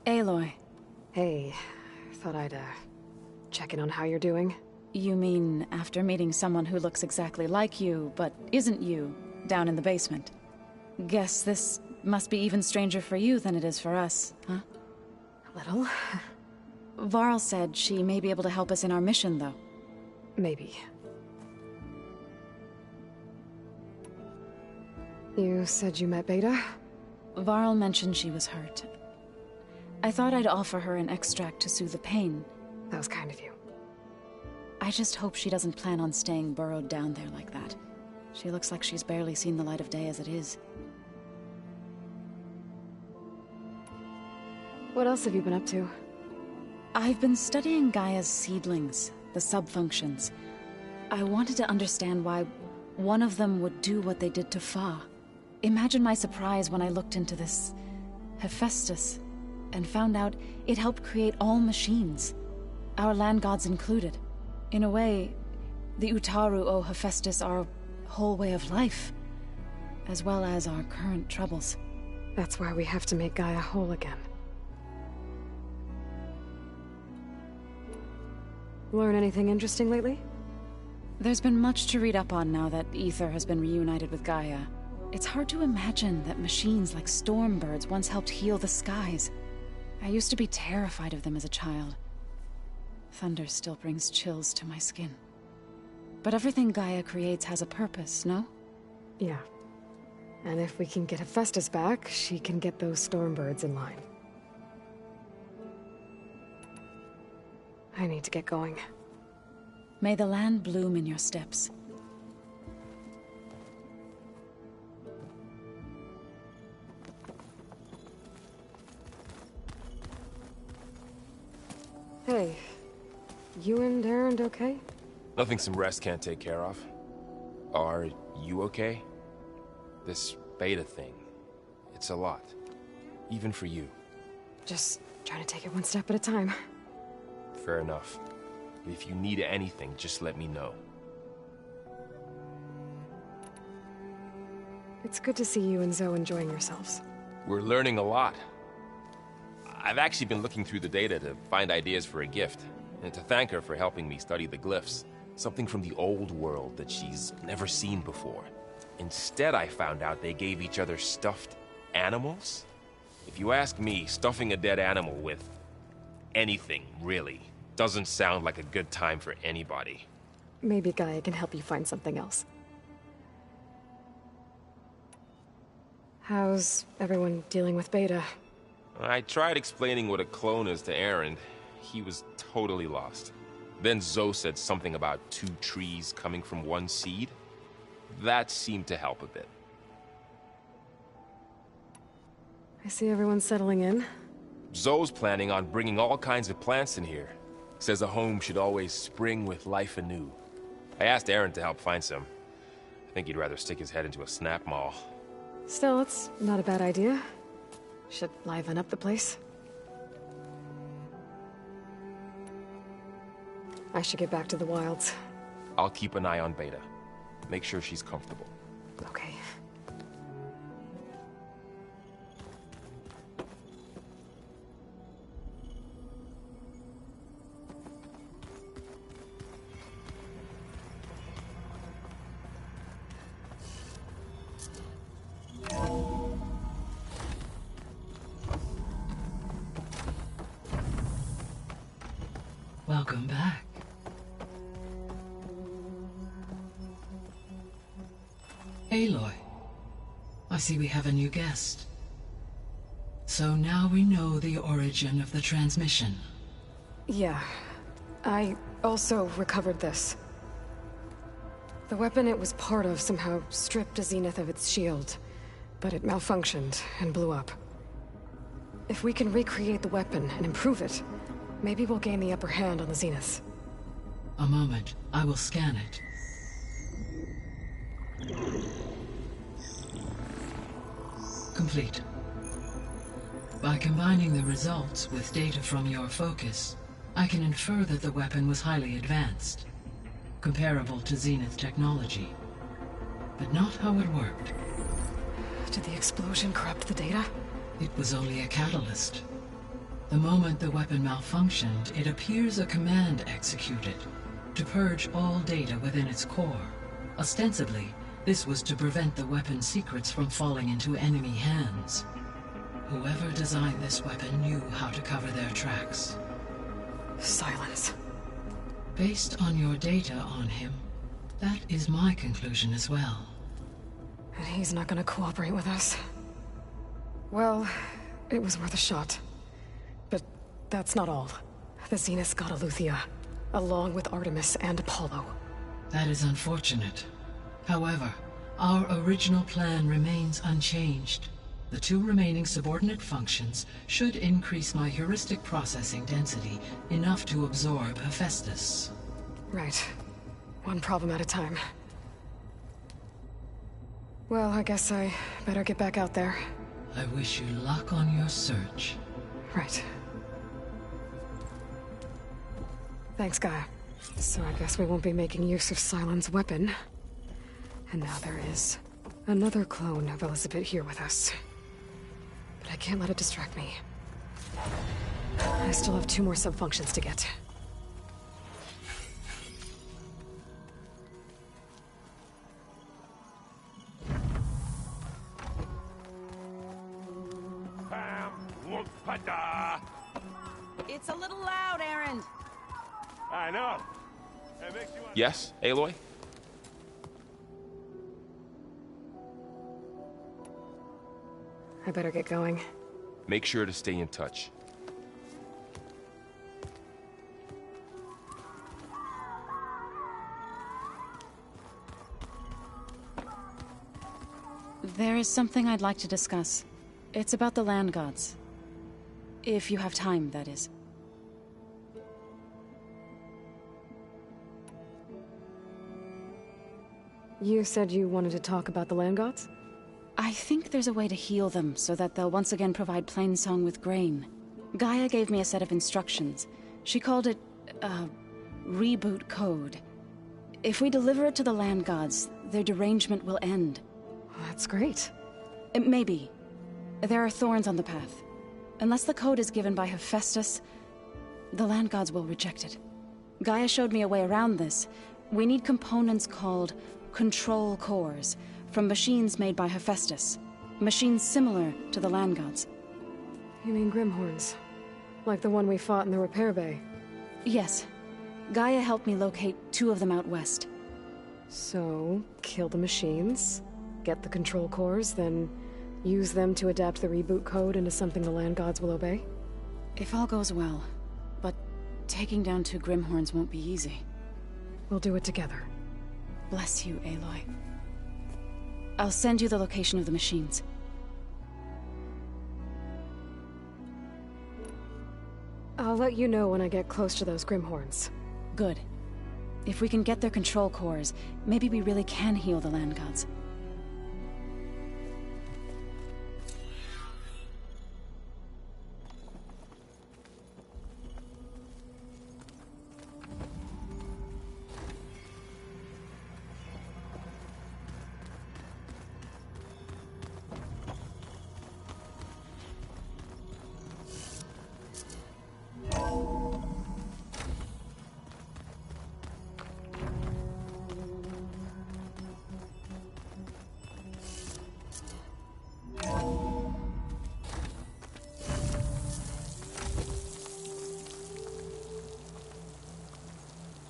Aloy. Hey, thought I'd, check in on how you're doing. You mean after meeting someone who looks exactly like you, but isn't you, down in the basement? Guess this must be even stranger for you than it is for us, huh? A little. Varl said she may be able to help us in our mission, though. Maybe. You said you met Beta? Varl mentioned she was hurt. I thought I'd offer her an extract to soothe the pain. That was kind of you. I just hope she doesn't plan on staying burrowed down there like that. She looks like she's barely seen the light of day as it is. What else have you been up to? I've been studying Gaia's seedlings, the sub-functions. I wanted to understand why one of them would do what they did to Fa. Imagine my surprise when I looked into this Hephaestus and found out it helped create all machines, our land gods included. In a way, the Utaru owe Hephaestus our whole way of life, as well as our current troubles. That's why we have to make Gaia whole again. Learn anything interesting lately? There's been much to read up on now that Ether has been reunited with Gaia. It's hard to imagine that machines like Stormbirds once helped heal the skies. I used to be terrified of them as a child. Thunder still brings chills to my skin. But everything Gaia creates has a purpose, no? Yeah. And if we can get Hephaestus back, she can get those Stormbirds in line. I need to get going. May the land bloom in your steps. Hey, you and Aaron okay? Nothing some rest can't take care of. Are you okay? This beta thing, it's a lot. Even for you. Just trying to take it one step at a time. Fair enough. If you need anything, just let me know. It's good to see you and Zoe enjoying yourselves. We're learning a lot. I've actually been looking through the data to find ideas for a gift, and to thank her for helping me study the glyphs. Something from the old world that she's never seen before. Instead, I found out they gave each other stuffed animals? If you ask me, stuffing a dead animal with anything, really, doesn't sound like a good time for anybody. Maybe Gaia can help you find something else. How's everyone dealing with Beta? I tried explaining what a clone is to Aaron. He was totally lost. Then Zoe said something about 2 trees coming from 1 seed. That seemed to help a bit. I see everyone settling in. Zoe's planning on bringing all kinds of plants in here. Says a home should always spring with life anew. I asked Aaron to help find some. I think he'd rather stick his head into a snap mall. Still, it's not a bad idea. Should liven up the place. I should get back to the wilds. I'll keep an eye on Beta. Make sure she's comfortable. Okay. Welcome back. Aloy, I see we have a new guest. So now we know the origin of the transmission. Yeah. I also recovered this. The weapon it was part of somehow stripped a Zenith of its shield, but it malfunctioned and blew up. If we can recreate the weapon and improve it, maybe we'll gain the upper hand on the Zeniths. A moment, I will scan it. Complete. By combining the results with data from your focus, I can infer that the weapon was highly advanced, comparable to Zenith technology, but not how it worked. Did the explosion corrupt the data? It was only a catalyst. The moment the weapon malfunctioned, it appears a command executed to purge all data within its core. Ostensibly, this was to prevent the weapon's secrets from falling into enemy hands. Whoever designed this weapon knew how to cover their tracks. Silence. Based on your data on him, that is my conclusion as well. And he's not gonna cooperate with us. Well, it was worth a shot. But that's not all. The Zeniths got Eleuthia, along with Artemis and Apollo. That is unfortunate. However, our original plan remains unchanged. The 2 remaining subordinate functions should increase my heuristic processing density enough to absorb Hephaestus. Right. One problem at a time. Well, I guess I better get back out there. I wish you luck on your search. Right. Thanks, Gaia. So I guess we won't be making use of Cylon's weapon. And now there is another clone of Elizabeth here with us. But I can't let it distract me. I still have 2 more sub-functions to get. It's a little loud, Aaron. I know. That makes you Yes, Aloy? I better get going. Make sure to stay in touch. There is something I'd like to discuss. It's about the land gods. If you have time, that is. You said you wanted to talk about the land gods? I think there's a way to heal them so that they'll once again provide Plainsong with grain. Gaia gave me a set of instructions. She called it, reboot code. If we deliver it to the land gods, their derangement will end. That's great. Maybe. There are thorns on the path. Unless the code is given by Hephaestus, the land gods will reject it. Gaia showed me a way around this. We need components called control cores, from machines made by Hephaestus. Machines similar to the land gods. You mean Grimhorns? Like the one we fought in the repair bay? Yes. Gaia helped me locate 2 of them out west. So, kill the machines, get the control cores, then use them to adapt the reboot code into something the land gods will obey? If all goes well. But taking down 2 Grimhorns won't be easy. We'll do it together. Bless you, Aloy. I'll send you the location of the machines. I'll let you know when I get close to those Grimhorns. Good. If we can get their control cores, maybe we really can heal the land gods.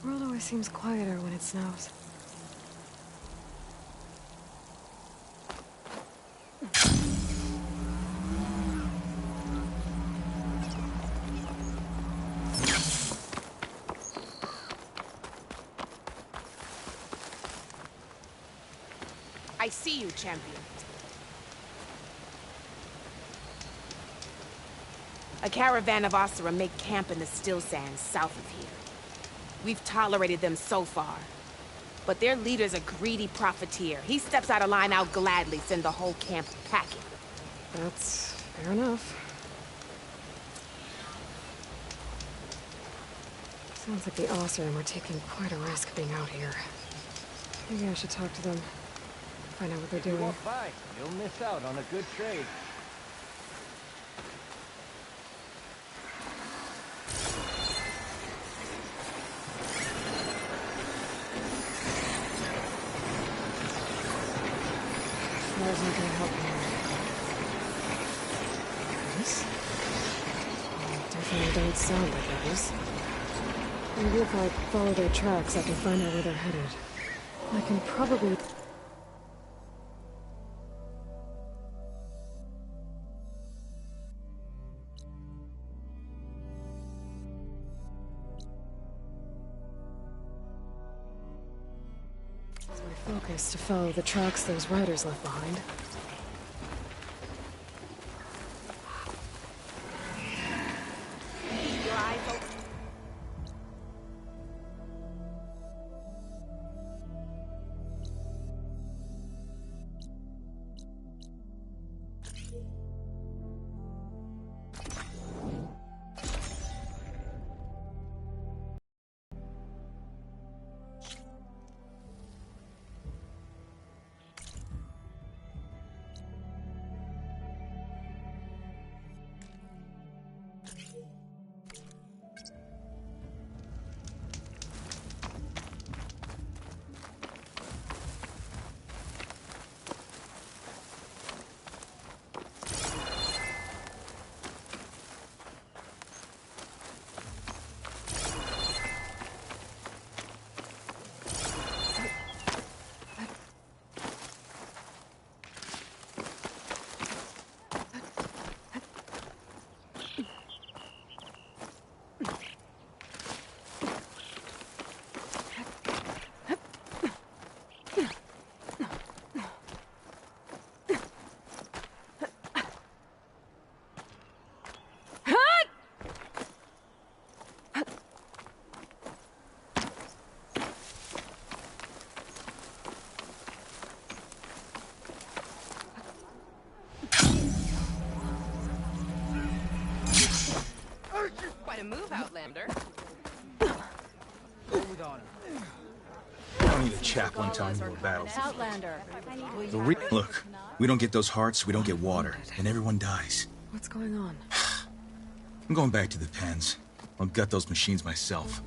World always seems quieter when it snows. I see you, champion. A caravan of Asura make camp in the still sands south of here. We've tolerated them so far. But their leader's a greedy profiteer. He steps out of line, I'll gladly send the whole camp packing. That's fair enough. Sounds like the Oseram are taking quite a risk being out here. Maybe I should talk to them. Find out what they're doing. You walk by, you'll miss out on a good trade. Fire's not gonna help me. Rebels? Definitely don't sound like rebels. Maybe if I follow their tracks, I can find out where they're headed. I can probably... It's my focus to follow the tracks those riders left behind. Your eyes open. to move, Outlander. I don't need a chaplain telling me what battles. Outlander. Look, we don't get those hearts, we don't get water, and everyone dies. What's going on? I'm going back to the pens. I'll gut those machines myself.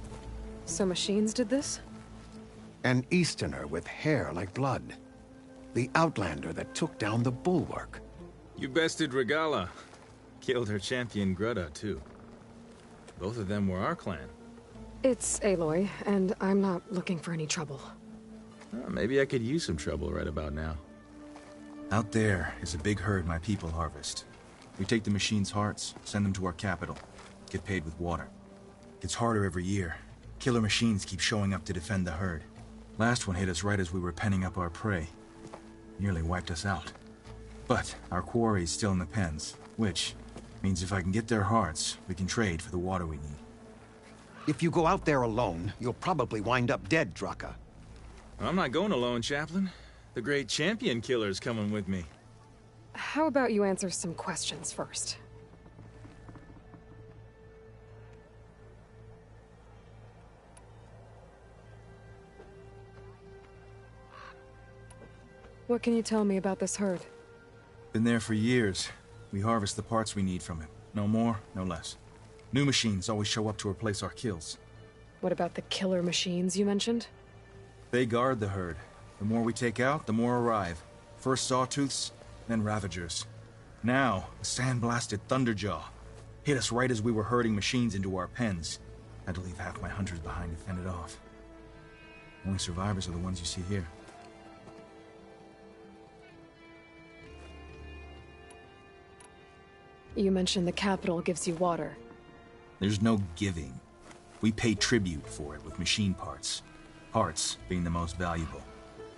So machines did this? An Easterner with hair like blood. The Outlander that took down the bulwark. You bested Regala. Killed her champion Greta, too. Both of them were our clan. It's Aloy, and I'm not looking for any trouble. Well, maybe I could use some trouble right about now. Out there is a big herd my people harvest. We take the machines' hearts, send them to our capital, get paid with water. Gets harder every year. Killer machines keep showing up to defend the herd. Last one hit us right as we were penning up our prey. Nearly wiped us out. But our quarry is still in the pens, which means if I can get their hearts, we can trade for the water we need. If you go out there alone, you'll probably wind up dead, Draka. I'm not going alone, Chaplain. The great champion killer's coming with me. How about you answer some questions first? What can you tell me about this herd? Been there for years. We harvest the parts we need from it. No more, no less. New machines always show up to replace our kills. What about the killer machines you mentioned? They guard the herd. The more we take out, the more arrive. First Sawtooths, then Ravagers. Now, a sand-blasted Thunderjaw. Hit us right as we were herding machines into our pens. Had to leave half my hunters behind to fend it off. Only survivors are the ones you see here. You mentioned the capital gives you water. There's no giving. We pay tribute for it with machine parts. Parts being the most valuable.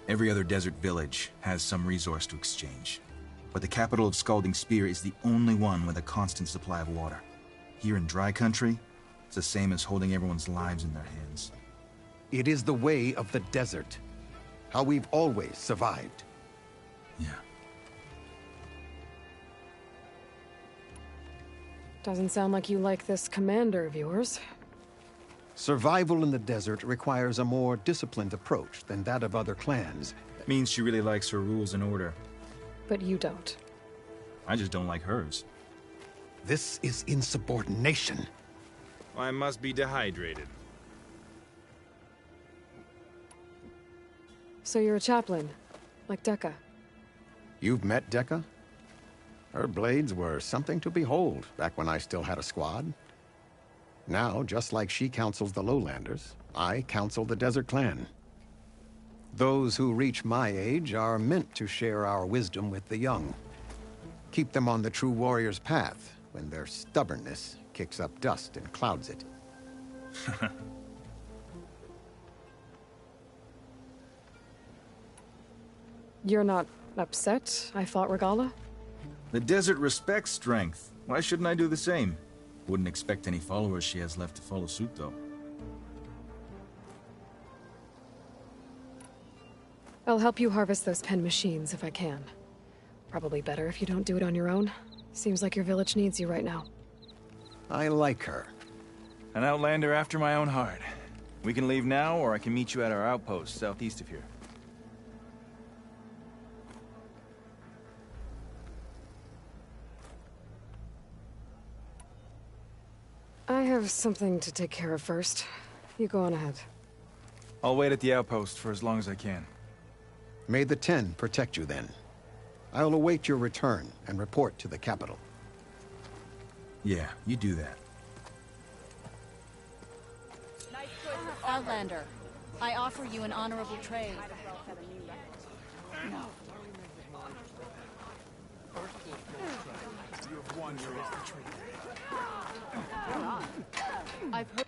Every other desert village has some resource to exchange. But the capital of Scalding Spear is the only one with a constant supply of water. Here in dry country, it's the same as holding everyone's lives in their hands. It is the way of the desert. How we've always survived. Yeah. Doesn't sound like you like this commander of yours. Survival in the desert requires a more disciplined approach than that of other clans. That means she really likes her rules and order. But you don't. I just don't like hers. This is insubordination. I must be dehydrated. So you're a chaplain, like Dekka. You've met Dekka? Her blades were something to behold back when I still had a squad. Now, just like she counsels the Lowlanders, I counsel the Desert Clan. Those who reach my age are meant to share our wisdom with the young. Keep them on the true warrior's path when their stubbornness kicks up dust and clouds it. You're not upset I fought Regala? The desert respects strength. Why shouldn't I do the same? Wouldn't expect any followers she has left to follow suit, though. I'll help you harvest those pen machines if I can. Probably better if you don't do it on your own. Seems like your village needs you right now. I like her. An outlander after my own heart. We can leave now, or I can meet you at our outpost southeast of here. I have something to take care of first. You go on ahead. I'll wait at the outpost for as long as I can. May the Ten protect you then. I'll await your return and report to the capital. Yeah, you do that. Outlander, I offer you an honorable trade. No. You have won your retreat. I've heard...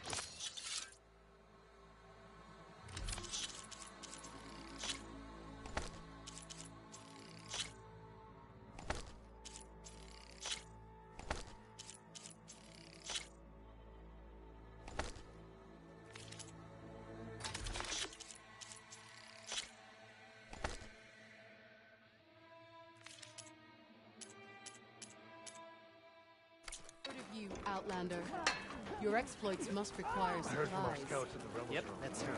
of you you, Outlander. Your exploits must require supplies. I heard from our scouts at the rebels. Yep, that's her.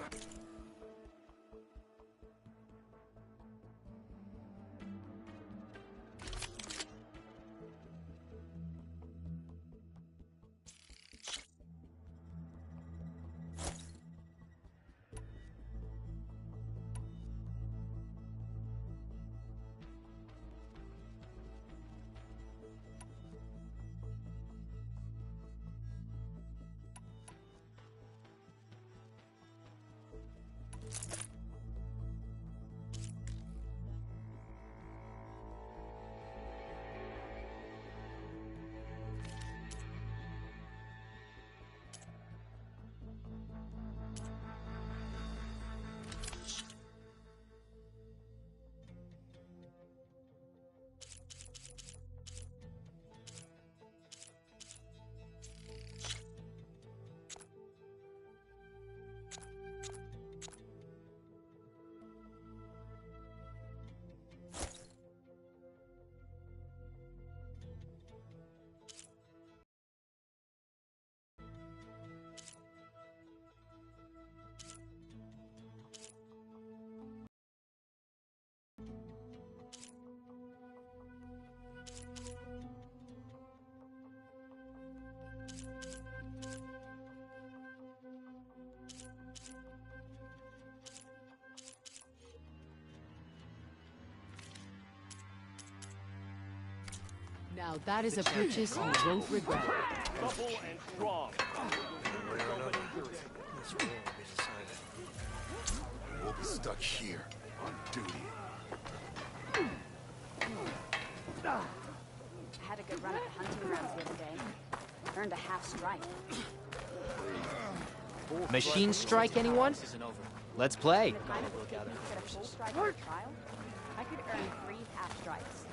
Now that is a purchase you won't regret. Supple and strong. This will be decided. We'll be stuck here on duty. I had a good run at the hunting grounds the other day. Earned a half strike. Machine strike, anyone? Let's play. If I was taking a full strike on a trial, I could earn 3 half strikes.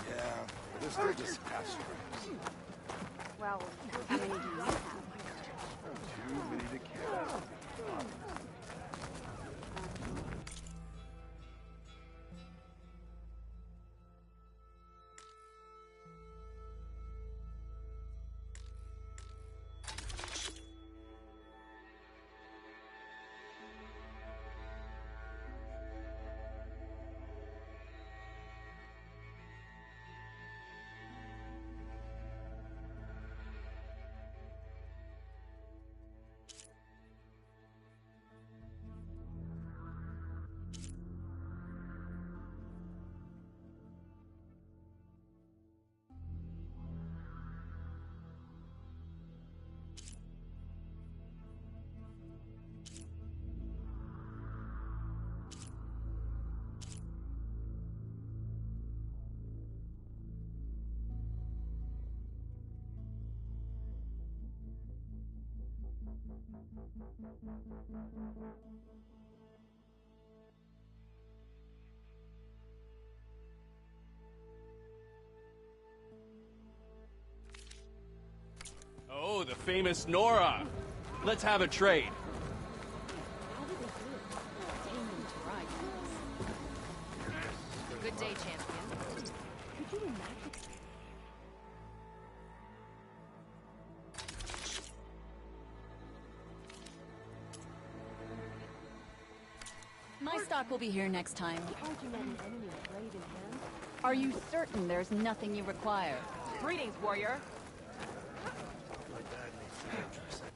Yeah, but they're still just half strikes. Well, how many do you have? Too many to count. Oh, the famous Nora! Let's have a trade. Good day, champion. Could you imagine? My stock will be here next time. Are you certain there's nothing you require? Greetings, warrior. My dad needs to address it.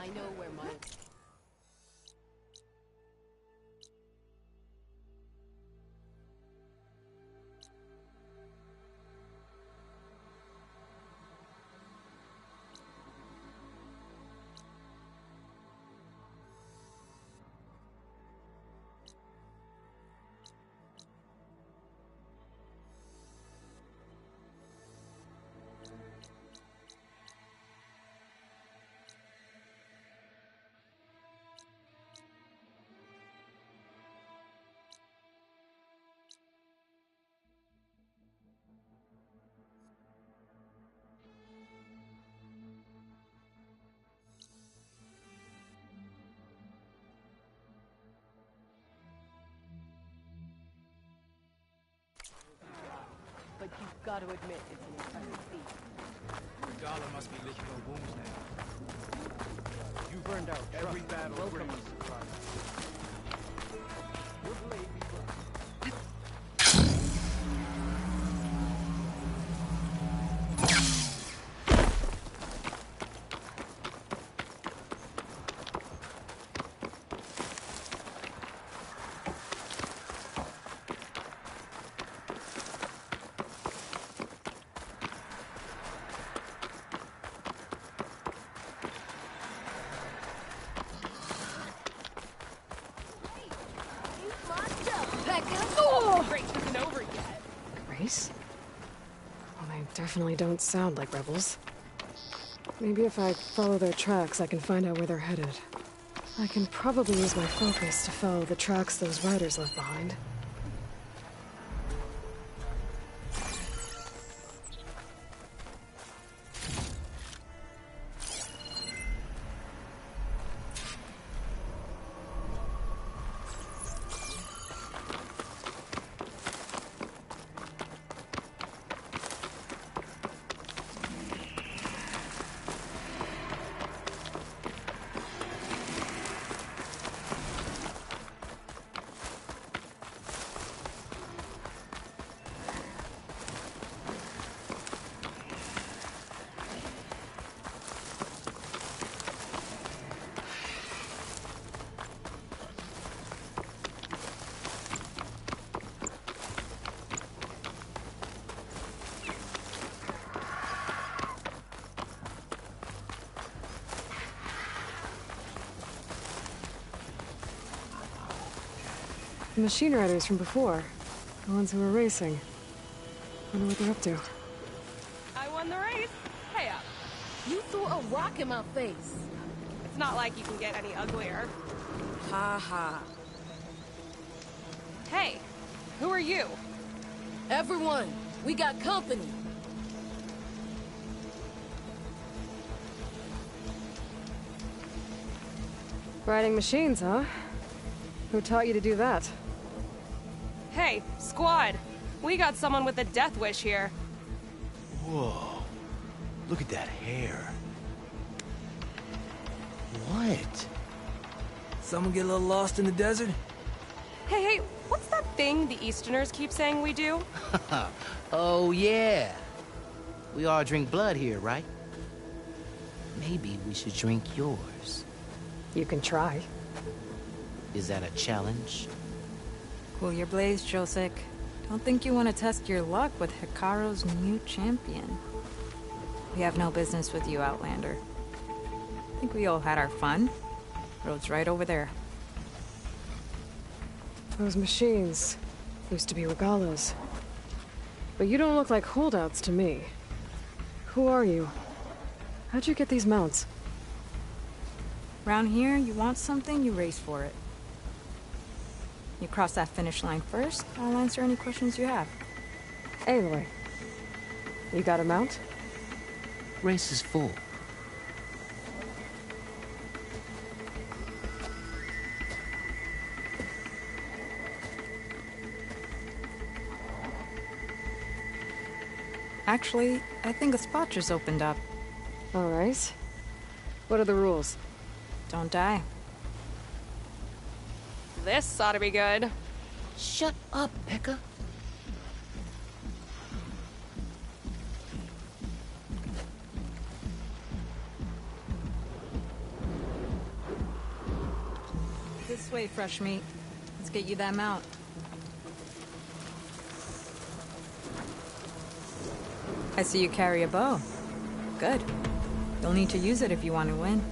I know where my... But you've got to admit it's an impressive feat. Regala must be licking her wounds now. You burned out. Every Trust me. battle Welcome. brings surprises. Your blade be burnt. Race isn't over yet. Race? Well, they definitely don't sound like rebels. Maybe if I follow their tracks, I can find out where they're headed. I can probably use my focus to follow the tracks those riders left behind. The machine riders from before. The ones who were racing. Wonder what they're up to. I won the race. Hey up. You threw a rock in my face. It's not like you can get any uglier. Ha ha. Hey, who are you? Everyone, we got company. Riding machines, huh? Who taught you to do that? Hey, squad. We got someone with a death wish here. Whoa. Look at that hair. What? Someone get a little lost in the desert? Hey, what's that thing the Easterners keep saying we do? Oh, yeah. We all drink blood here, right? Maybe we should drink yours. You can try. Is that a challenge? Cool your blades, Josek. Don't think you want to test your luck with Hikaru's new champion. We have no business with you, Outlander. I think we all had our fun. Road's right over there. Those machines used to be Regalas. But you don't look like holdouts to me. Who are you? How'd you get these mounts? Round here, you want something, you race for it. You cross that finish line first, I'll answer any questions you have. Aloy, you got a mount? Race is full. Actually, I think a spot just opened up. All right. What are the rules? Don't die. This ought to be good. Shut up, Pekka. way, fresh meat. Let's get you that mount. I see you carry a bow. Good. You'll need to use it if you want to win.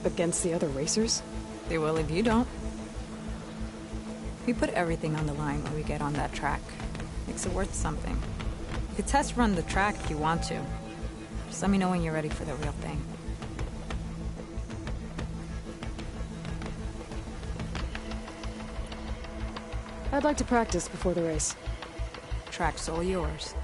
Against the other racers? They will if you don't. We put everything on the line when we get on that track. Makes it worth something. You could test run the track if you want to. Just let me know when you're ready for the real thing. I'd like to practice before the race. Track's all yours.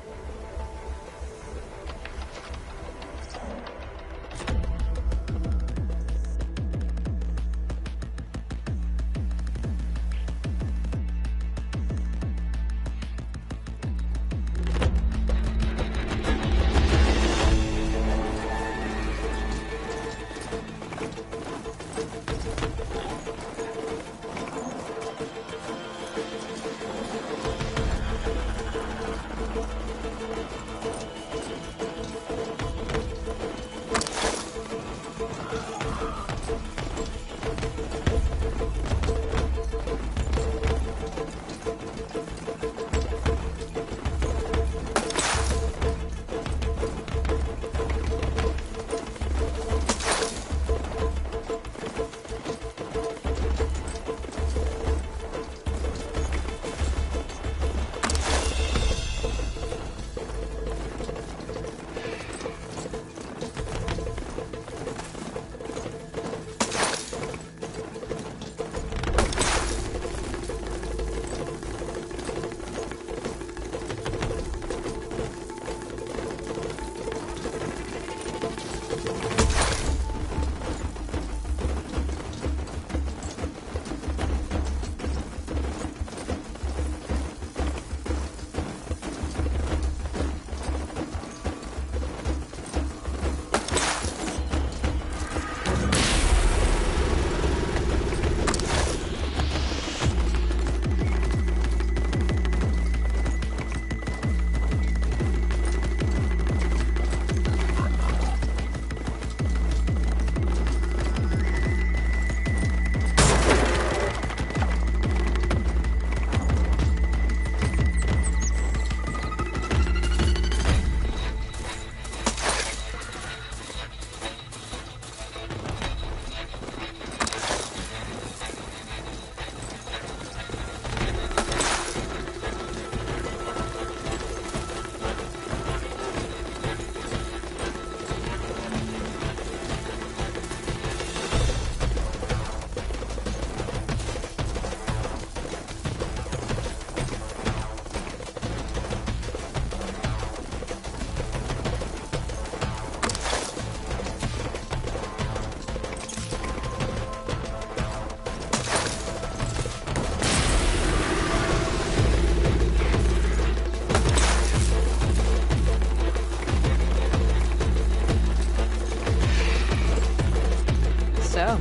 So,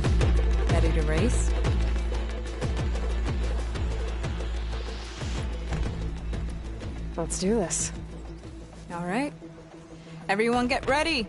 ready to race? Let's do this. All right. Everyone get ready.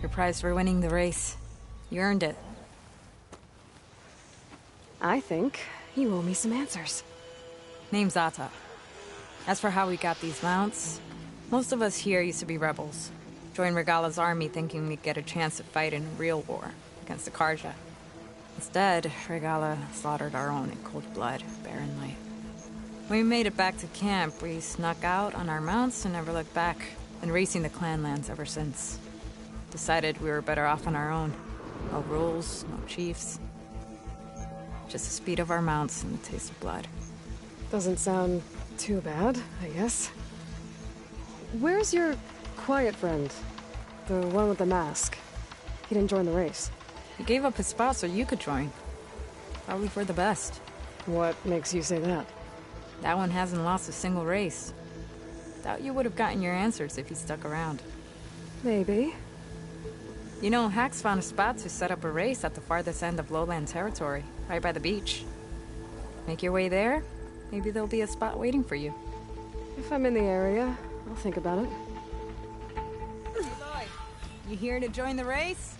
Your prize for winning the race. You earned it. I think you owe me some answers. Name's Ata. As for how we got these mounts, most of us here used to be rebels. Joined Regala's army thinking we'd get a chance to fight in a real war against the Karja. Instead, Regala slaughtered our own in cold blood, barren light. When we made it back to camp, we snuck out on our mounts and never looked back. Been racing the clan lands ever since. Decided we were better off on our own. No rules, no chiefs. Just the speed of our mounts and the taste of blood. Doesn't sound too bad, I guess. Where's your quiet friend? The one with the mask. He didn't join the race. He gave up his spot so you could join. Probably for the best. What makes you say that? That one hasn't lost a single race. Doubt you would have gotten your answers if he stuck around. Maybe. You know, Hax found a spot to set up a race at the farthest end of lowland territory, right by the beach. Make your way there, maybe there'll be a spot waiting for you. If I'm in the area, I'll think about it. You here to join the race?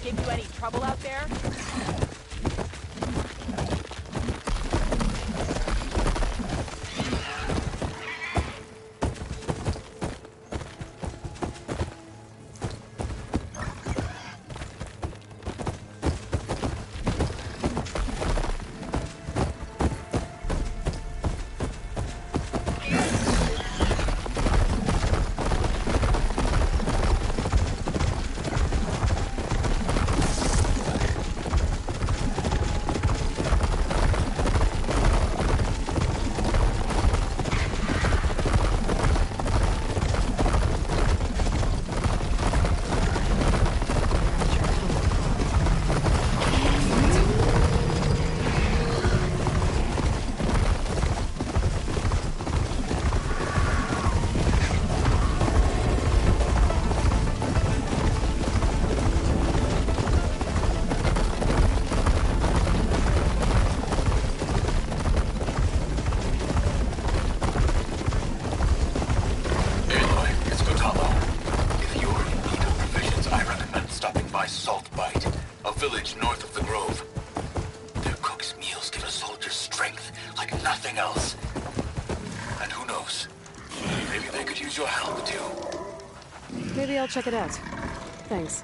Give you any trouble out there? village north of the Grove. Their cook's meals give a soldier strength like nothing else. And who knows? Maybe they could use your help, too. Maybe I'll check it out. Thanks.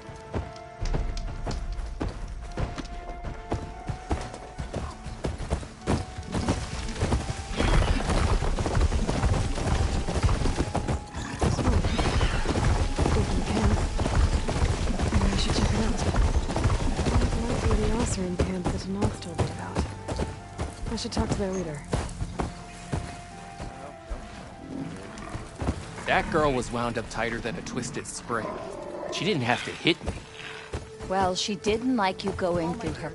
I should talk to their leader. That girl was wound up tighter than a twisted spring. She didn't have to hit me. Well, she didn't like you going through her.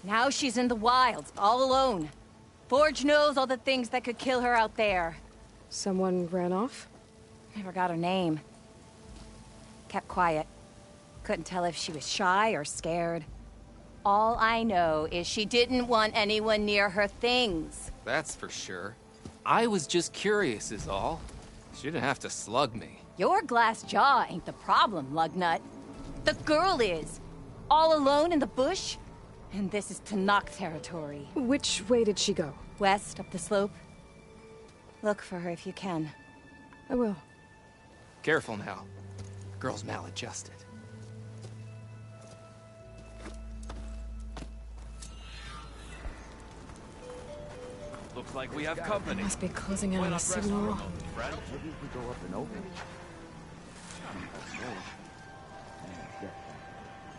Now she's in the wilds, all alone. Forge knows all the things that could kill her out there. Someone ran off? Never got her name. Kept quiet. Couldn't tell if she was shy or scared. All I know is she didn't want anyone near her things. That's for sure. I was just curious is all. She didn't have to slug me. Your glass jaw ain't the problem, lugnut. The girl is. All alone in the bush. And this is Tanakh territory. Which way did she go? West, up the slope. Look for her if you can. I will. Careful now. Girl's maladjusted. Looks like we have company. Must be closing in on a signal.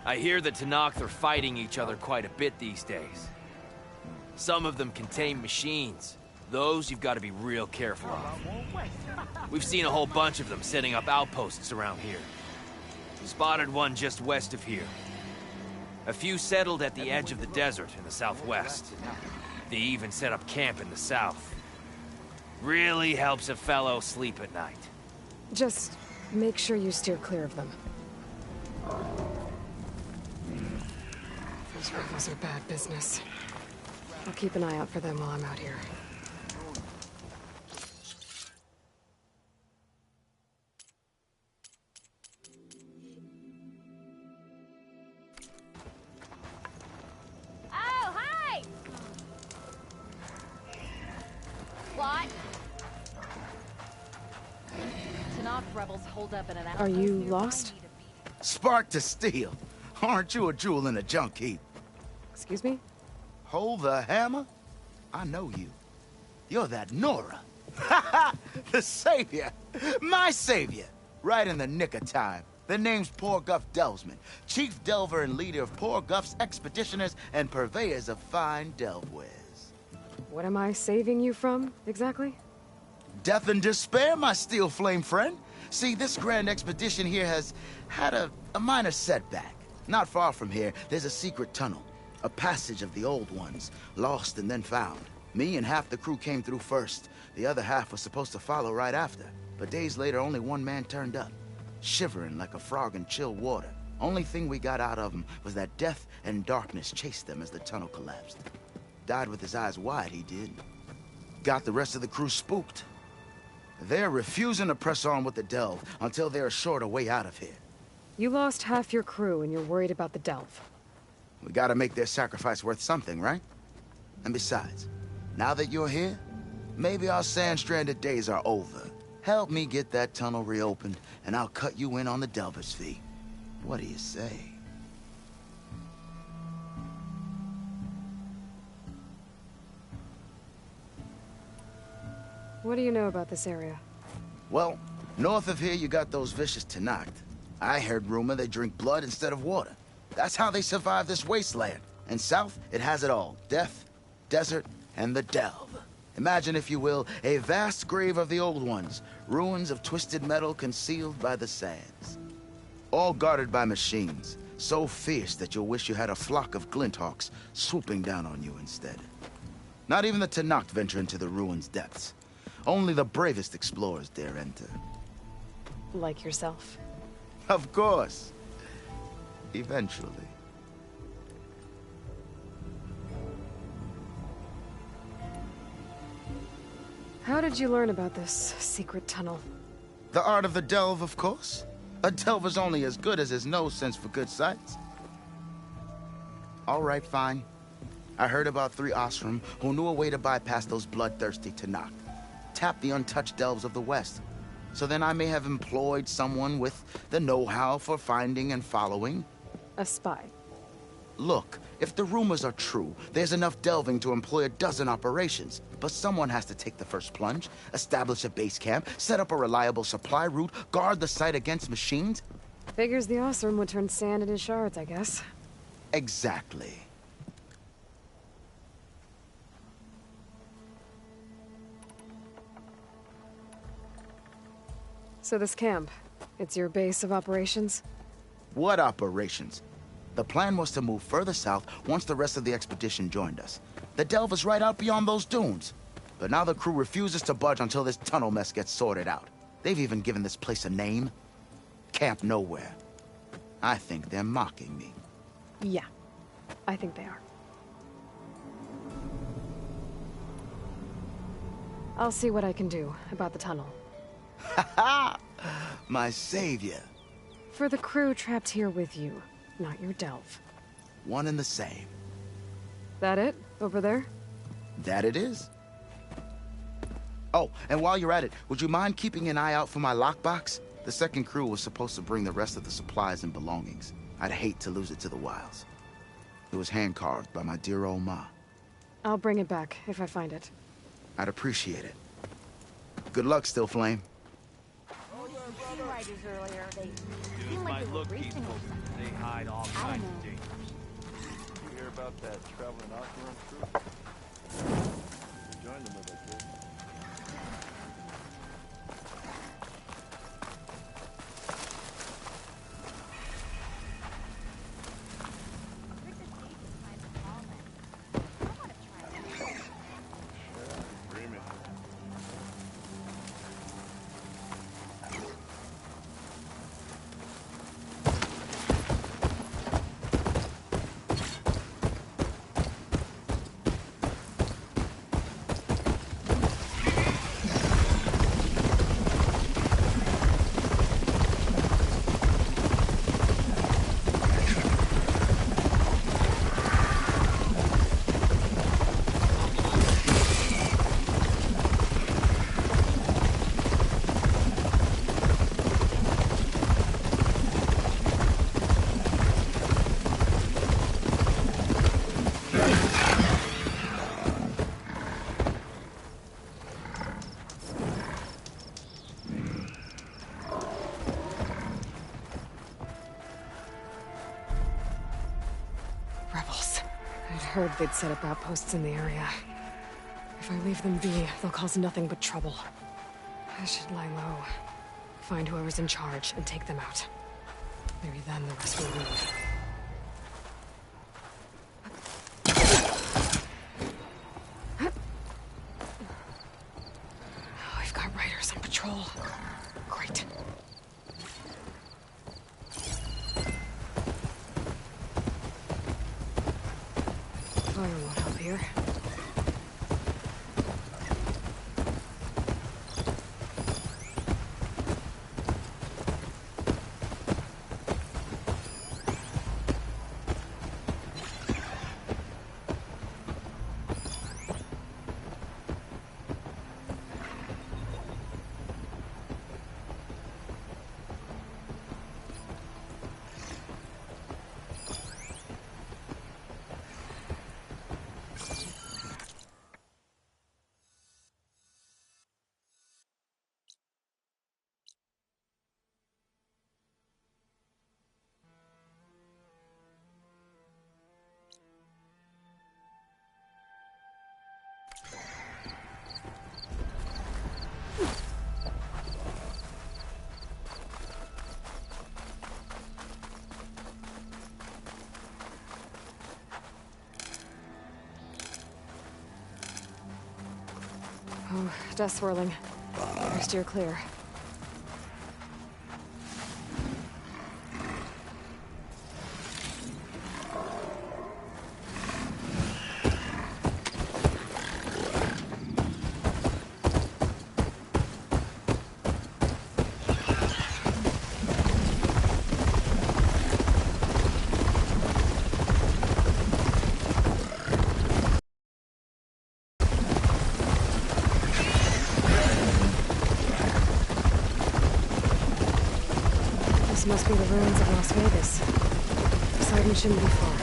I hear the Tanakh are fighting each other quite a bit these days. Some of them contain machines. Those you've got to be real careful of. We've seen a whole bunch of them setting up outposts around here. Spotted one just west of here. A few settled at the edge of the desert in the southwest. They even set up camp in the south. Really helps a fellow sleep at night. Just make sure you steer clear of them. Those rebels are bad business. I'll keep an eye out for them while I'm out here. Oh, hi! What? Tanakh rebels hold up in an Are you lost? Spark to steel. Aren't you a jewel in a junk heap? Excuse me? Hold the hammer? I know you. You're that Nora. Ha ha! The savior! My savior! Right in the nick of time. The name's Poor Guff Delvesman, chief delver and leader of Poor Guff's expeditioners and purveyors of fine delve wares. What am I saving you from, exactly? Death and despair, my steel flame friend. See, this grand expedition here has had a minor setback. Not far from here, there's a secret tunnel. A passage of the old ones, lost and then found. Me and half the crew came through first. The other half was supposed to follow right after. But days later, only one man turned up, shivering like a frog in chill water. Only thing we got out of him was that death and darkness chased them as the tunnel collapsed. Died with his eyes wide, he did. Got the rest of the crew spooked. They're refusing to press on with the delve until they're assured a way out of here. You lost half your crew and you're worried about the delve. We gotta make their sacrifice worth something, right? And besides, now that you're here, maybe our sand-stranded days are over. Help me get that tunnel reopened, and I'll cut you in on the delver's fee. What do you say? What do you know about this area? Well, north of here you got those vicious Tanakh. I heard rumor they drink blood instead of water. That's how they survive this wasteland. And south, it has it all. Death, desert, and the delve. Imagine, if you will, a vast grave of the old ones. Ruins of twisted metal concealed by the sands. All guarded by machines. So fierce that you'll wish you had a flock of glinthawks swooping down on you instead. Not even the Tanakh venture into the ruins' depths. Only the bravest explorers dare enter. Like yourself. Of course. Eventually. How did you learn about this secret tunnel? The art of the delve, of course. A delver's only as good as his nose sense for good sights. All right, fine. I heard about 3 Osram who knew a way to bypass those bloodthirsty Tanakh. Tap the untouched delves of the West. So then I may have employed someone with the know-how for finding and following. A spy. Look, if the rumors are true, there's enough delving to employ a dozen operations. But someone has to take the first plunge, establish a base camp, set up a reliable supply route, guard the site against machines. Figures the Osram would turn sand into shards, I guess. Exactly. So this camp, it's your base of operations? What operations? The plan was to move further south once the rest of the expedition joined us. The delve is right out beyond those dunes. But now the crew refuses to budge until this tunnel mess gets sorted out. They've even given this place a name. Camp Nowhere. I think they're mocking me. Yeah, I think they are. I'll see what I can do about the tunnel. Ha my savior. For the crew trapped here with you, not your delve. One and the same. That it? Over there? That it is. Oh, and while you're at it, would you mind keeping an eye out for my lockbox? The second crew was supposed to bring the rest of the supplies and belongings. I'd hate to lose it to the wilds. It was hand-carved by my dear old ma. I'll bring it back if I find it. I'd appreciate it. Good luck, Still Flame. Dudes might look peaceful, they hide all kinds of dangers. You hear about that traveling Osborne crew? Join them if I could. Heard they'd set up outposts in the area. If I leave them be, they'll cause nothing but trouble. I should lie low, find whoever's in charge, and take them out. Maybe then the rest will leave. We've got riders on patrol. Great. Fire won't help here. Oh, dust swirling. Better steer clear. This must be the ruins of Las Vegas. Poseidon shouldn't be far.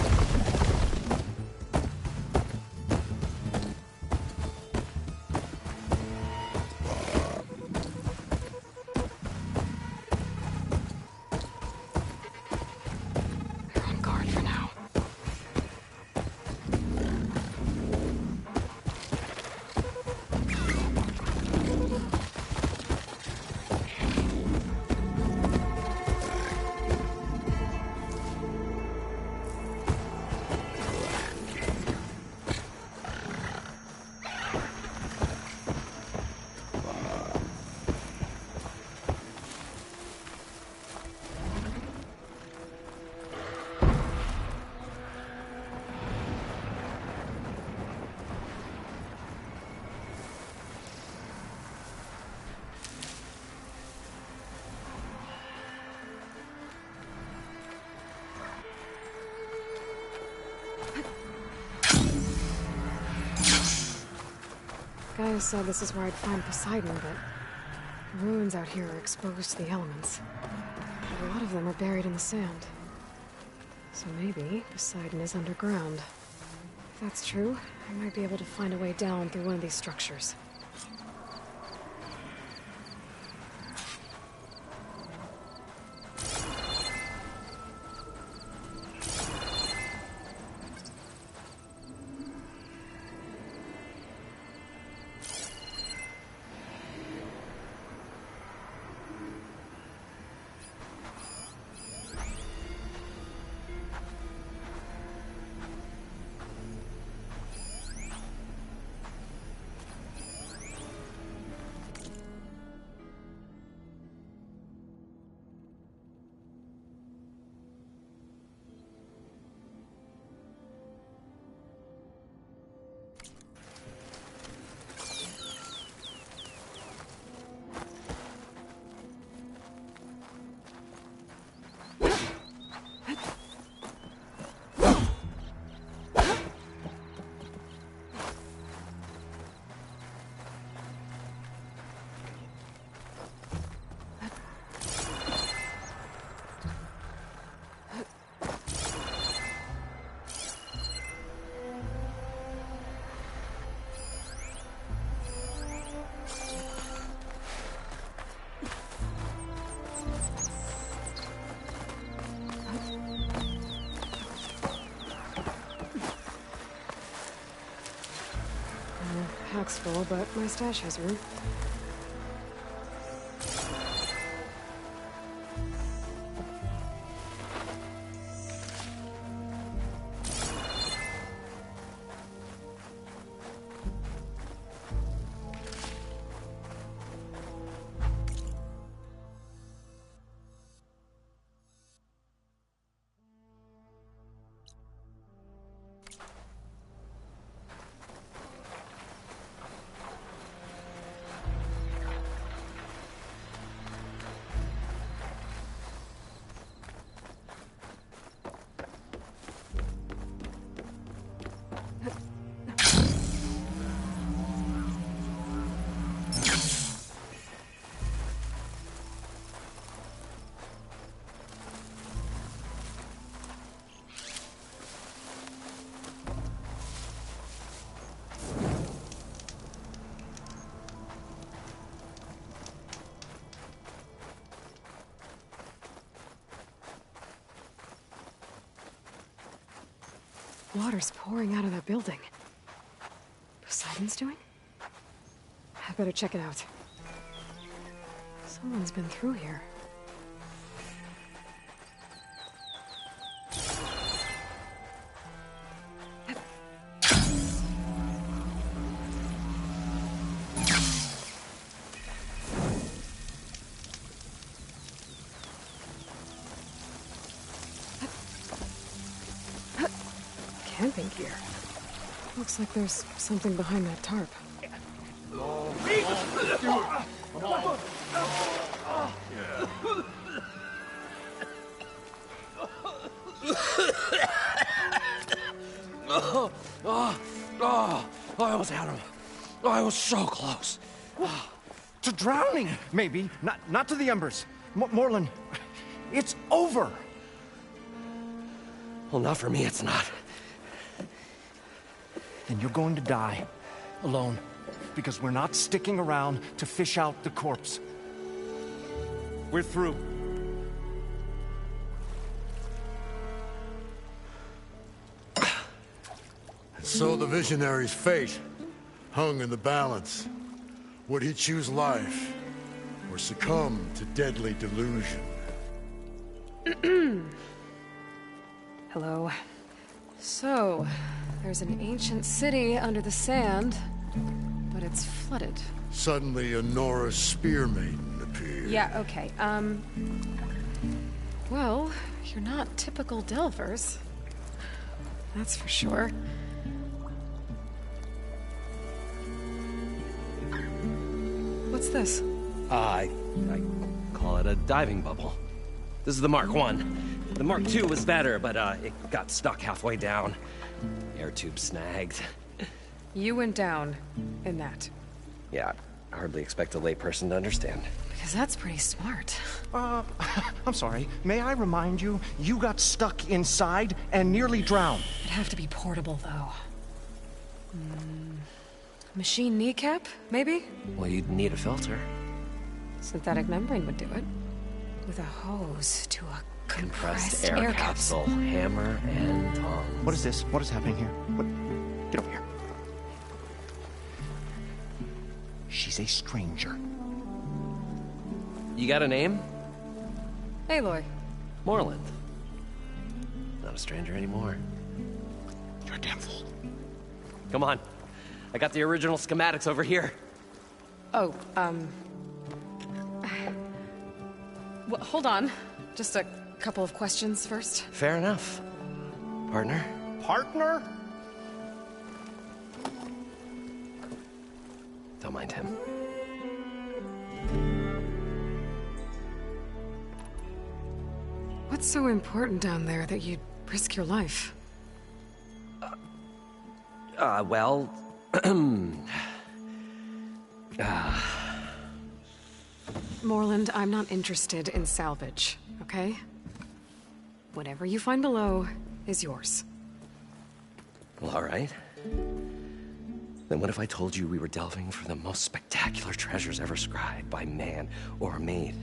They're on guard for now. Gaia said this is where I'd find Poseidon, but the ruins out here are exposed to the elements. A lot of them are buried in the sand. So maybe Poseidon is underground. If that's true, I might be able to find a way down through one of these structures. Pack's full, but my stash has room. Water's pouring out of that building. Poseidon's doing? I better check it out. Someone's been through here. Camping gear. Looks like there's something behind that tarp. I almost had him. I was so close. To drowning, maybe. Not to the embers. Morlun, it's over. Well, not for me, it's not. Then you're going to die. Alone. Because we're not sticking around to fish out the corpse. We're through. So the visionary's fate hung in the balance. Would he choose life or succumb to deadly delusion? Hello. So, there's an ancient city under the sand, but it's flooded. Suddenly, a Norse spear maiden appeared. Yeah, okay. Well, you're not typical Delvers. That's for sure. What's this? I call it a diving bubble. This is the Mark I. The Mark II was better, but it got stuck halfway down. Air tube snagged. You went down in that. Yeah, I hardly expect a layperson to understand. Because that's pretty smart. I'm sorry. May I remind you, you got stuck inside and nearly drowned. It'd have to be portable, though. Machine kneecap, maybe? Well, you'd need a filter. Synthetic membrane would do it. With a hose to a compressed air capsule. Hammer and tongs. What is this? What is happening here? What? Get over here. She's a stranger. You got a name? Aloy. Moreland. Not a stranger anymore. You're a damn fool. Come on. I got the original schematics over here. Oh, well, hold on. Just a couple of questions first. Fair enough. Partner? Partner? Don't mind him. What's so important down there that you'd risk your life? Well... Moreland, I'm not interested in salvage, okay? Whatever you find below is yours. Well, all right. Then what if I told you we were delving for the most spectacular treasures ever scribed by man or maid?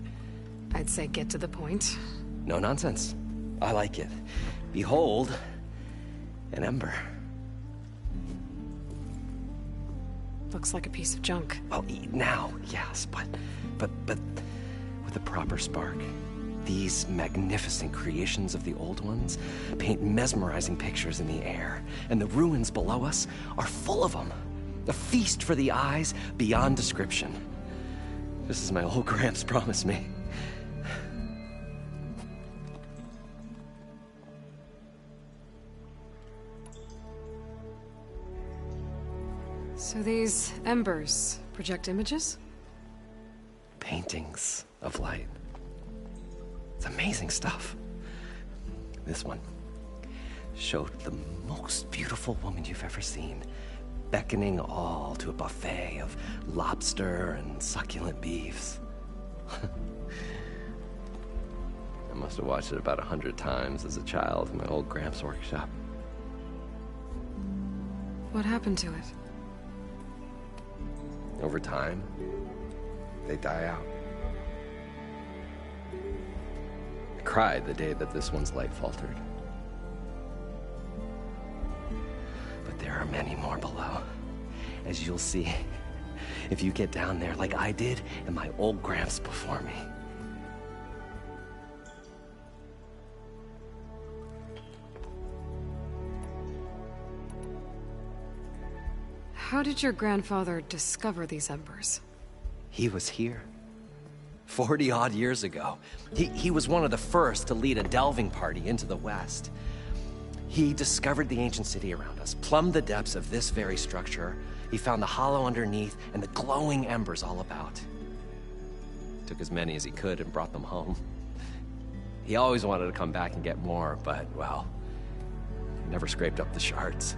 I'd say get to the point. No nonsense. I like it. Behold, an ember. Looks like a piece of junk. Well, now, yes, but with a proper spark. These magnificent creations of the old ones paint mesmerizing pictures in the air, and the ruins below us are full of them. A feast for the eyes beyond description. Just as my old Gramps promised me. So these embers project images? Paintings of light. It's amazing stuff. This one showed the most beautiful woman you've ever seen, beckoning all to a buffet of lobster and succulent beefs. I must have watched it about 100 times as a child in my old Gramps' workshop. What happened to it? Over time, they die out. I cried the day that this one's light faltered. But there are many more below, as you'll see if you get down there like I did and my old Gramps before me. How did your grandfather discover these embers? He was here. 40-odd years ago. He was one of the first to lead a delving party into the West. He discovered the ancient city around us, plumbed the depths of this very structure. He found the hollow underneath and the glowing embers all about. Took as many as he could and brought them home. He always wanted to come back and get more, but, well, he never scraped up the shards.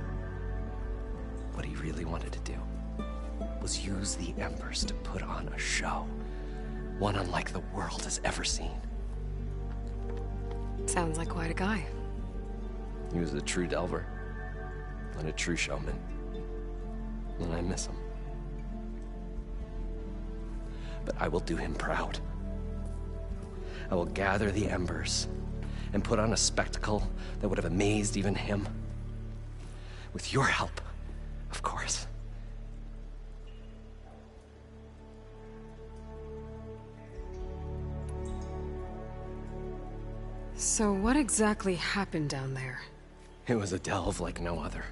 What he really wanted to do was use the embers to put on a show. One unlike the world has ever seen. Sounds like quite a guy. He was a true delver and a true showman. And I miss him. But I will do him proud. I will gather the embers and put on a spectacle that would have amazed even him. With your help, of course. So what exactly happened down there? It was a delve like no other.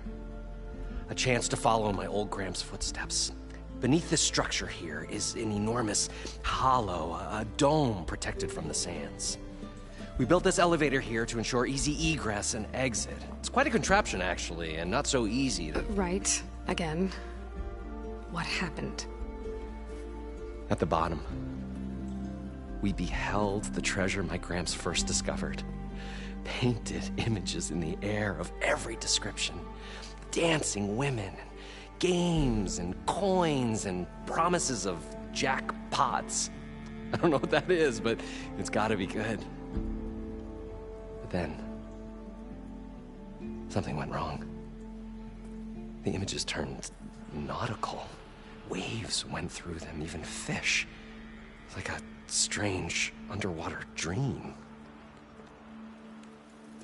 A chance to follow in my old Gramps' footsteps. Beneath this structure here is an enormous hollow, a dome protected from the sands. We built this elevator here to ensure easy egress and exit. It's quite a contraption, actually, and not so easy to... Right. Again. What happened? At the bottom, we beheld the treasure my Gramps first discovered. Painted images in the air of every description. Dancing women, games and coins and promises of jackpots. I don't know what that is, but it's gotta be good. But then, something went wrong. The images turned nautical. Waves went through them, even fish. It's like a strange underwater dream.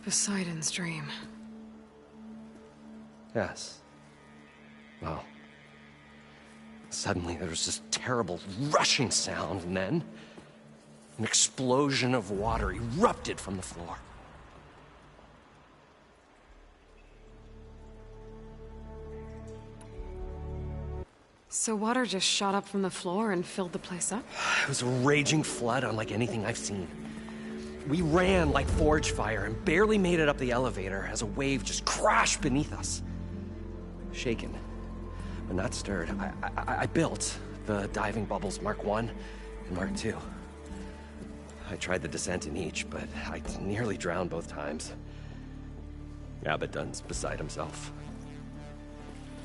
Poseidon's dream. Yes. Well, suddenly there was this terrible rushing sound, and then an explosion of water erupted from the floor. So water just shot up from the floor and filled the place up? It was a raging flood unlike anything I've seen. We ran like forge fire and barely made it up the elevator as a wave just crashed beneath us. Shaken, but not stirred, I built the diving bubbles Mark I and Mark II. I tried the descent in each, but I nearly drowned both times. Abaddon's beside himself.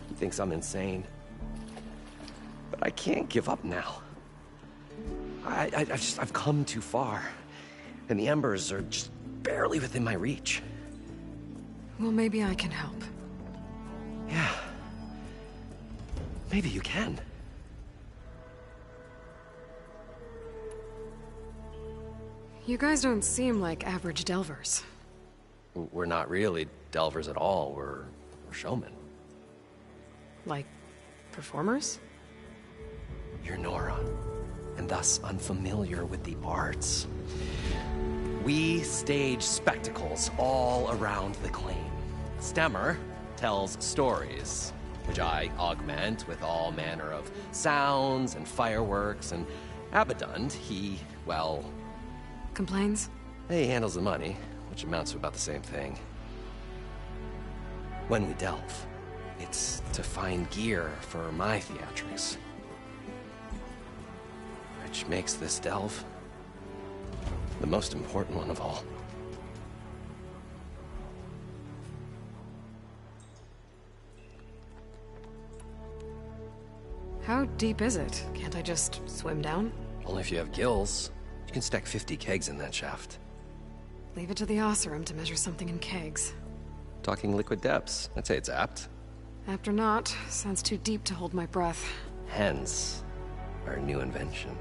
He thinks I'm insane. But I can't give up now. I've come too far. And the embers are just barely within my reach. Well, maybe I can help. Yeah. Maybe you can. You guys don't seem like average delvers. We're not really delvers at all. We're showmen. Like, performers? You're Nora, and thus unfamiliar with the arts. We stage spectacles all around the claim. Stemmer tells stories, which I augment with all manner of sounds and fireworks, and Abaddon, he, well... Complains? He handles the money, which amounts to about the same thing. When we delve, it's to find gear for my theatrics. Which makes this delve the most important one of all. How deep is it? Can't I just swim down? Only if you have gills. You can stack 50 kegs in that shaft. Leave it to the Oseram to measure something in kegs. Talking liquid depths. I'd say it's apt. Apt or not, sounds too deep to hold my breath. Hence, our new invention.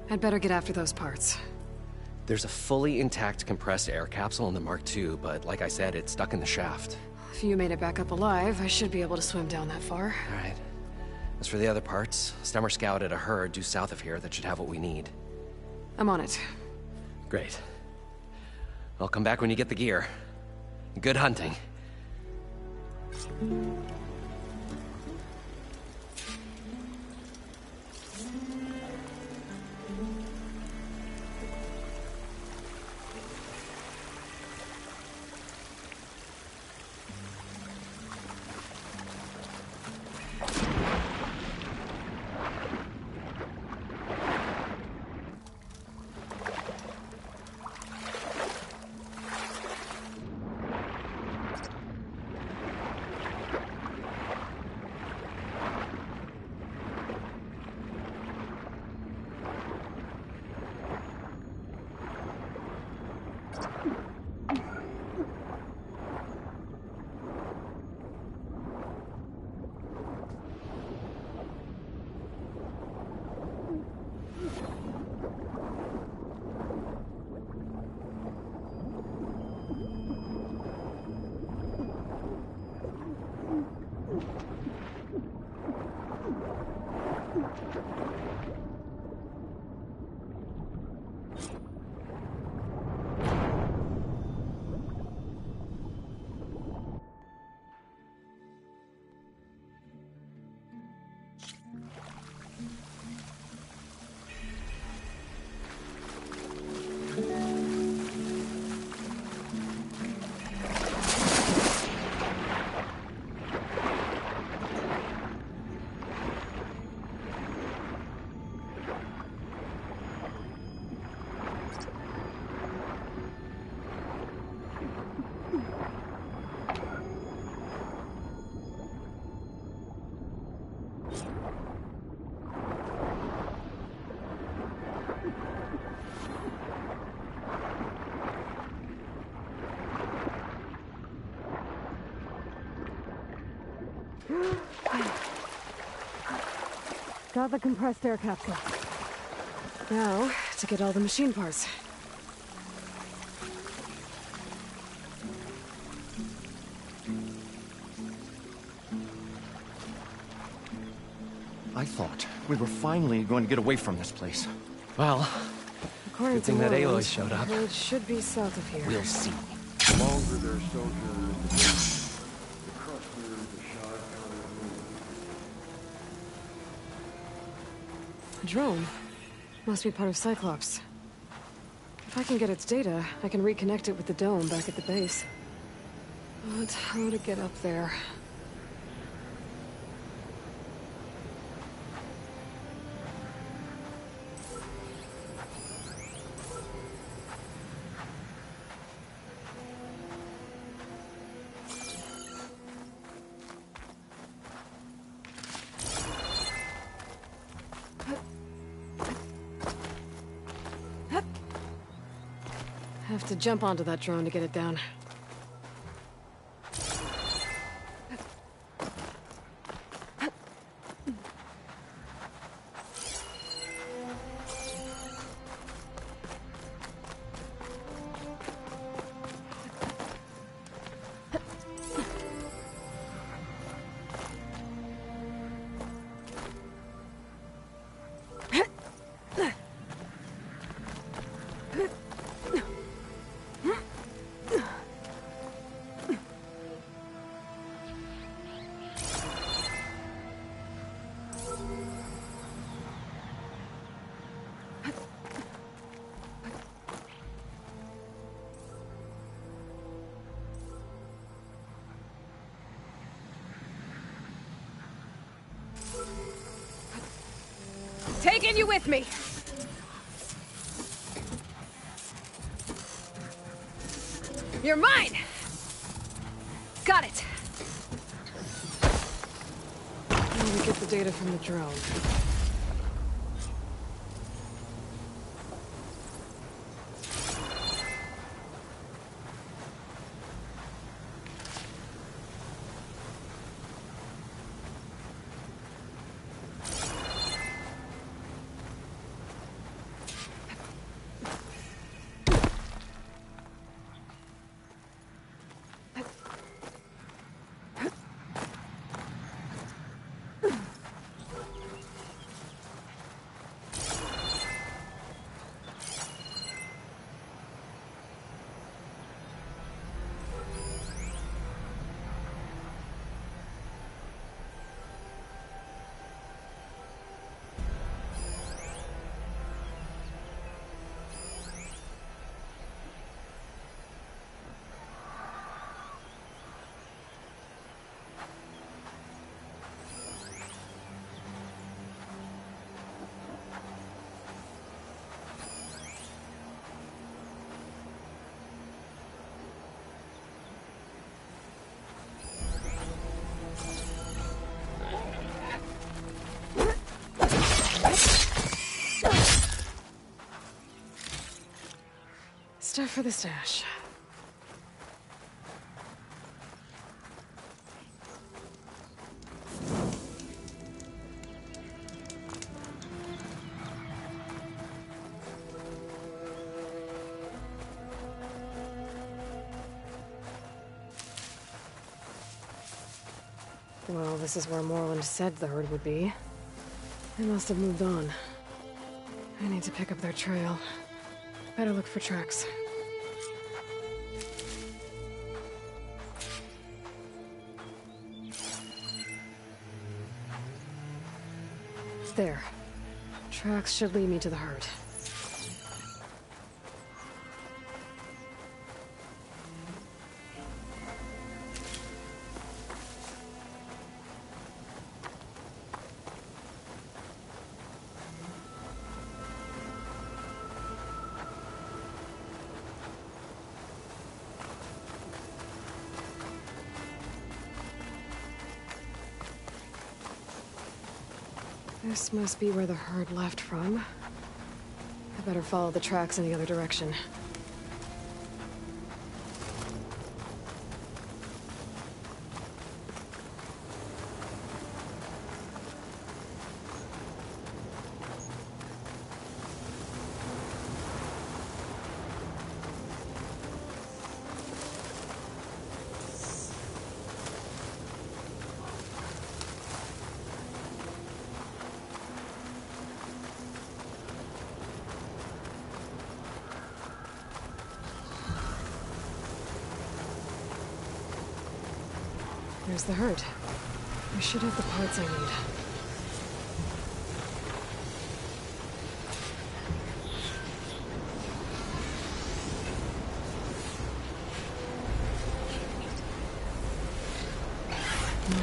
I'd better get after those parts. There's a fully intact compressed air capsule in the Mark II, but like I said, it's stuck in the shaft. If you made it back up alive, I should be able to swim down that far. All right. As for the other parts, Stemmer scouted a herd due south of here that should have what we need. I'm on it. Great. I'll come back when you get the gear. Good hunting. Got the compressed air capsule. Now, to get all the machine parts. I thought we were finally going to get away from this place. Well, According good thing to that Morland, Aloy showed up. It should be south of here. We'll see. The longer their sojourn in the desert, the crustier the shard colored moon. A drone. Must be part of Cyclops. If I can get its data, I can reconnect it with the dome back at the base. But how to get up there? Have to jump onto that drone to get it down. Taking you with me. You're mine. Got it. Now we get the data from the drone. for the stash. Well, this is where Moreland said the herd would be. They must have moved on. I need to pick up their trail. Better look for tracks. There. Tracks should lead me to the herd. This must be where the herd left from. I better follow the tracks in the other direction. There's the herd. I should have the parts I need.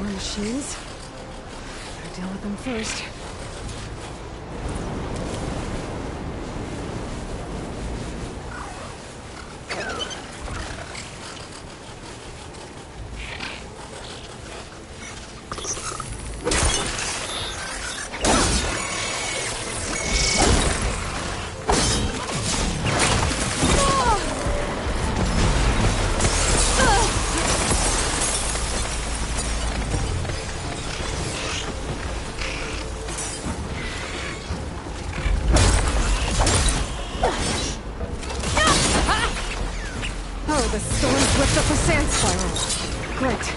More machines? Better deal with them first. The storm's whipped up a sand spiral. Great.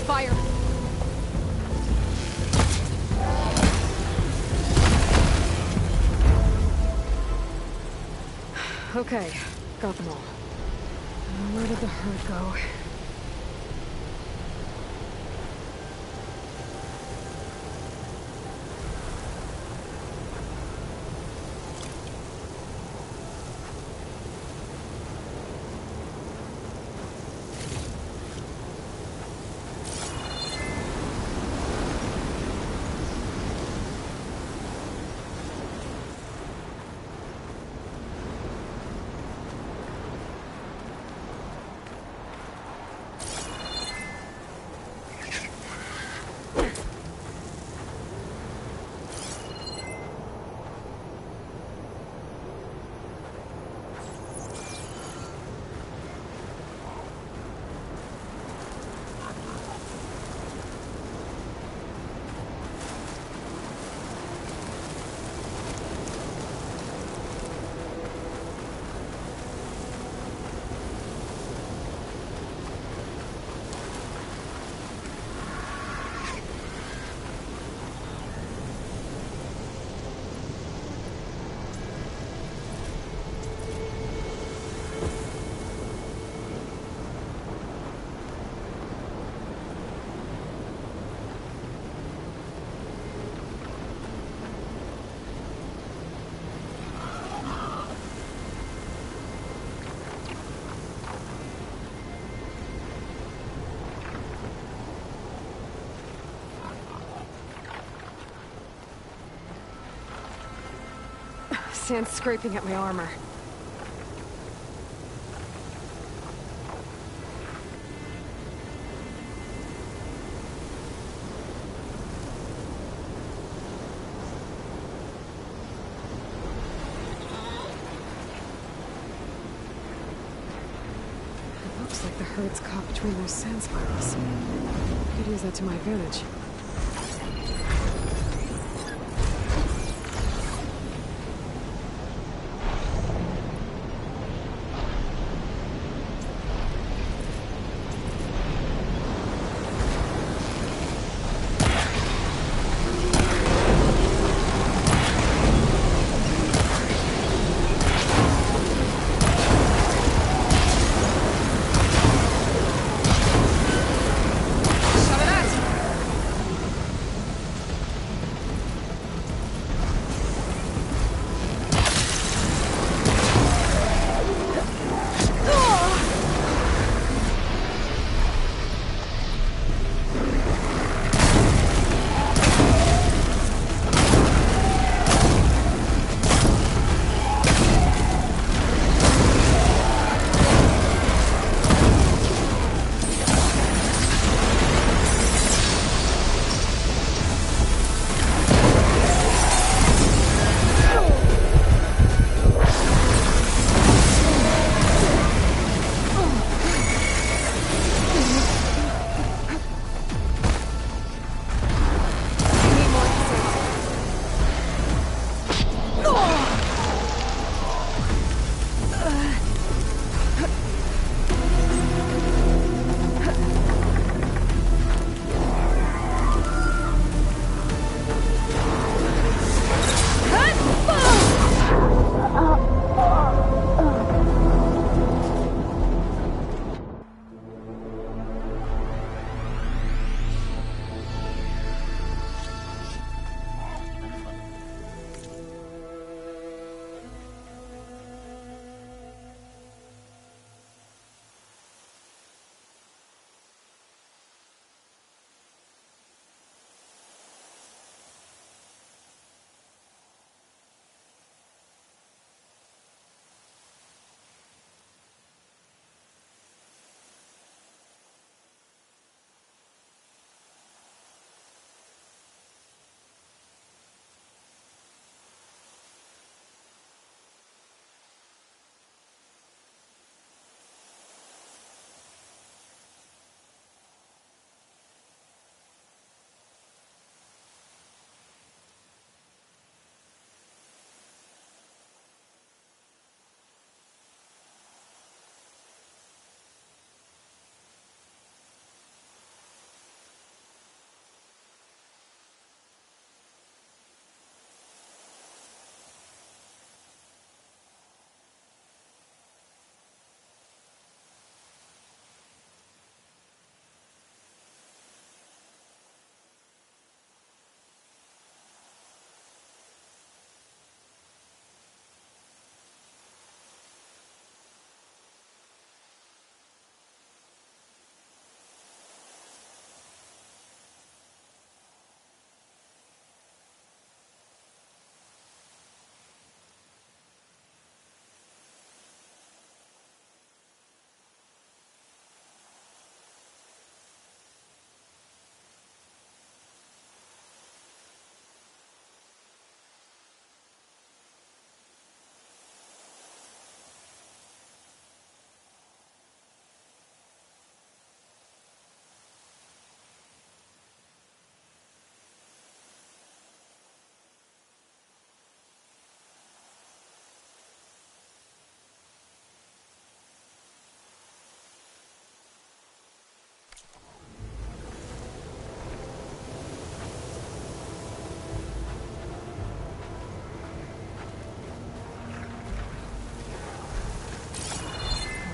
Fire! Okay, got them all. Where did the herd go? Sand scraping at my armor. It looks like the herd's caught between those sand spirals. I could use that to my advantage.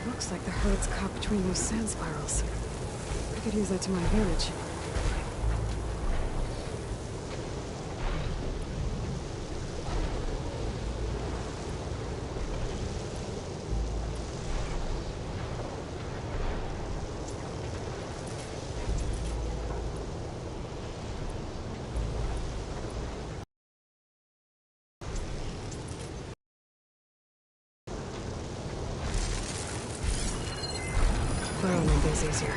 Looks like the herd's caught between those sand spirals. I could use that to my advantage. That'll make things easier.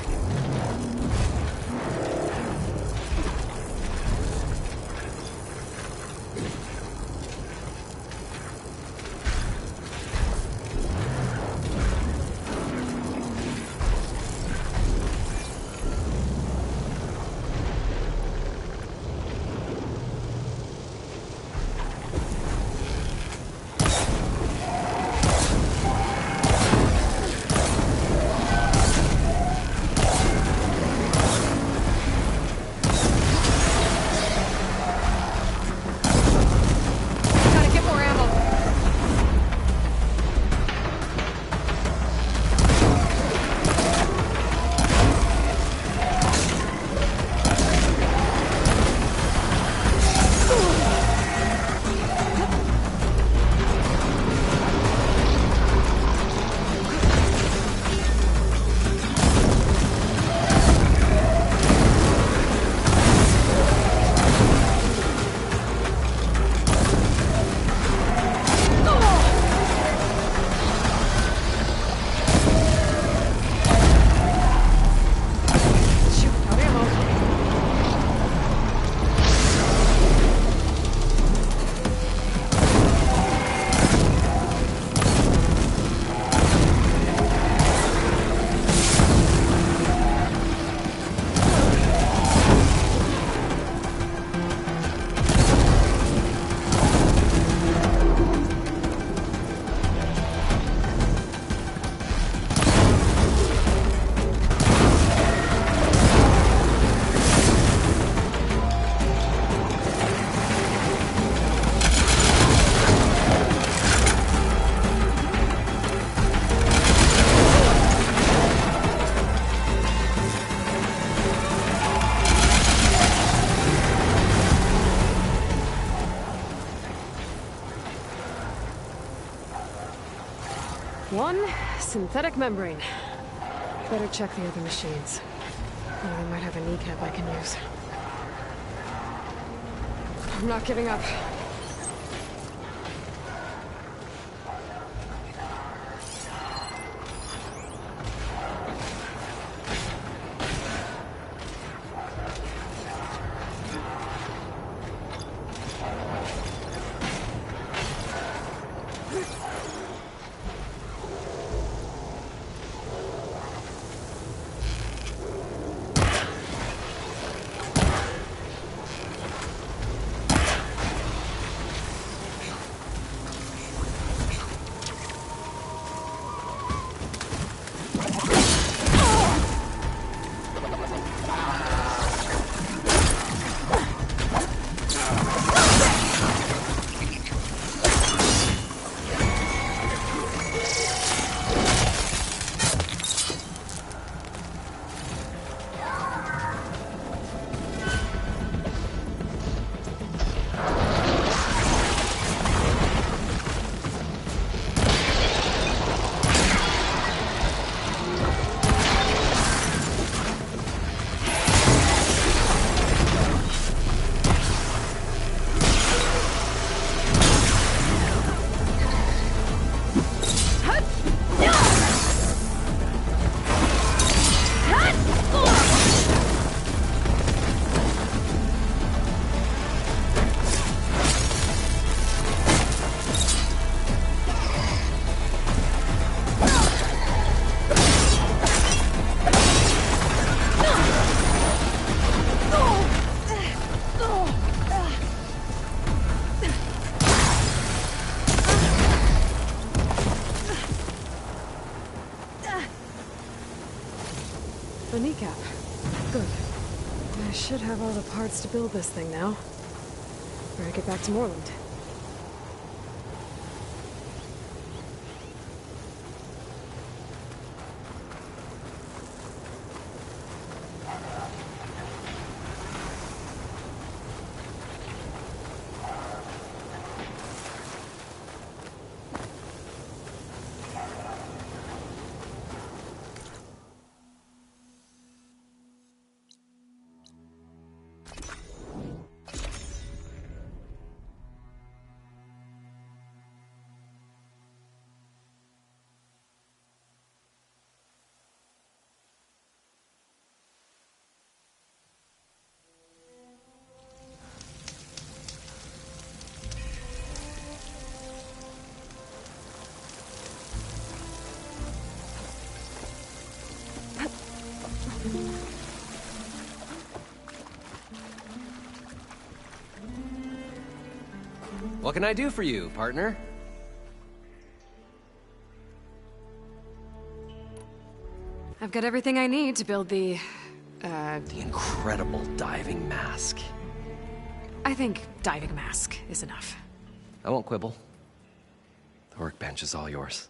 One synthetic membrane. Better check the other machines. They might have a kneecap I can use. I'm not giving up. A kneecap. Good. I should have all the parts to build this thing now. Better get back to Moreland. What can I do for you, partner? I've got everything I need to build the incredible diving mask. I think diving mask is enough. I won't quibble. The workbench is all yours.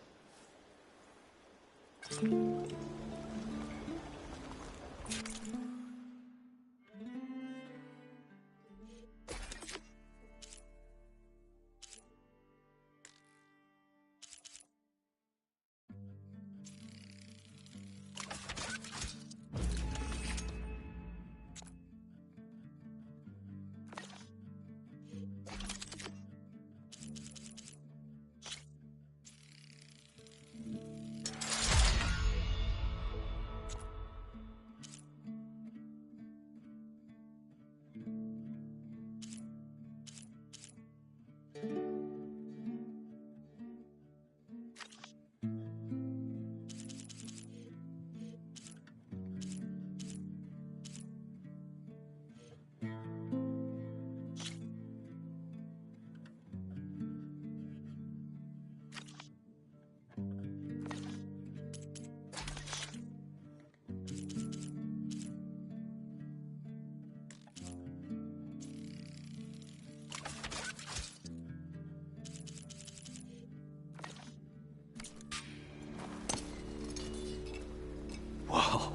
Whoa.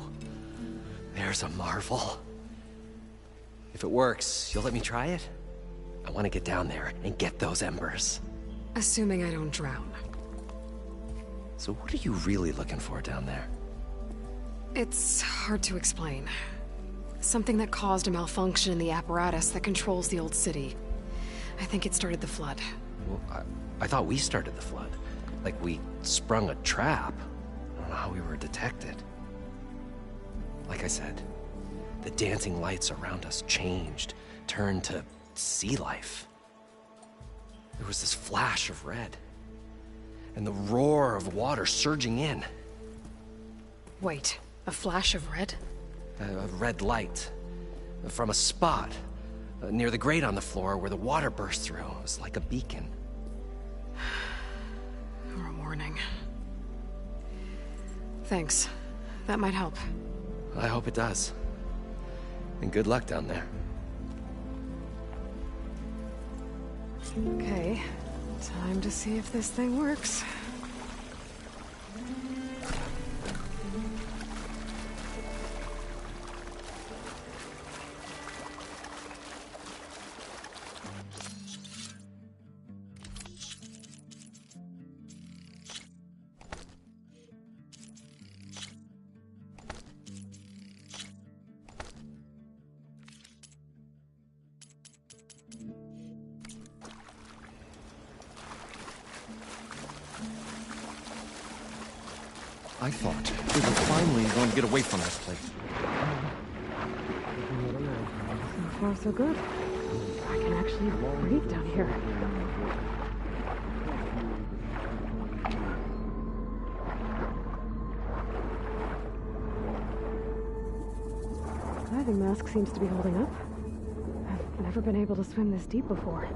There's a marvel. If it works, you'll let me try it? I want to get down there and get those embers. Assuming I don't drown. So what are you really looking for down there? It's hard to explain. Something that caused a malfunction in the apparatus that controls the old city. I think it started the flood. Well, I thought we started the flood. Like we sprung a trap. I don't know how we were detected. Like I said, the dancing lights around us changed, turned to sea life. There was this flash of red, and the roar of water surging in. Wait, a flash of red? A red light from a spot near the grate on the floor where the water burst through. It was like a beacon. Or a warning. Thanks. That might help. I hope it does. And good luck down there. Okay, time to see if this thing works. I thought we were finally going to get away from this place. So far, so good. I can actually breathe down here. Diving mask seems to be holding up. I've never been able to swim this deep before.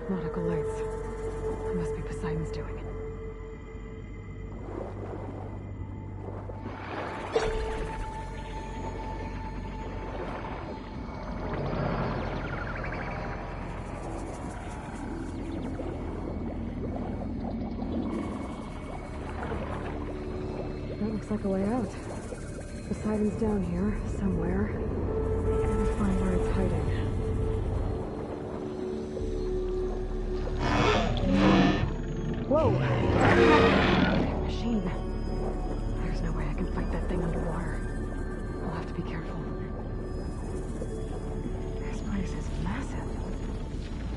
Nautical lights. It must be Poseidon's doing. That looks like a way out. Poseidon's down here, somewhere. Gotta find where it's hiding. Whoa! Machine. There's no way I can fight that thing underwater. I'll have to be careful. This place is massive.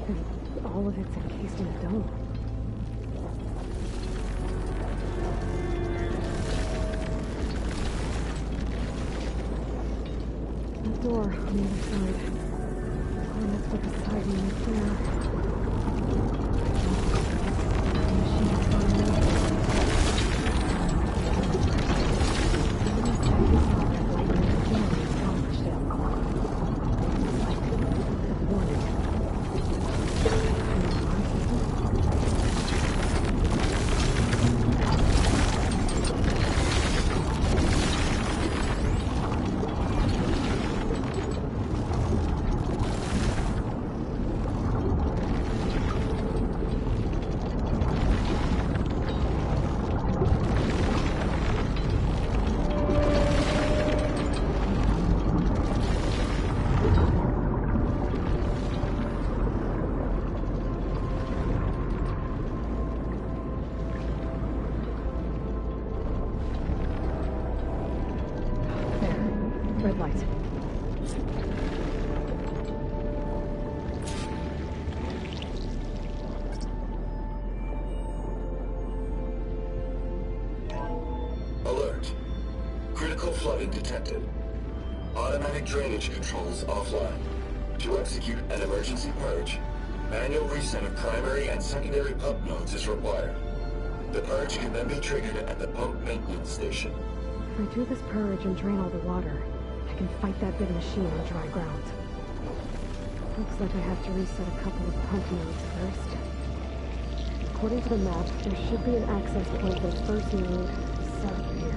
And all of it's encased in a dome. door on the other side. Coordinates were beside me and clear. Machine's gone Alert. Critical flooding detected. Automatic drainage controls offline. To execute an emergency purge, manual reset of primary and secondary pump nodes is required. The purge can then be triggered at the pump maintenance station. If I do this purge and drain all the water, I can fight that big machine on dry ground. Looks like I have to reset a couple of pump nodes first. According to the map, there should be an access point to the first node south of here.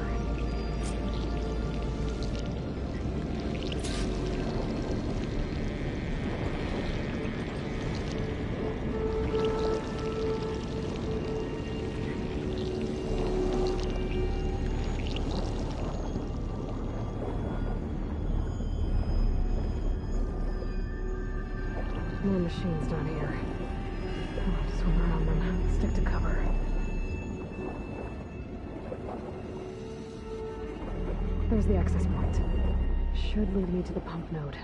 More machines down here. I'll have to swim around them. Stick to cover. There's the access point. Should lead me to the pump node.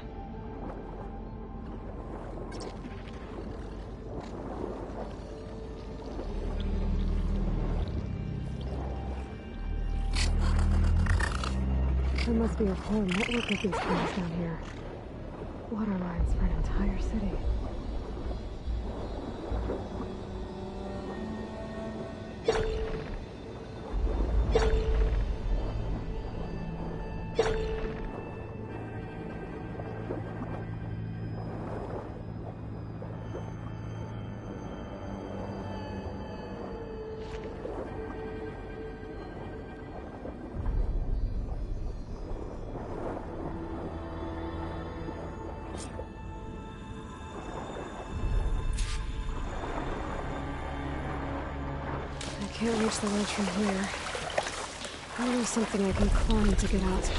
There must be a whole network of these things down here. Water lines for an entire city. I can't reach the ledge from here. Maybe there's something I can climb to get out.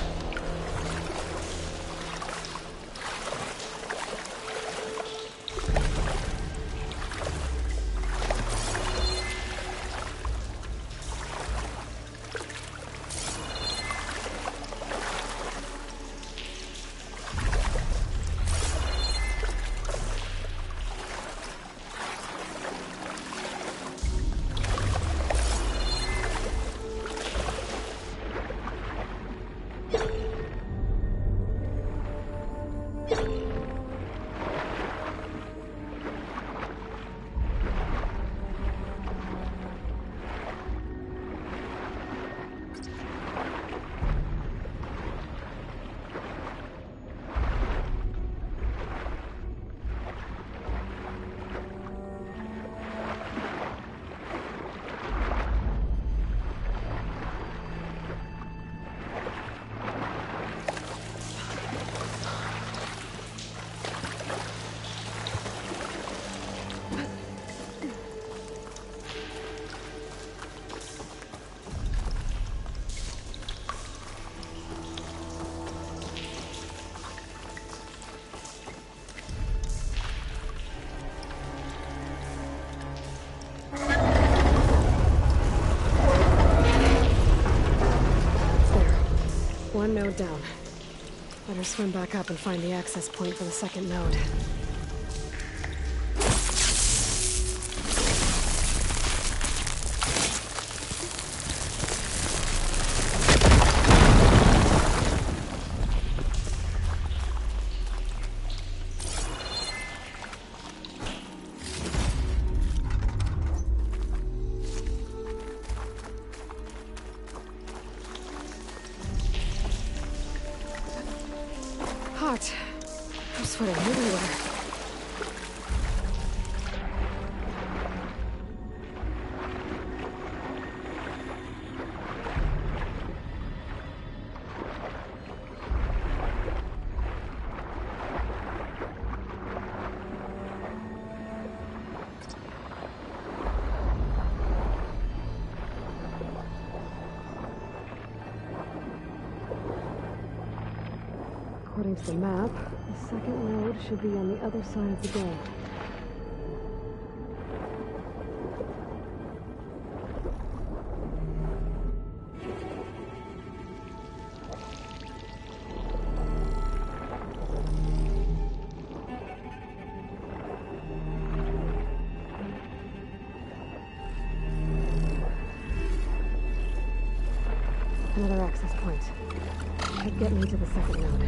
One node down. Better swim back up and find the access point for the second node. hot. I'm sweating everywhere. According to the map, the second node should be on the other side of the dome. Another access point. Should get me to the second node.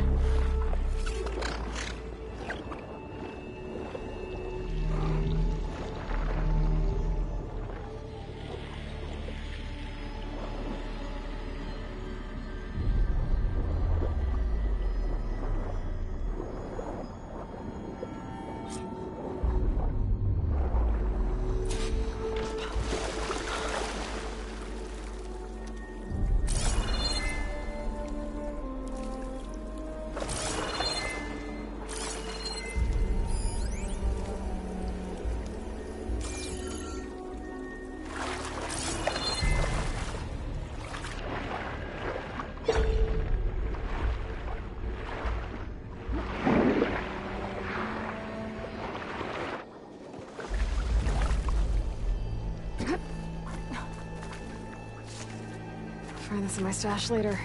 Find this in my stash later.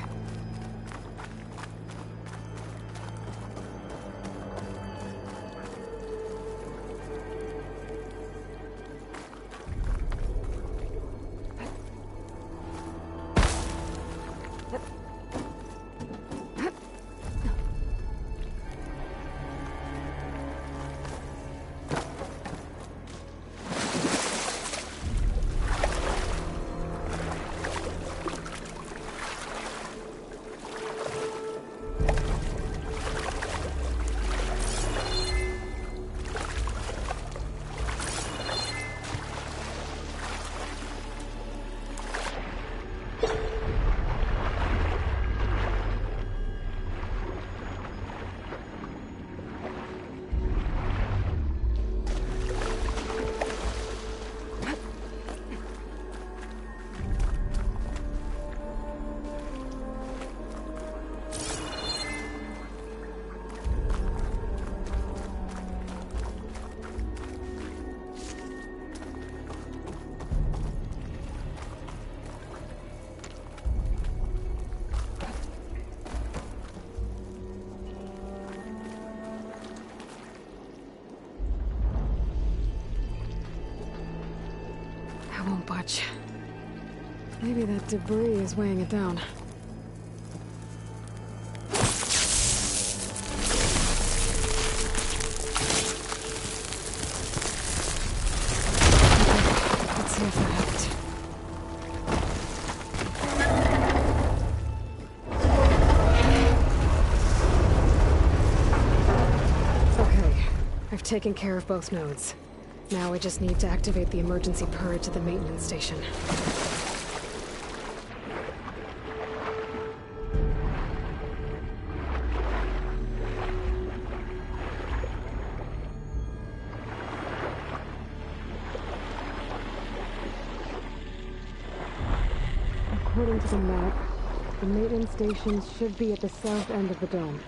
Won't budge. Maybe that debris is weighing it down. Let's see if that helped. Okay, I've taken care of both nodes. Now I just need to activate the emergency purge at the maintenance station. According to the map, the maintenance stations should be at the south end of the dome.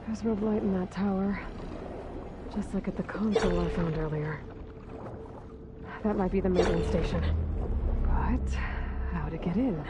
There's red light in that tower. Just like at the console I found earlier. That might be the maintenance station. But how to get in?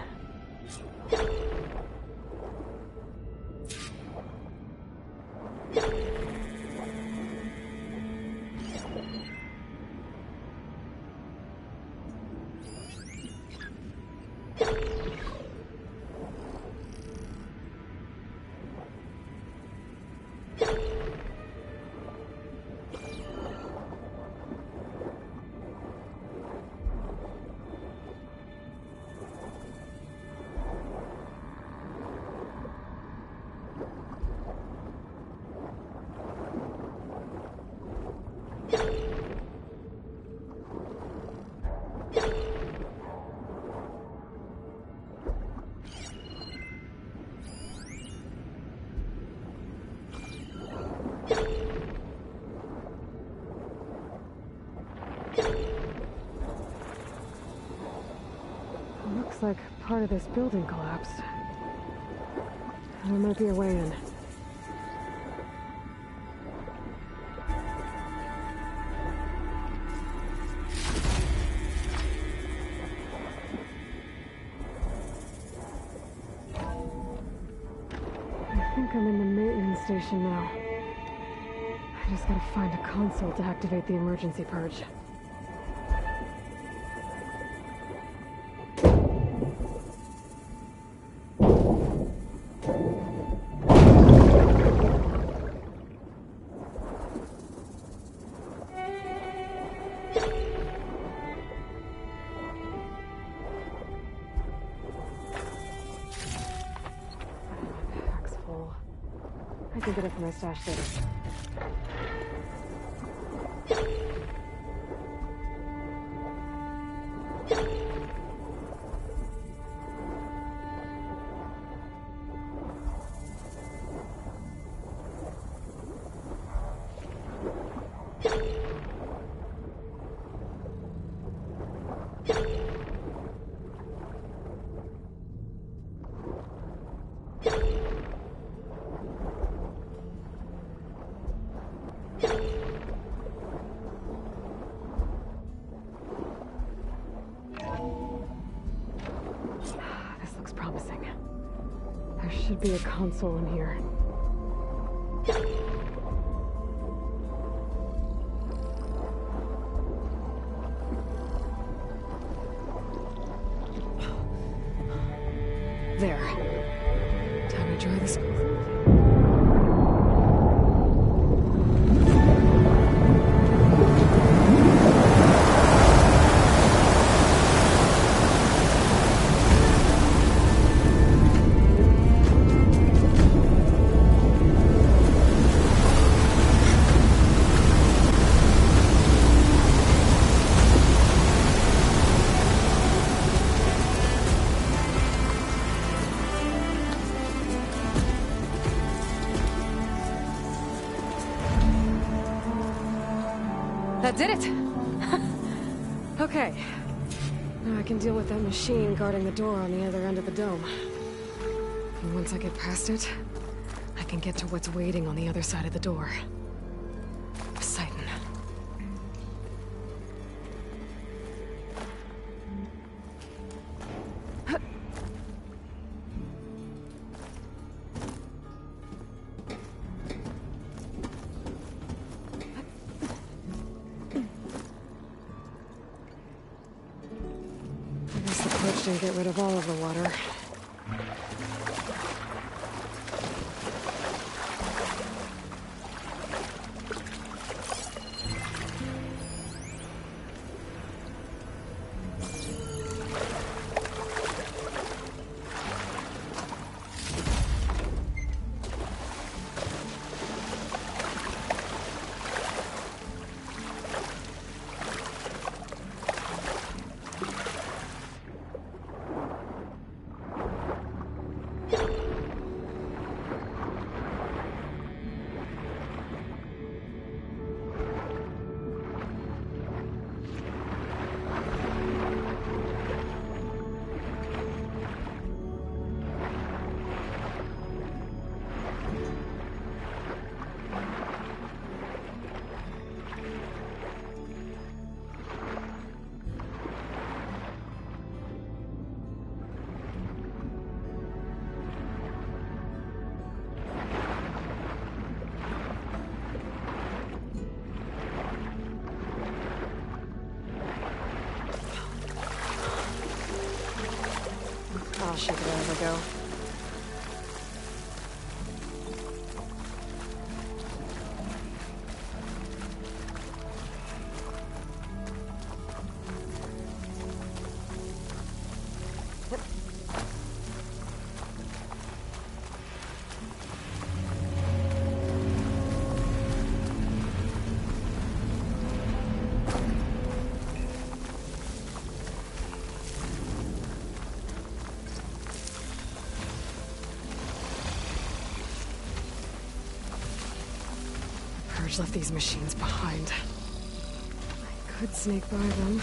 Looks like part of this building collapsed. There might be a way in. I think I'm in the maintenance station now. I just gotta find a console to activate the emergency purge. I can get it from my stash later. This looks promising. There should be a console in here. There. Time to try this. That did it! Okay. Now I can deal with that machine guarding the door on the other end of the dome. And once I get past it, I can get to what's waiting on the other side of the door. Poseidon. Didn't get rid of all of the water. I'll shake it as I go. Purge left these machines behind. I could sneak by them.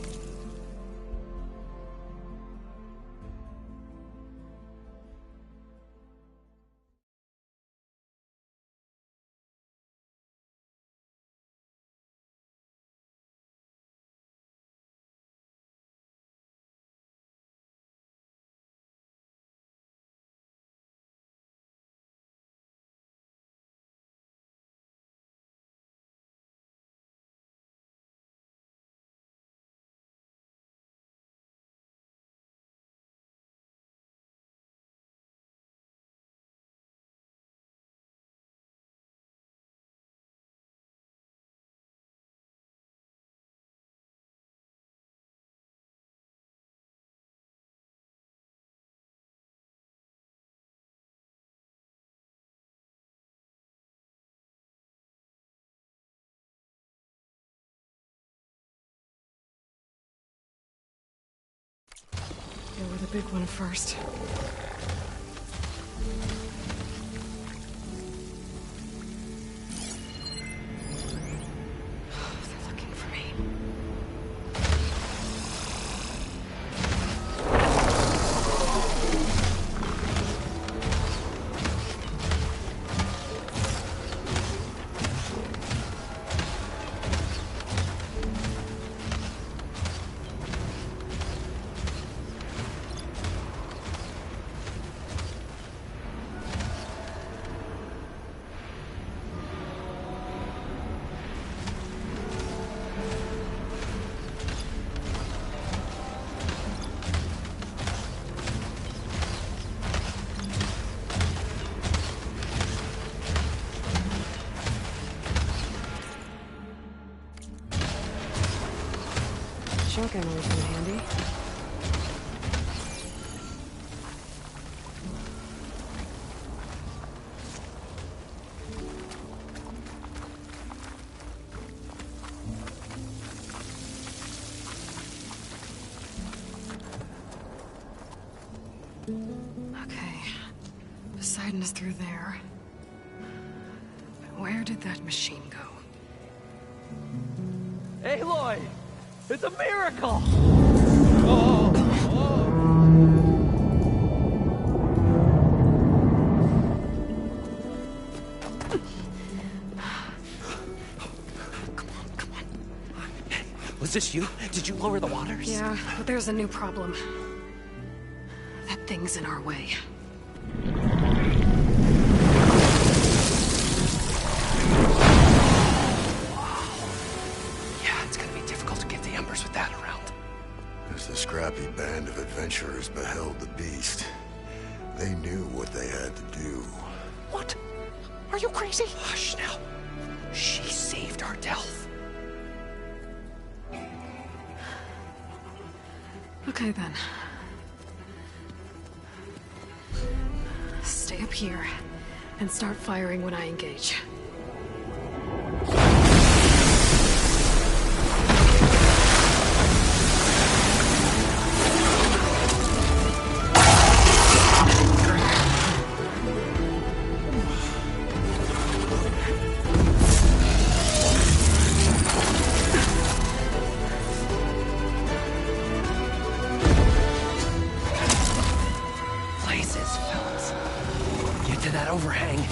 the big one first. They're looking for me. Shotgun always been handy. Okay. Poseidon is through there. But where did that machine go? Aloy! It's a miracle! Was this you? Did you lower the waters? Yeah, but there's a new problem. That thing's in our way. Yeah, it's gonna be difficult to get the Embers with that around. As the scrappy band of adventurers beheld the beast, they knew what they had to do. What? Are you crazy? Hush now. She saved our Delph. Okay then. Stay up here and start firing when I engage. Places, fellas. Get to that overhang.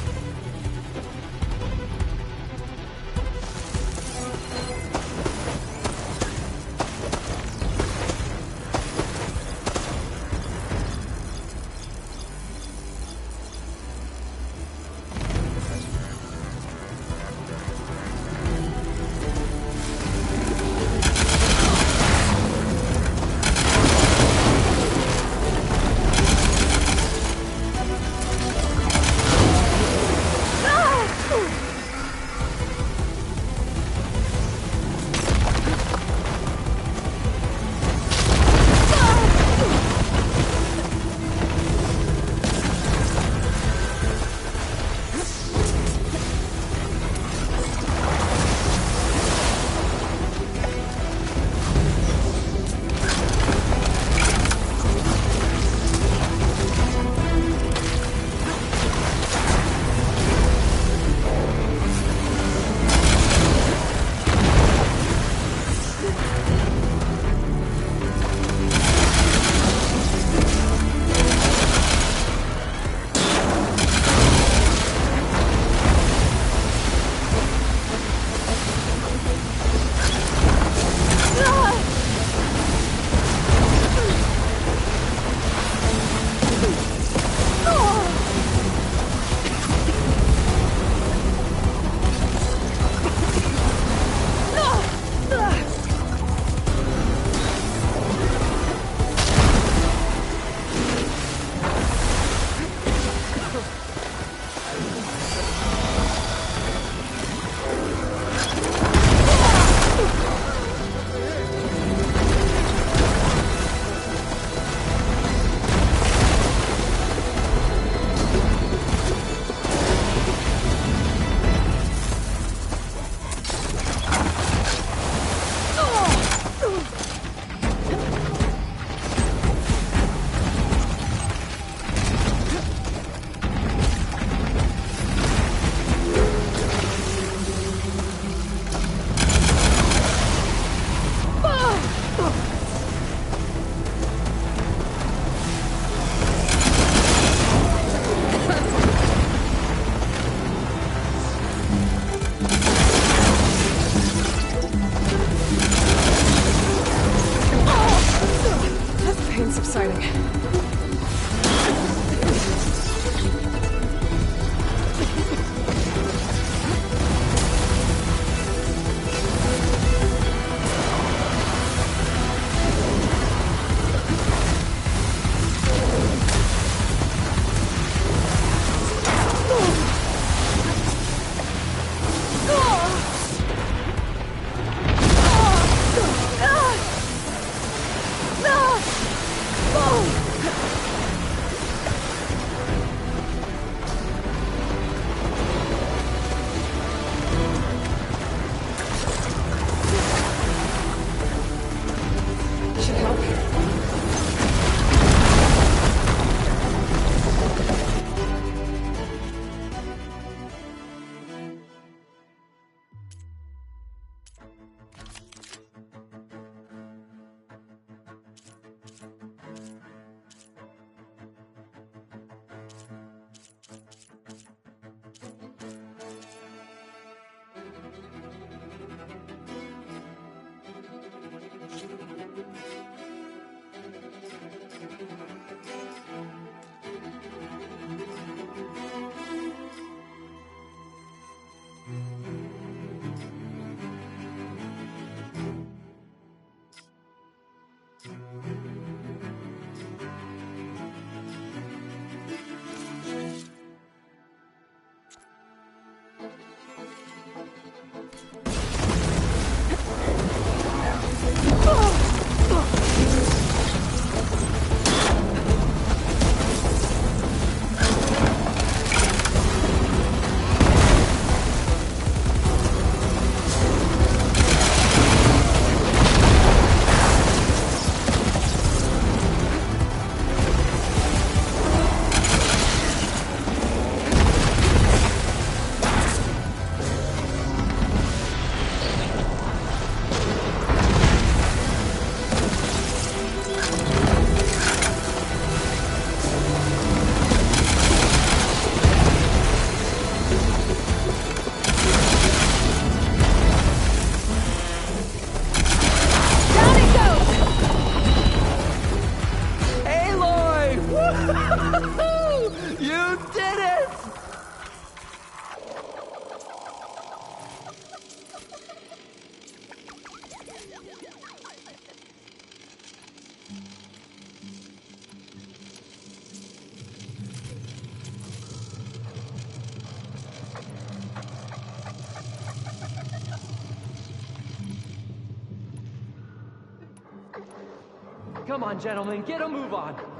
moving. You did it! Come on, gentlemen, get a move on.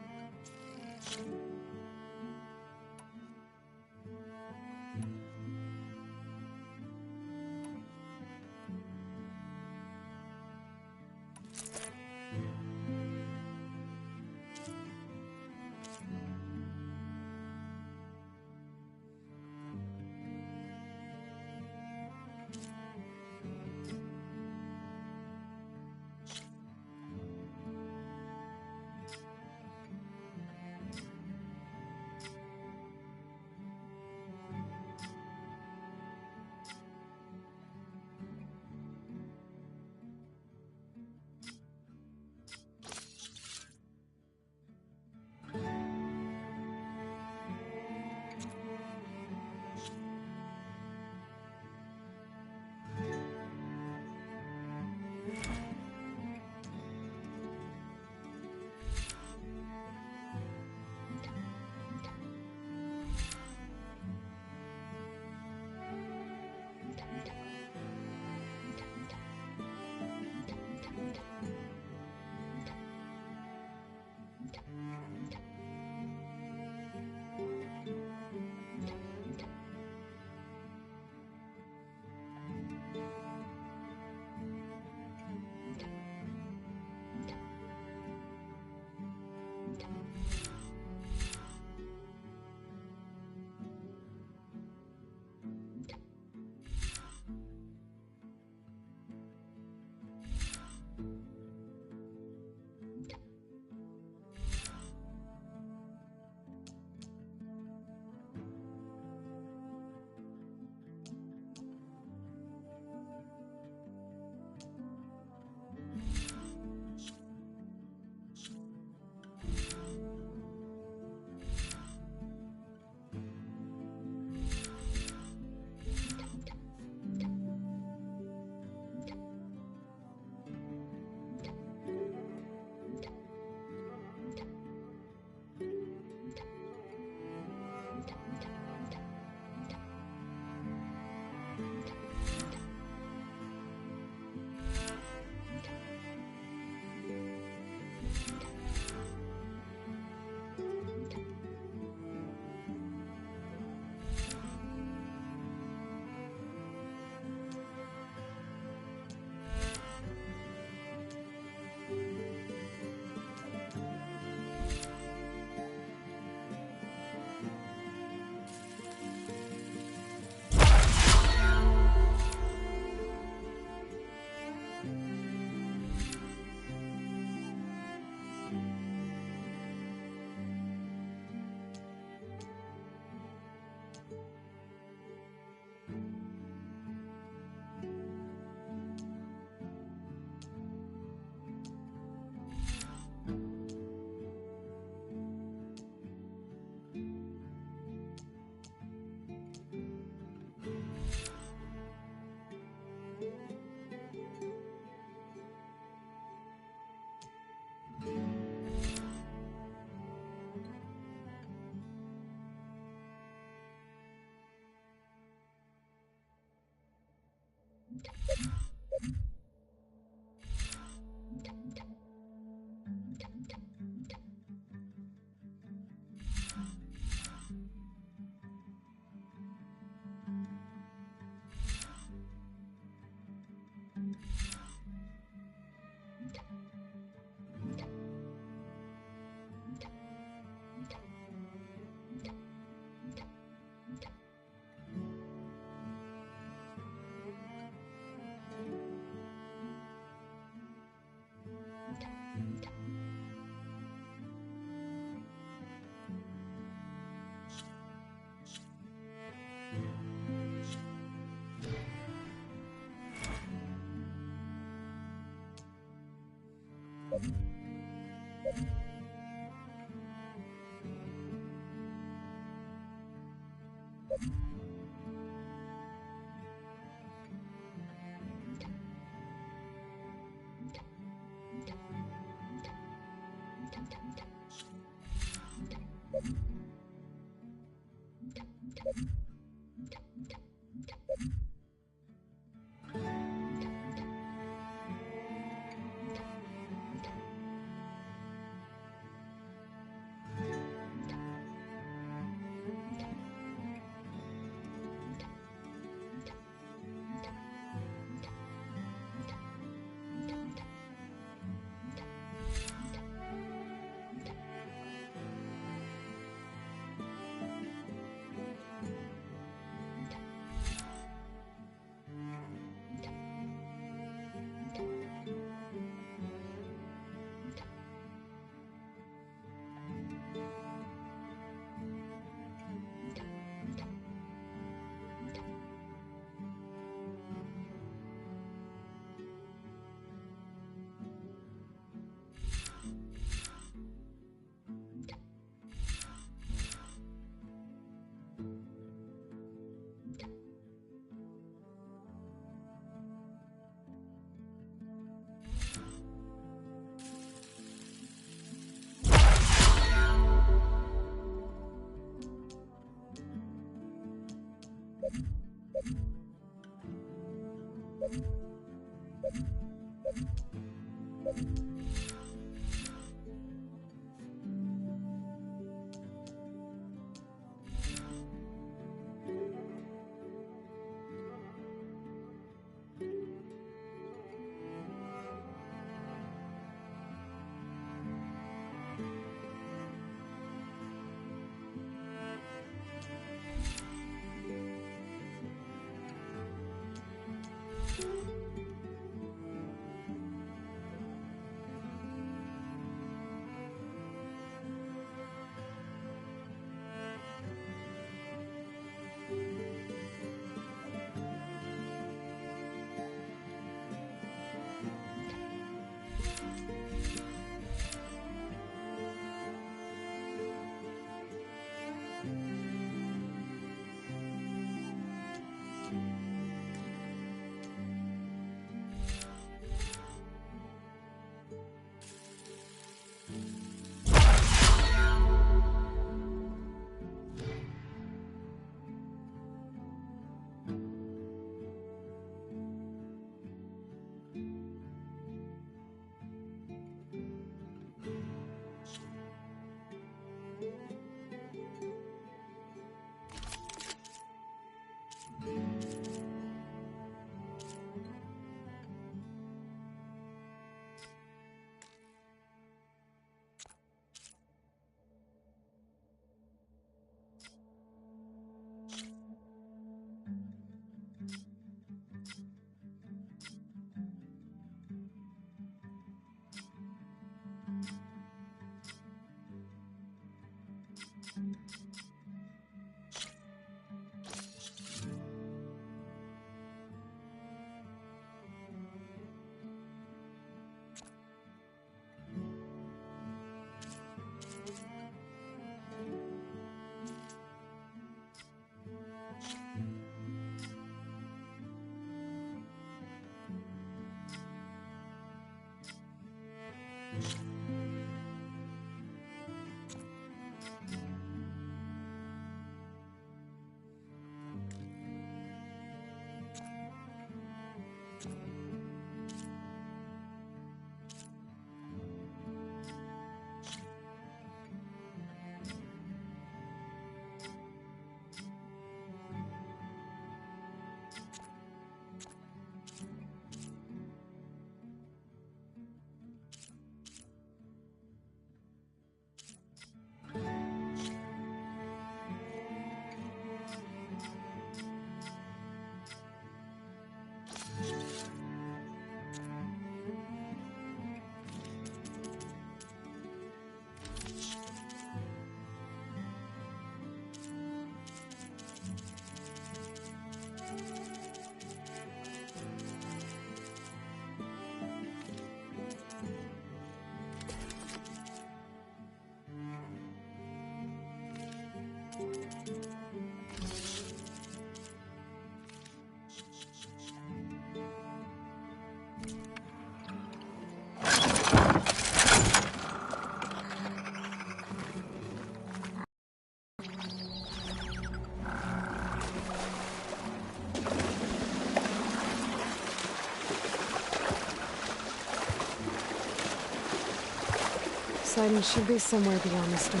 Poseidon should be somewhere beyond this door.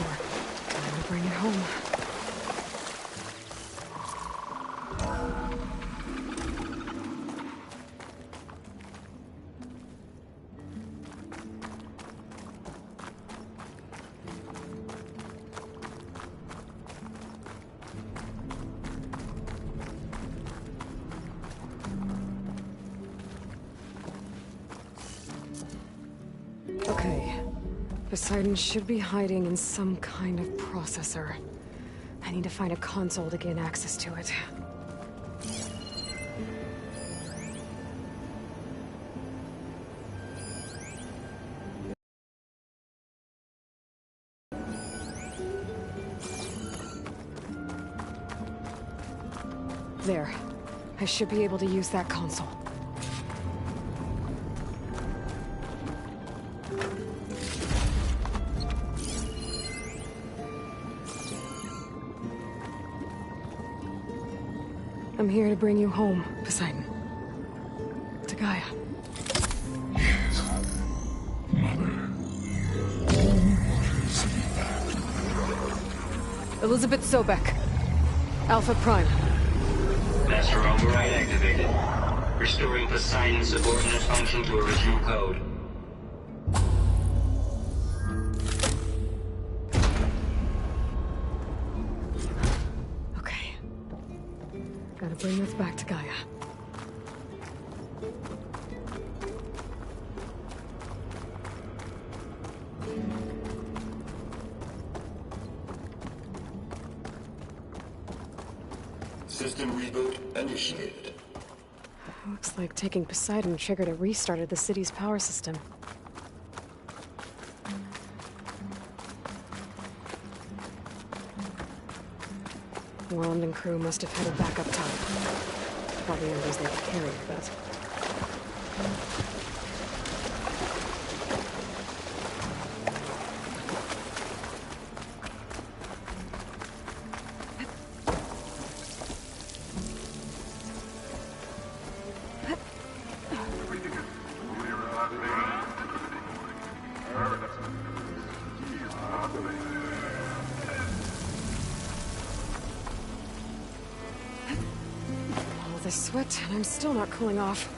Time to bring it home. Okay. Poseidon should be hiding in some kind of processor. I need to find a console to gain access to it. There. I should be able to use that console. I'm here to bring you home, Poseidon. To Gaia. Elizabeth Sobek. Alpha Prime. Master override activated. Restoring Poseidon's subordinate function to original code. Okay. Gotta bring this back to Gaia. System reboot initiated. Looks like taking Poseidon triggered a restart of the city's power system. Wand and crew must have headed back up top. Probably embers they could carry, but... all this sweat, and I'm still not cooling off.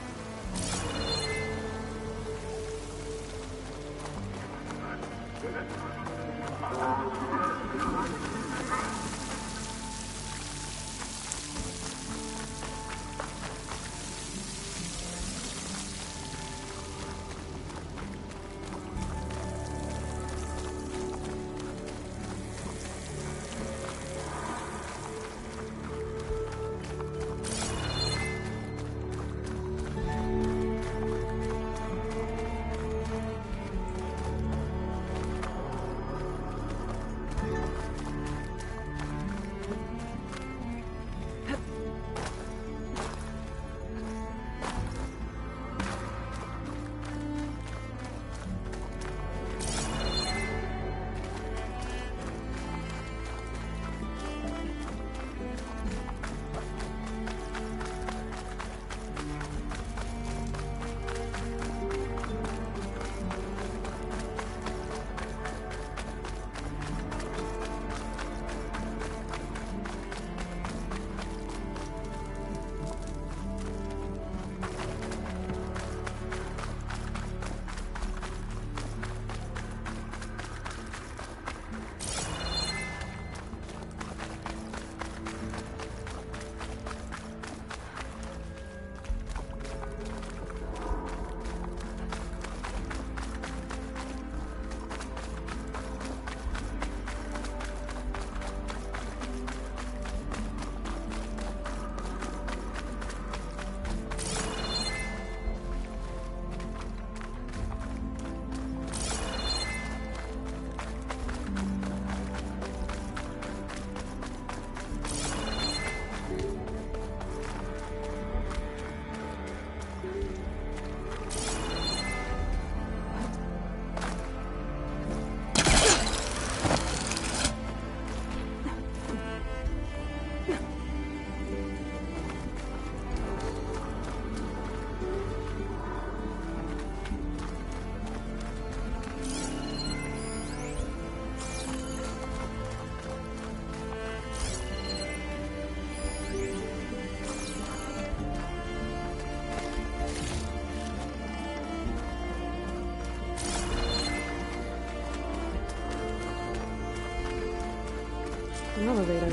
an elevator.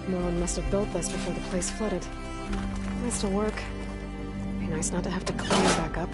Morlun must have built this before the place flooded. Might still work. Be nice not to have to climb back up.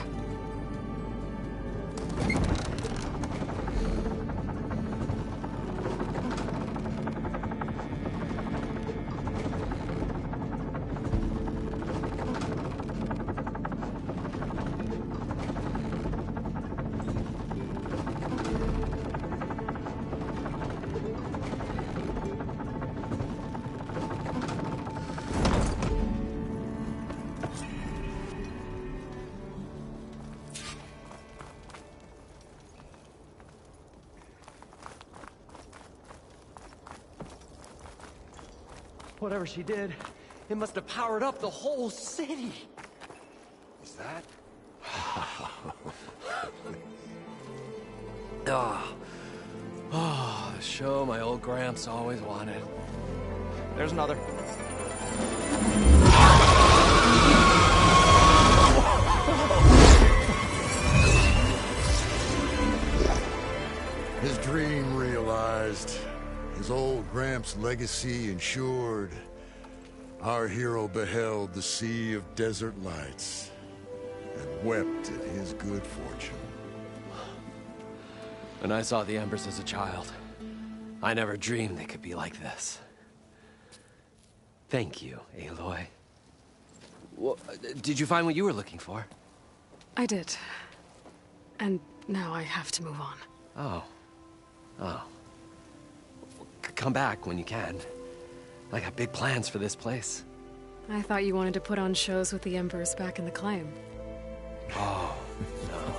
Whatever she did, it must have powered up the whole city. Is that? The show my old Gramps always wanted. There's another. His dream realized. His old Gramps' legacy ensured. Our hero beheld the sea of desert lights and wept at his good fortune. When I saw the Embers as a child, I never dreamed they could be like this. Thank you, Aloy. Well, did you find what you were looking for? I did. And now I have to move on. Oh. Come back when you can. I got big plans for this place. I thought you wanted to put on shows with the Embers back in the claim. Oh, no.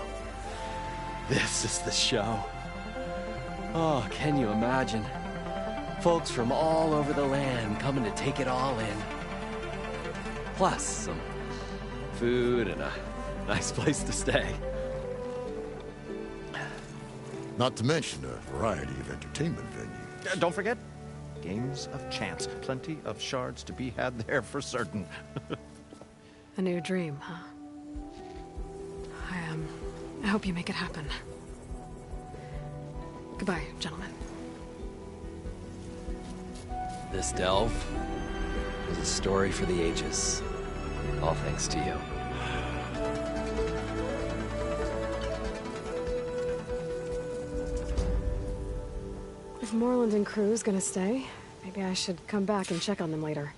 This is the show. Oh, can you imagine? Folks from all over the land coming to take it all in. Plus some food and a nice place to stay. Not to mention a variety of entertainment venues. Don't forget, games of chance. Plenty of shards to be had there for certain. A new dream, huh? I hope you make it happen. Goodbye, gentlemen. This delve is a story for the ages. All thanks to you. If Morland and crew's gonna stay, maybe I should come back and check on them later.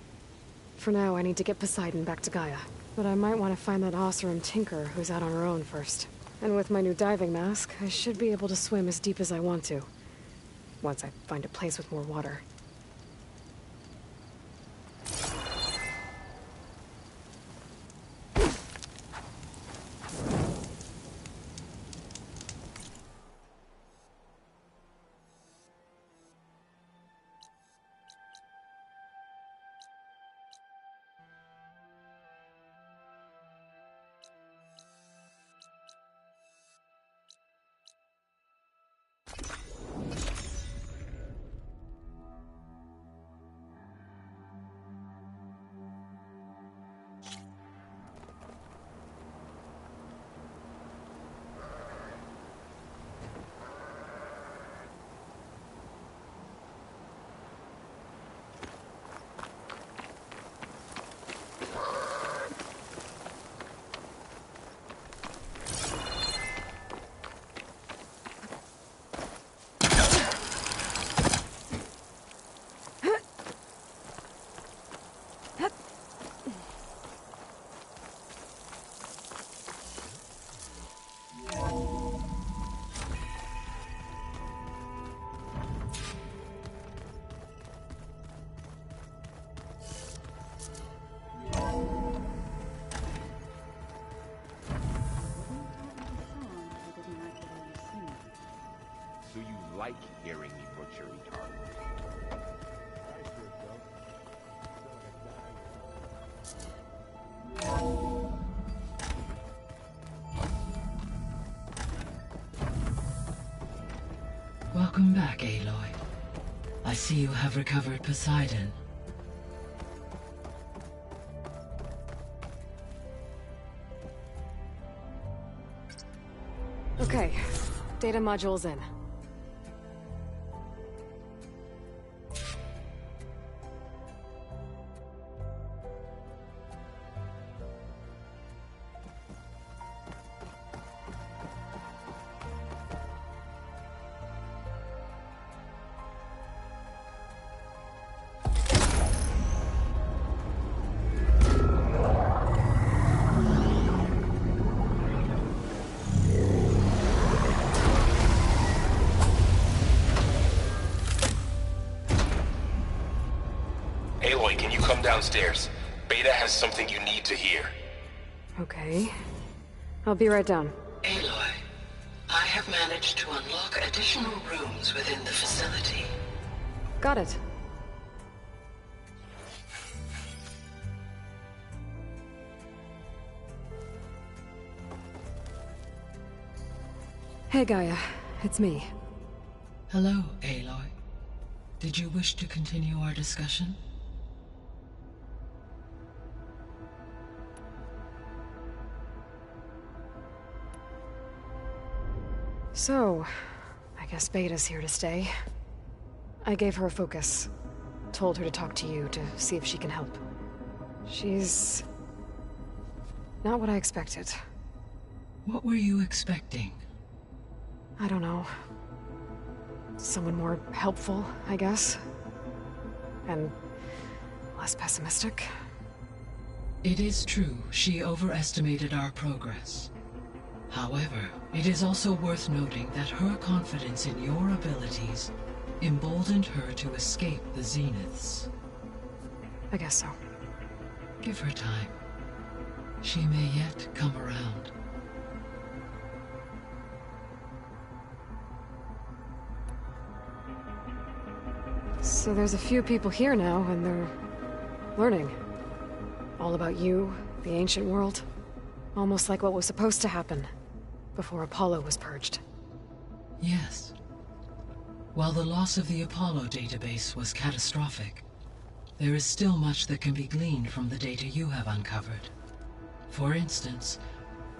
For now, I need to get Poseidon back to Gaia. But I might want to find that Oseram tinker who's out on her own first. And with my new diving mask, I should be able to swim as deep as I want to. Once I find a place with more water. Do you like hearing me butcher retarded? Welcome back, Aloy. I see you have recovered Poseidon. Okay, data module's in. come downstairs. Beta has something you need to hear. Okay. I'll be right down. Aloy, I have managed to unlock additional rooms within the facility. Got it. Hey, Gaia. It's me. Hello, Aloy. Did you wish to continue our discussion? So, I guess Beta's here to stay. I gave her a focus. Told her to talk to you to see if she can help. She's... not what I expected. What were you expecting? I don't know. Someone more helpful, I guess. And less pessimistic. It is true, she overestimated our progress. However, it is also worth noting that her confidence in your abilities emboldened her to escape the Zeniths. I guess so. Give her time. She may yet come around. So there's a few people here now, and they're learning. All about you, the ancient world. Almost like what was supposed to happen before Apollo was purged. Yes. While the loss of the Apollo database was catastrophic, there is still much that can be gleaned from the data you have uncovered. For instance,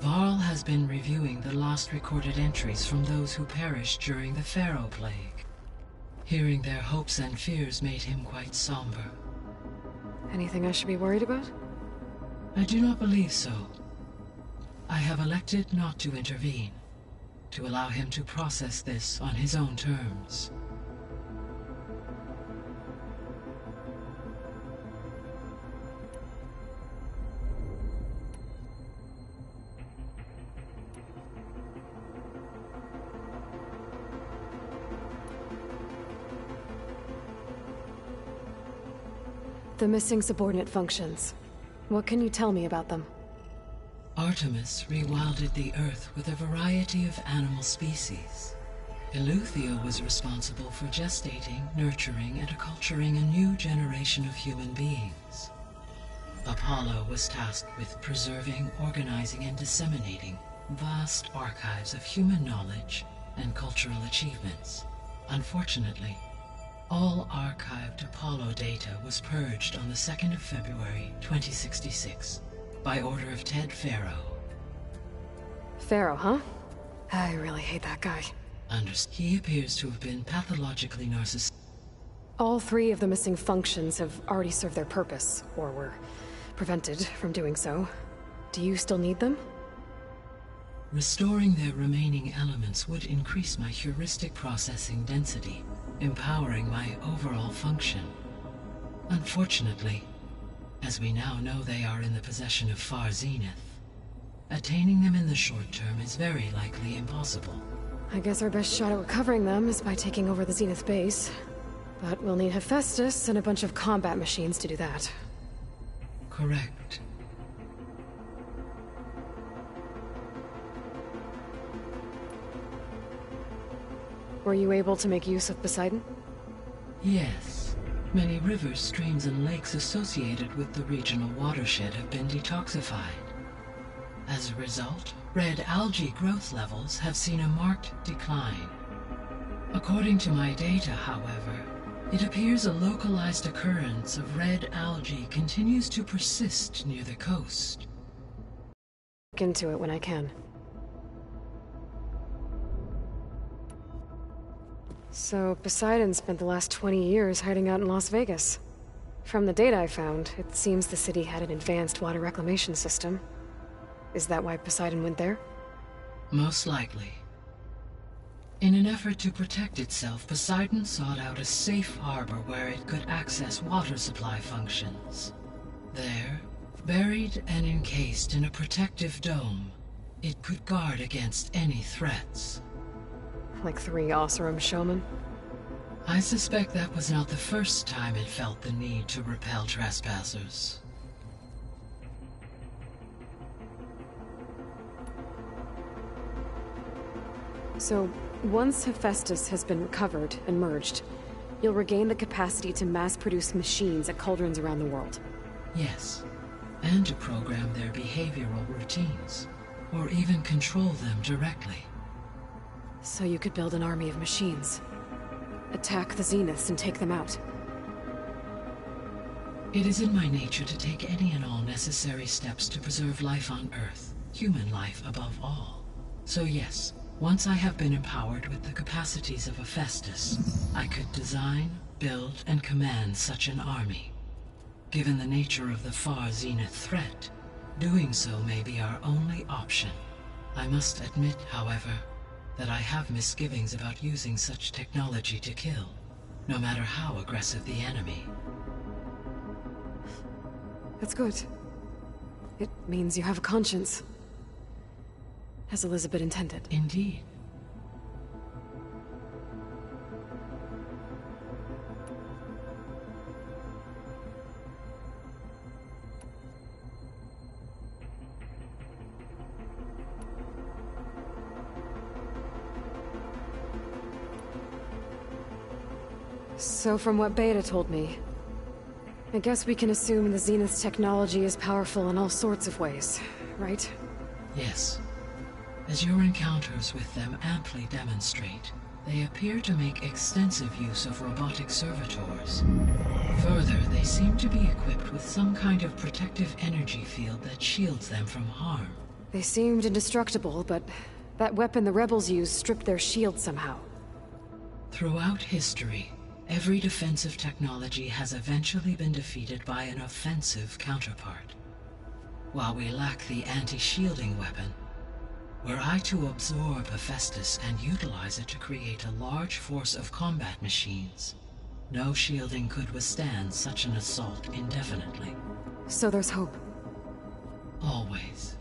Varl has been reviewing the last recorded entries from those who perished during the Pharaoh Plague. Hearing their hopes and fears made him quite somber. Anything I should be worried about? I do not believe so. I have elected not to intervene, to allow him to process this on his own terms. The missing subordinate functions. What can you tell me about them? Artemis rewilded the Earth with a variety of animal species. Eleuthia was responsible for gestating, nurturing, and acculturating a new generation of human beings. Apollo was tasked with preserving, organizing, and disseminating vast archives of human knowledge and cultural achievements. Unfortunately, all archived Apollo data was purged on the 2nd of February, 2066, by order of Ted Pharaoh. Pharaoh, huh? I really hate that guy. He appears to have been pathologically narcissistic. All 3 of the missing functions have already served their purpose, or were prevented from doing so. Do you still need them? Restoring their remaining elements would increase my heuristic processing density, empowering my overall function. Unfortunately, as we now know they are in the possession of Far Zenith, attaining them in the short term is very likely impossible. I guess our best shot at recovering them is by taking over the Zenith base. But we'll need Hephaestus and a bunch of combat machines to do that. Correct. Were you able to make use of Poseidon? Yes. Many rivers, streams, and lakes associated with the regional watershed have been detoxified. As a result, red algae growth levels have seen a marked decline. According to my data, however, it appears a localized occurrence of red algae continues to persist near the coast. Look into it when I can. So, Poseidon spent the last 20 years hiding out in Las Vegas. From the data I found, it seems the city had an advanced water reclamation system. Is that why Poseidon went there? Most likely. In an effort to protect itself, Poseidon sought out a safe harbor where it could access water supply functions. There, buried and encased in a protective dome, it could guard against any threats. Like 3 Oseram showmen? I suspect that was not the first time it felt the need to repel trespassers. So, once Hephaestus has been recovered and merged, you'll regain the capacity to mass-produce machines at cauldrons around the world. Yes, and to program their behavioral routines, or even control them directly. So you could build an army of machines. Attack the Zeniths and take them out. It is in my nature to take any and all necessary steps to preserve life on Earth, human life above all. So yes, once I have been empowered with the capacities of Hephaestus, I could design, build, and command such an army. Given the nature of the far Zenith threat, doing so may be our only option. I must admit, however, that I have misgivings about using such technology to kill, no matter how aggressive the enemy. That's good. It means you have a conscience. As Elizabeth intended. Indeed. So from what Beta told me, I guess we can assume the Zenith's technology is powerful in all sorts of ways, right? Yes. As your encounters with them amply demonstrate, they appear to make extensive use of robotic servitors. Further, they seem to be equipped with some kind of protective energy field that shields them from harm. They seemed indestructible, but that weapon the rebels used stripped their shield somehow. Throughout history, every defensive technology has eventually been defeated by an offensive counterpart. While we lack the anti-shielding weapon, were I to absorb Hephaestus and utilize it to create a large force of combat machines, no shielding could withstand such an assault indefinitely. So there's hope. Always.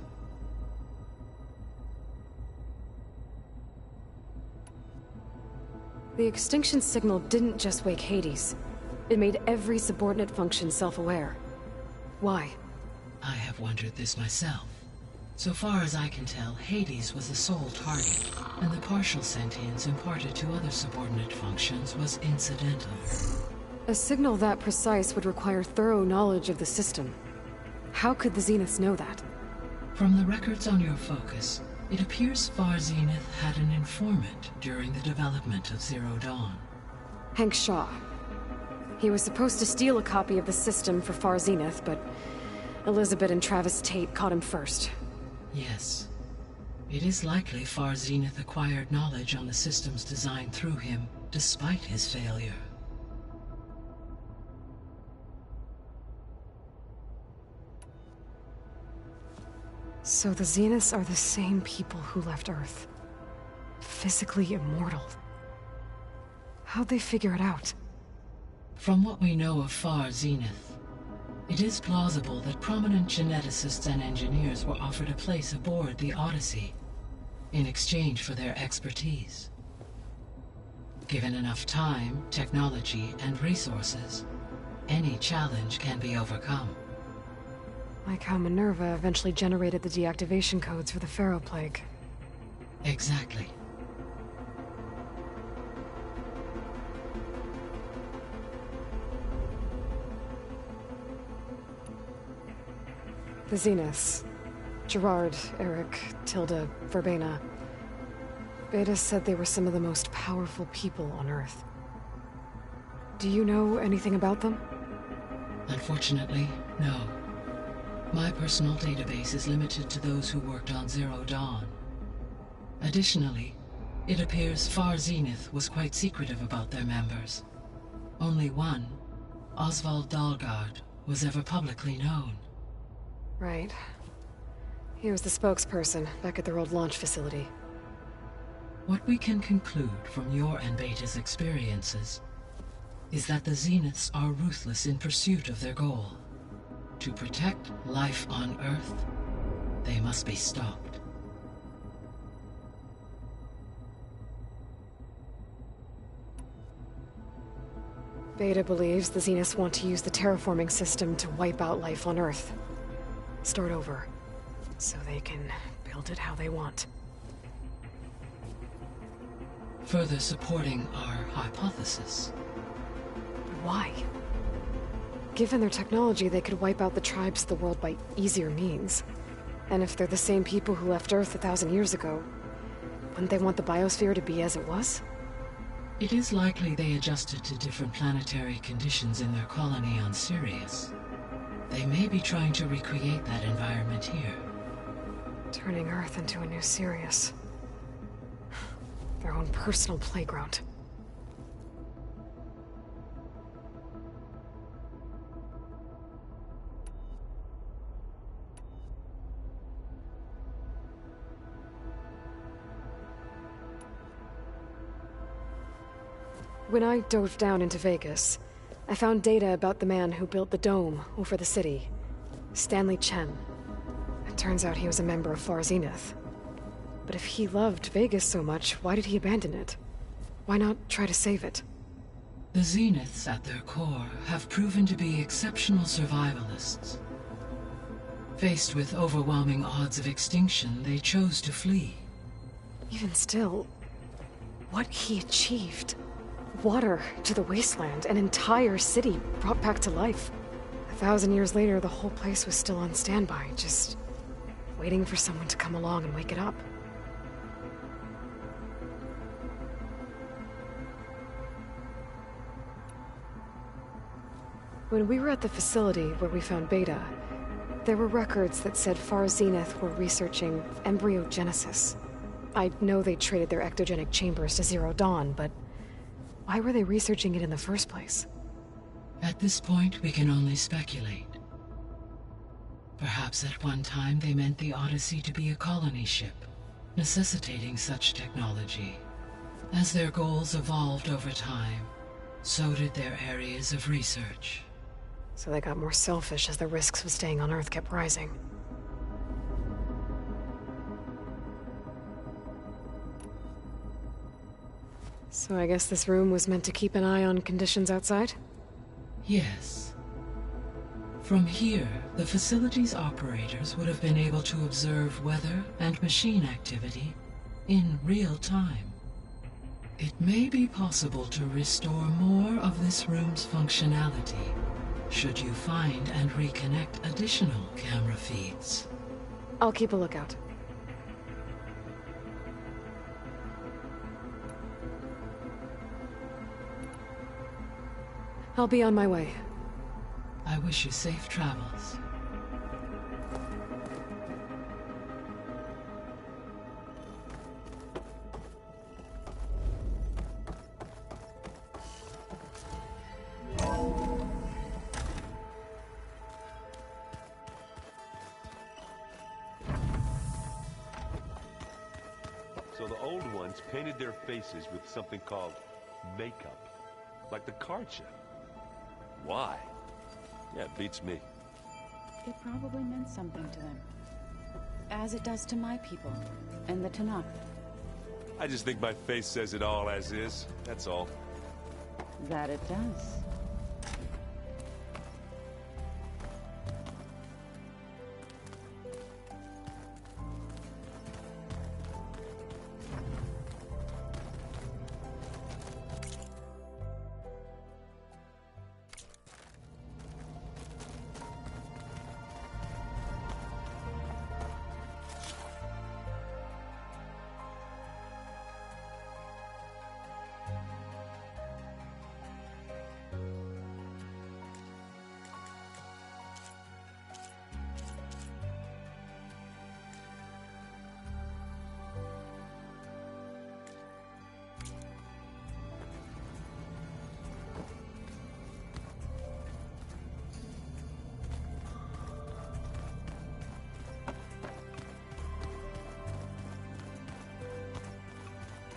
The extinction signal didn't just wake Hades. It made every subordinate function self-aware. Why? I have wondered this myself. So far as I can tell, Hades was the sole target, and the partial sentience imparted to other subordinate functions was incidental. A signal that precise would require thorough knowledge of the system. How could the Zeniths know that? From the records on your focus, it appears Far Zenith had an informant during the development of Zero Dawn. Hank Shaw. He was supposed to steal a copy of the system for Far Zenith, but Elizabeth and Travis Tate caught him first. Yes. It is likely Far Zenith acquired knowledge on the systems designed through him, despite his failure. So the Zeniths are the same people who left Earth. Physically immortal. How'd they figure it out? From what we know of Far Zenith, it is plausible that prominent geneticists and engineers were offered a place aboard the Odyssey in exchange for their expertise. Given enough time, technology, and resources, any challenge can be overcome. Like how Minerva eventually generated the deactivation codes for the Pharaoh Plague. Exactly. The Zeniths. Gerard, Eric, Tilda, Verbena. Beta said they were some of the most powerful people on Earth. Do you know anything about them? Unfortunately, no. My personal database is limited to those who worked on Zero Dawn. Additionally, it appears Far Zenith was quite secretive about their members. Only one, Oswald Dahlgard, was ever publicly known. Right. He was the spokesperson back at their old launch facility. What we can conclude from your and Beta's experiences is that the Zeniths are ruthless in pursuit of their goal. To protect life on Earth, they must be stopped. Beta believes the Zeniths want to use the terraforming system to wipe out life on Earth. Start over, so they can build it how they want. Further supporting our hypothesis. Why? Given their technology, they could wipe out the tribes of the world by easier means. And if they're the same people who left Earth 1,000 years ago, wouldn't they want the biosphere to be as it was? It is likely they adjusted to different planetary conditions in their colony on Sirius. They may be trying to recreate that environment here. Turning Earth into a new Sirius. Their own personal playground. When I dove down into Vegas, I found data about the man who built the dome over the city, Stanley Chen. It turns out he was a member of Far Zenith. But if he loved Vegas so much, why did he abandon it? Why not try to save it? The Zeniths, at their core, have proven to be exceptional survivalists. Faced with overwhelming odds of extinction, they chose to flee. Even still, what he achieved. Water to the wasteland, an entire city brought back to life. 1,000 years later, the whole place was still on standby, just waiting for someone to come along and wake it up. When we were at the facility where we found Beta, there were records that said Far Zenith were researching embryogenesis. I know they traded their ectogenic chambers to Zero Dawn, but why were they researching it in the first place? At this point, we can only speculate. Perhaps at one time they meant the Odyssey to be a colony ship, necessitating such technology. As their goals evolved over time, so did their areas of research. So they got more selfish as the risks of staying on Earth kept rising. So I guess this room was meant to keep an eye on conditions outside? Yes. From here, the facility's operators would have been able to observe weather and machine activity in real time. It may be possible to restore more of this room's functionality, should you find and reconnect additional camera feeds. I'll keep a lookout. I'll be on my way. I wish you safe travels. So the old ones painted their faces with something called makeup, like the card show. Why? Yeah, it beats me. It probably meant something to them. As it does to my people, and the Tanakh. I just think my face says it all as is, that's all. That it does.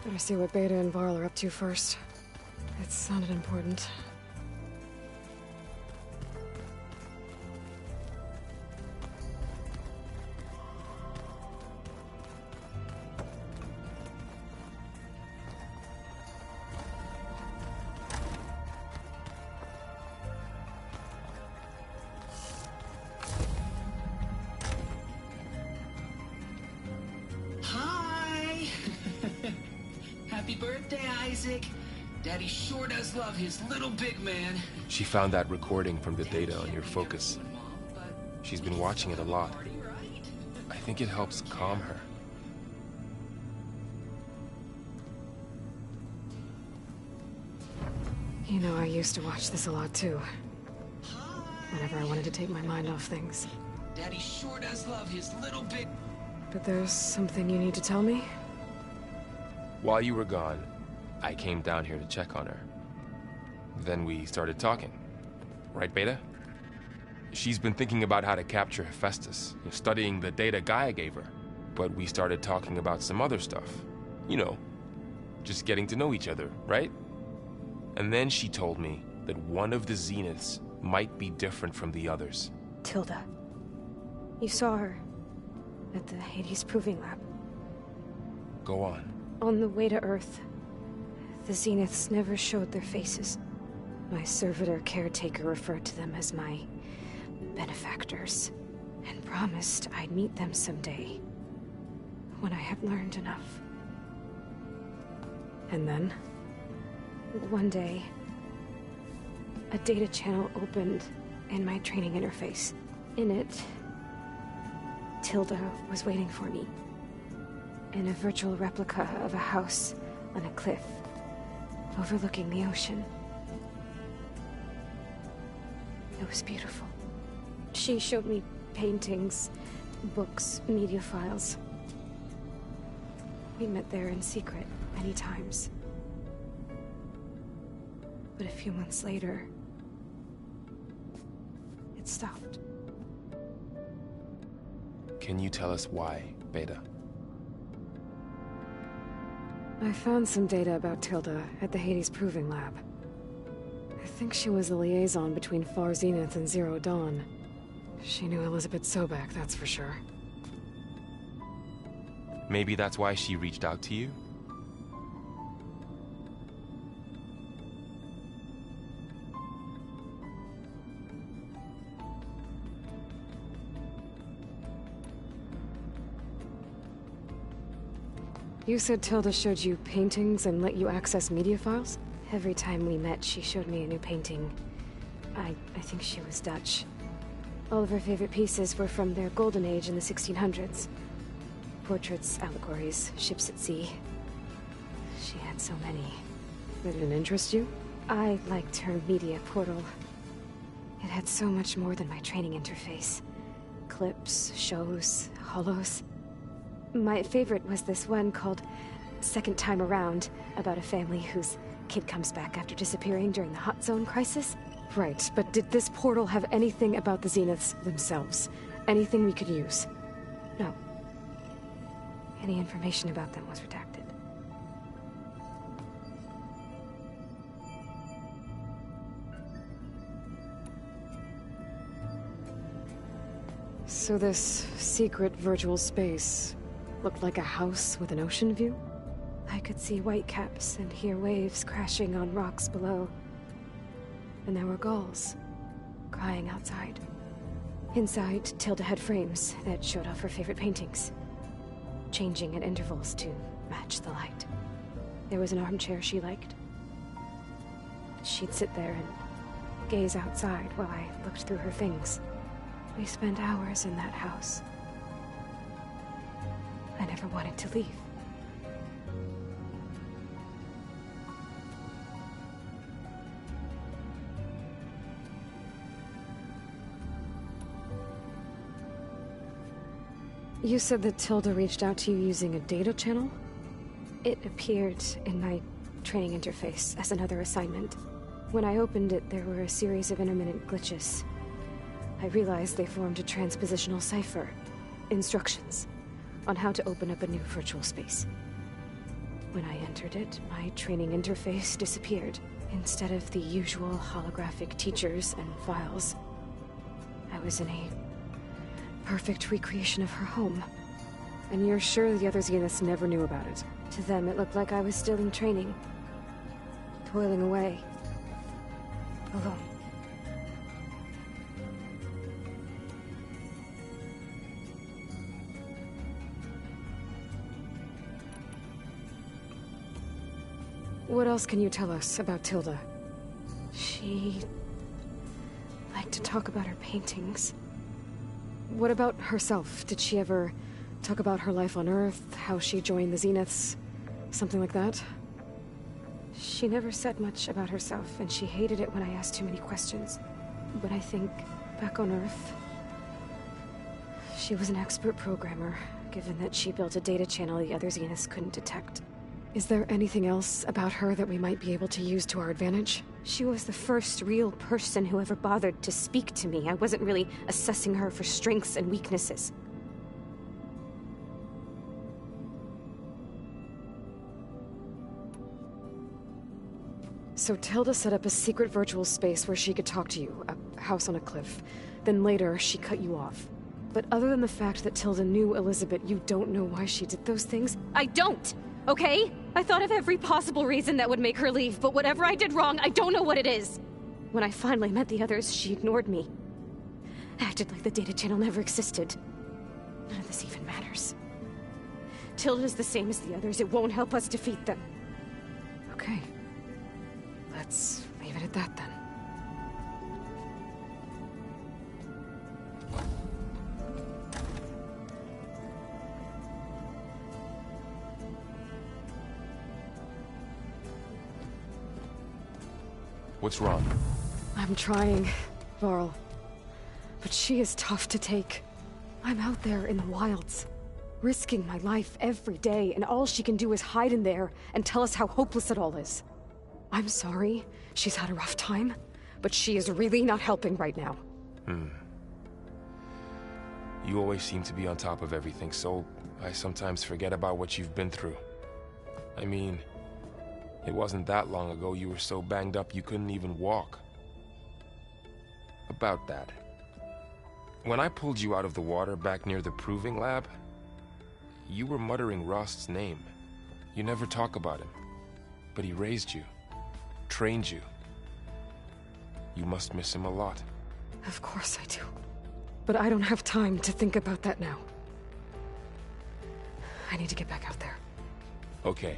Better see what Beta and Varl are up to first. It sounded important. birthday, Isaac. Daddy sure does love his little big man. She found that recording from the data on your focus. She's been watching it a lot. I think it helps calm her. You know, I used to watch this a lot too. Whenever I wanted to take my mind off things. Daddy sure does love his little big... But there's something you need to tell me? While you were gone, I came down here to check on her. Then we started talking. Right, Beta? She's been thinking about how to capture Hephaestus, studying the data Gaia gave her. But we started talking about some other stuff. You know, just getting to know each other, right? And then she told me that one of the Zeniths might be different from the others. Tilda. You saw her at the Hades Proving Lab. Go on. On the way to Earth, the Zeniths never showed their faces. My servitor caretaker referred to them as my benefactors, and promised I'd meet them someday, when I had learned enough. And then? One day, a data channel opened in my training interface. In it, Tilda was waiting for me, in a virtual replica of a house on a cliff, overlooking the ocean. It was beautiful. She showed me paintings, books, media files. We met there in secret many times. But a few months later, it stopped. Can you tell us why, Beta? I found some data about Tilda at the Hades Proving Lab. I think she was the liaison between Far Zenith and Zero Dawn. She knew Elizabeth Sobek, that's for sure. Maybe that's why she reached out to you? You said Tilda showed you paintings and let you access media files? Every time we met, she showed me a new painting. I think she was Dutch. All of her favorite pieces were from their golden age in the 1600s. Portraits, allegories, ships at sea. She had so many. Did it interest you? I liked her media portal. It had so much more than my training interface. Clips, shows, holos. My favorite was this one called Second Time Around, about a family whose kid comes back after disappearing during the Hot Zone crisis. Right, but did this portal have anything about the Zeniths themselves? Anything we could use? No. Any information about them was redacted. So this secret virtual space looked like a house with an ocean view? I could see whitecaps and hear waves crashing on rocks below. And there were gulls, crying outside. Inside, Tilda had frames that showed off her favorite paintings, changing at intervals to match the light. There was an armchair she liked. She'd sit there and gaze outside while I looked through her things. We spent hours in that house. I never wanted to leave. You said that Tilda reached out to you using a data channel? It appeared in my training interface as another assignment. When I opened it, there were a series of intermittent glitches. I realized they formed a transpositional cipher. Instructions on how to open up a new virtual space. When I entered it, my training interface disappeared. Instead of the usual holographic teachers and files, I was in a perfect recreation of her home. And you're sure the other Zeniths never knew about it? To them, it looked like I was still in training. Toiling away. Alone. What else can you tell us about Tilda? She liked to talk about her paintings. What about herself? Did she ever talk about her life on Earth, how she joined the Zeniths, something like that? She never said much about herself, and she hated it when I asked too many questions. But I think, back on Earth, she was an expert programmer, given that she built a data channel the other Zeniths couldn't detect. Is there anything else about her that we might be able to use to our advantage? She was the first real person who ever bothered to speak to me. I wasn't really assessing her for strengths and weaknesses. So Tilda set up a secret virtual space where she could talk to you, a house on a cliff. Then later, she cut you off. But other than the fact that Tilda knew Elizabeth, you don't know why she did those things? I don't! Okay? I thought of every possible reason that would make her leave, but whatever I did wrong, I don't know what it is. When I finally met the others, she ignored me. Acted like the data channel never existed. None of this even matters. Tilda's the same as the others. It won't help us defeat them. Okay. Let's leave it at that then. What's wrong? I'm trying, Varl. But she is tough to take. I'm out there in the wilds, risking my life every day, and all she can do is hide in there and tell us how hopeless it all is. I'm sorry, she's had a rough time, but she is really not helping right now. You always seem to be on top of everything, so I sometimes forget about what you've been through. I mean, it wasn't that long ago you were so banged up you couldn't even walk. About that. When I pulled you out of the water back near the proving lab, you were muttering Rost's name. You never talk about him, but he raised you, trained you. You must miss him a lot. Of course I do. But I don't have time to think about that now. I need to get back out there. Okay.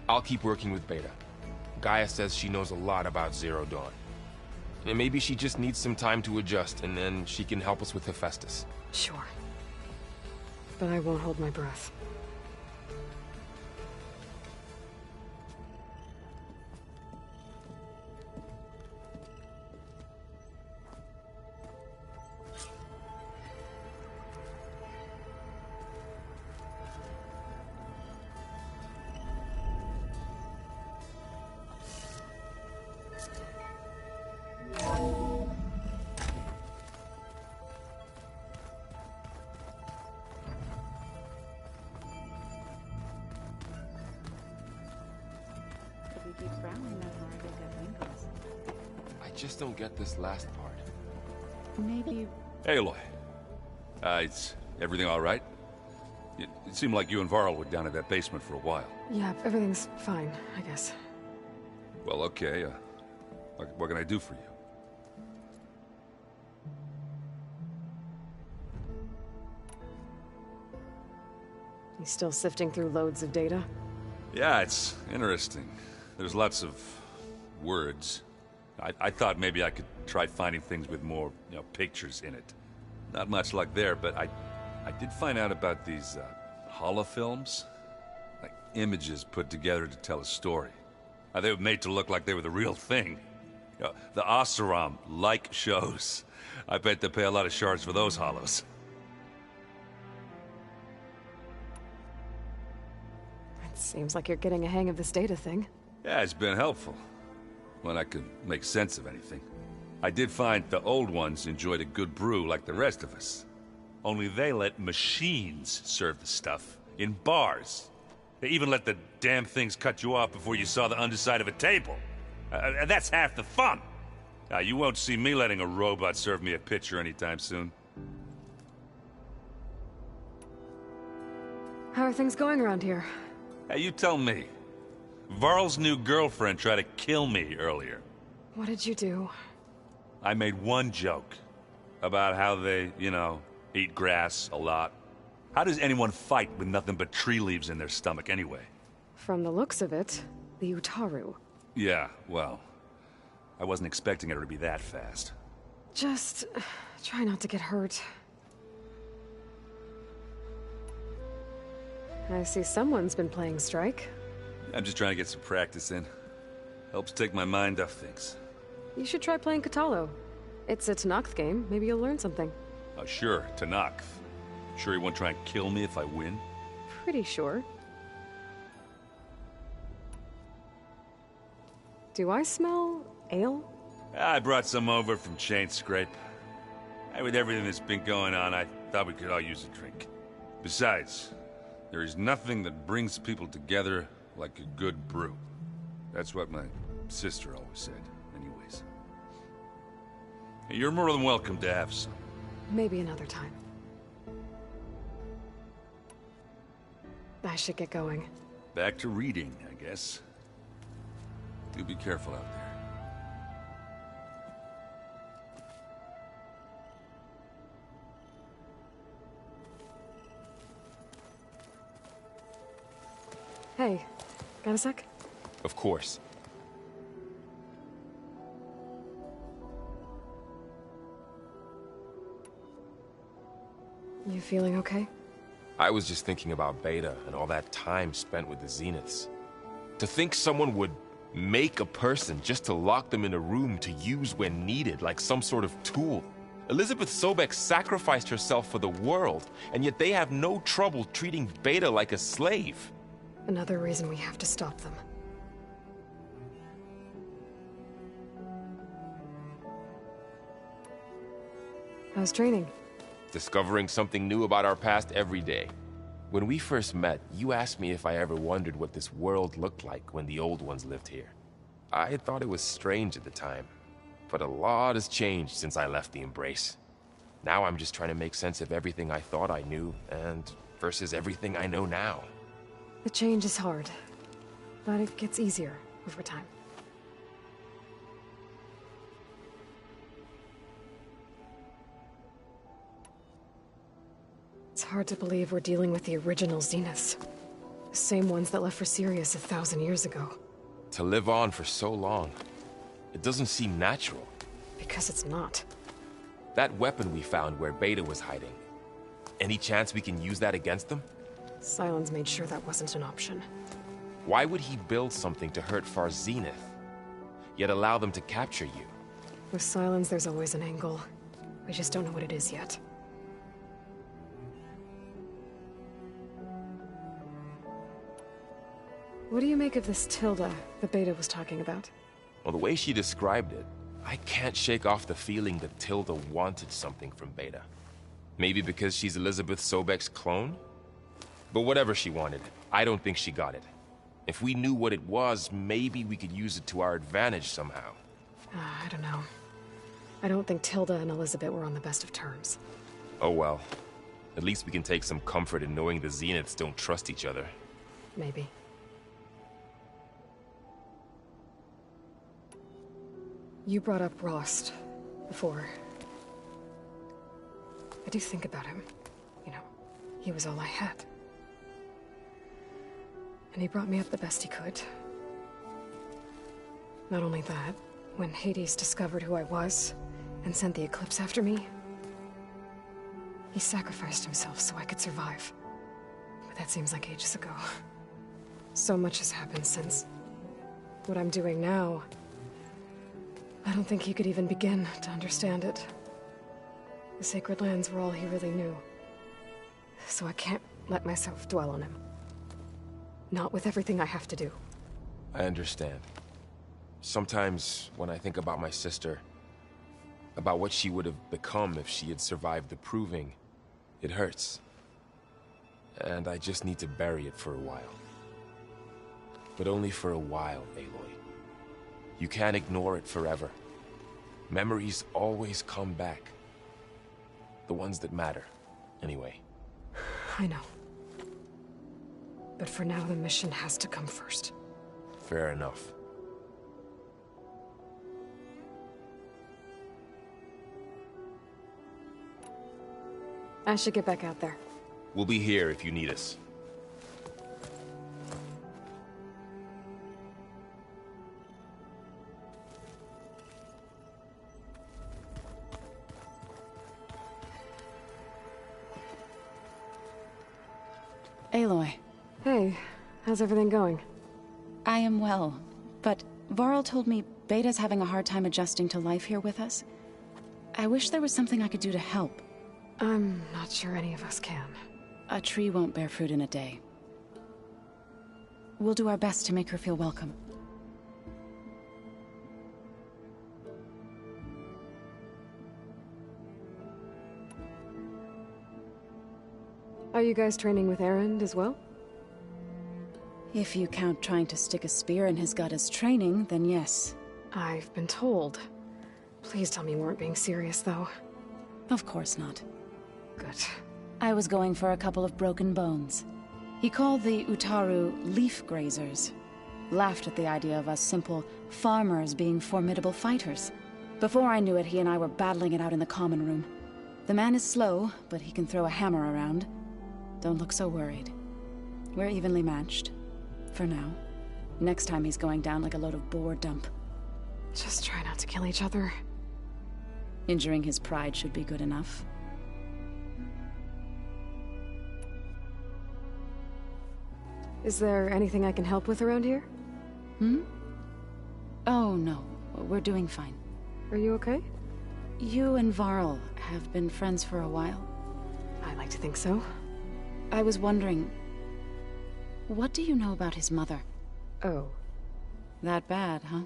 I'll keep working with Beta. Gaia says she knows a lot about Zero Dawn. And maybe she just needs some time to adjust, and then she can help us with Hephaestus. Sure. But I won't hold my breath. I just don't get this last part. Maybe... Aloy. Is everything all right? It seemed like you and Varl were down in that basement for a while. Yeah, everything's fine, I guess. Well, okay. What can I do for you? You still sifting through loads of data? Yeah, it's interesting. There's lots of words. I thought maybe I could try finding things with more, pictures in it. Not much luck there, but I did find out about these holofilms. Like images put together to tell a story. They were made to look like they were the real thing. The Oseram-like shows. I bet they pay a lot of shards for those hollows. It seems like you're getting a hang of this data thing. Yeah, it's been helpful. When I could make sense of anything. I did find the old ones enjoyed a good brew like the rest of us. Only they let machines serve the stuff in bars. They even let the damn things cut you off before you saw the underside of a table. And that's half the fun. You won't see me letting a robot serve me a pitcher anytime soon. How are things going around here? Hey, you tell me. Varl's new girlfriend tried to kill me earlier. What did you do? I made one joke about how they, eat grass a lot. How does anyone fight with nothing but tree leaves in their stomach anyway? From the looks of it, the Utaru. Yeah, well, I wasn't expecting her to be that fast. Just try not to get hurt. I see someone's been playing Strike. I'm just trying to get some practice in. Helps take my mind off things. You should try playing Katalo. It's a Tanakh game. Maybe you'll learn something. Sure, Tanakh. Sure he won't try and kill me if I win? Pretty sure. Do I smell ale? I brought some over from Chain Scrape. With everything that's been going on, I thought we could all use a drink. Besides, there is nothing that brings people together like a good brew. That's what my sister always said, anyways. You're more than welcome to have some. Maybe another time. I should get going. Back to reading, I guess. Do be careful out there. Hey, got a sec? Of course. You feeling okay? I was just thinking about Beta and all that time spent with the Zeniths. To think someone would make a person just to lock them in a room to use when needed, like some sort of tool. Elizabeth Sobek sacrificed herself for the world, and yet they have no trouble treating Beta like a slave. Another reason we have to stop them. How's training? Discovering something new about our past every day. When we first met, you asked me if I ever wondered what this world looked like when the old ones lived here. I thought it was strange at the time, but a lot has changed since I left the Embrace. Now I'm just trying to make sense of everything I thought I knew, and versus everything I know now. The change is hard, but it gets easier over time. It's hard to believe we're dealing with the original Zeniths. The same ones that left for Sirius 1,000 years ago. To live on for so long, it doesn't seem natural. Because it's not. That weapon we found where Beta was hiding. Any chance we can use that against them? Sylens made sure that wasn't an option. Why would he build something to hurt Far Zenith, yet allow them to capture you? With Sylens, there's always an angle. We just don't know what it is yet. What do you make of this Tilda that Beta was talking about? Well, the way she described it, I can't shake off the feeling that Tilda wanted something from Beta. Maybe because she's Elizabeth Sobek's clone? But whatever she wanted, I don't think she got it. If we knew what it was, maybe we could use it to our advantage somehow. I don't know. I don't think Tilda and Elizabeth were on the best of terms. Oh well. At least we can take some comfort in knowing the Zeniths don't trust each other. Maybe. You brought up Rost before. I do think about him. You know, he was all I had. And he brought me up the best he could. Not only that, when Hades discovered who I was and sent the Eclipse after me, he sacrificed himself so I could survive. But that seems like ages ago. So much has happened since. What I'm doing now, I don't think he could even begin to understand it. The Sacred Lands were all he really knew. So I can't let myself dwell on him. Not with everything I have to do. I understand. Sometimes, when I think about my sister, about what she would have become if she had survived the Proving, it hurts. And I just need to bury it for a while. But only for a while, Aloy. You can't ignore it forever. Memories always come back. The ones that matter, anyway. I know. But for now, the mission has to come first. Fair enough. I should get back out there. We'll be here if you need us. Aloy. Hey, how's everything going? I am well, but Varl told me Beta's having a hard time adjusting to life here with us. I wish there was something I could do to help. I'm not sure any of us can. A tree won't bear fruit in a day. We'll do our best to make her feel welcome. Are you guys training with Erend as well? If you count trying to stick a spear in his gut as training, then yes. I've been told. Please tell me you weren't being serious, though. Of course not. Good. I was going for a couple of broken bones. He called the Utaru leaf grazers. Laughed at the idea of us simple farmers being formidable fighters. Before I knew it, he and I were battling it out in the common room. The man is slow, but he can throw a hammer around. Don't look so worried. We're evenly matched. For now. Next time he's going down like a load of boar dump. Just try not to kill each other. Injuring his pride should be good enough. Is there anything I can help with around here? Oh, no. We're doing fine. Are you okay? You and Varl have been friends for a while. I like to think so. I was wondering... what do you know about his mother? Oh. That bad, huh?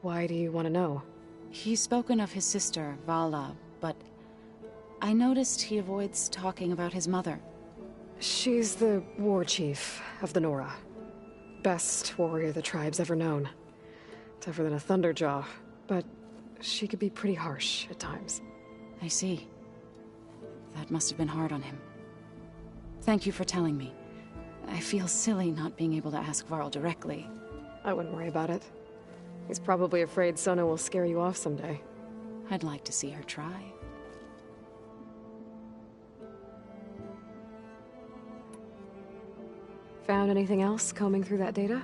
Why do you want to know? He's spoken of his sister, Vala, but... I noticed he avoids talking about his mother. She's the war chief of the Nora. Best warrior the tribe's ever known. Tougher than a Thunderjaw, but she could be pretty harsh at times. I see. That must have been hard on him. Thank you for telling me. I feel silly not being able to ask Varl directly. I wouldn't worry about it. He's probably afraid Sona will scare you off someday. I'd like to see her try. Found anything else combing through that data?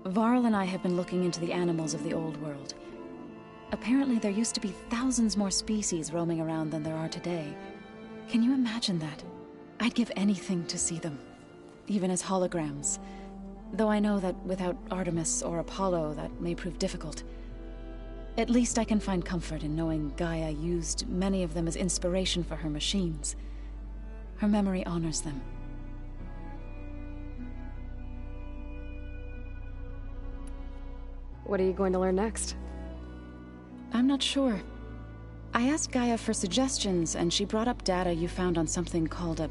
Varl and I have been looking into the animals of the old world. Apparently there used to be thousands more species roaming around than there are today. Can you imagine that? I'd give anything to see them. Even as holograms. Though I know that without Artemis or Apollo, that may prove difficult. At least I can find comfort in knowing Gaia used many of them as inspiration for her machines. Her memory honors them. What are you going to learn next? I'm not sure. I asked Gaia for suggestions, and she brought up data you found on something called a...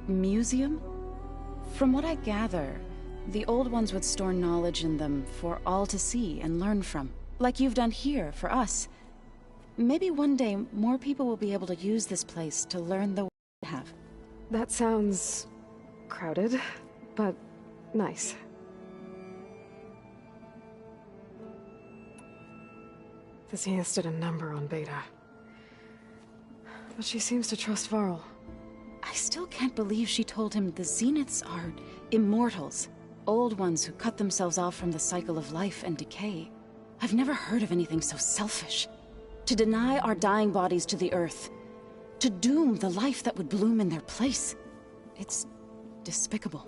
museum? From what I gather, the old ones would store knowledge in them for all to see and learn from. Like you've done here, for us. Maybe one day, more people will be able to use this place to learn the way we have. That sounds... crowded, but nice. The Zeniths did a number on Beta. But she seems to trust Varl. I still can't believe she told him the Zeniths are immortals. Old ones who cut themselves off from the cycle of life and decay. I've never heard of anything so selfish. To deny our dying bodies to the earth. To doom the life that would bloom in their place. It's despicable.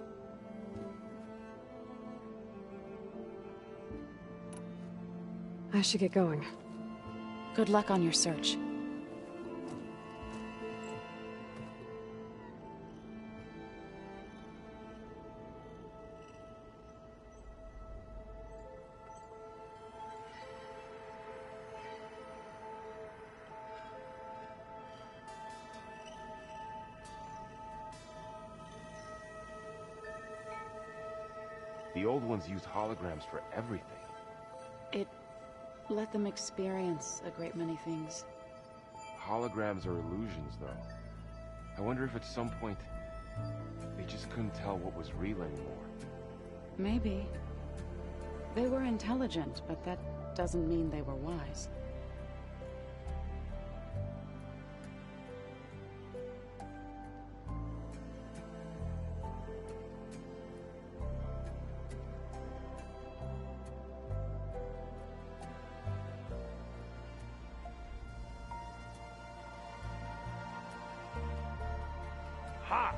I should get going. Good luck on your search. The old ones used holograms for everything. It let them experience a great many things. Holograms are illusions, though. I wonder if at some point they just couldn't tell what was real anymore. Maybe. They were intelligent, but that doesn't mean they were wise. Ha!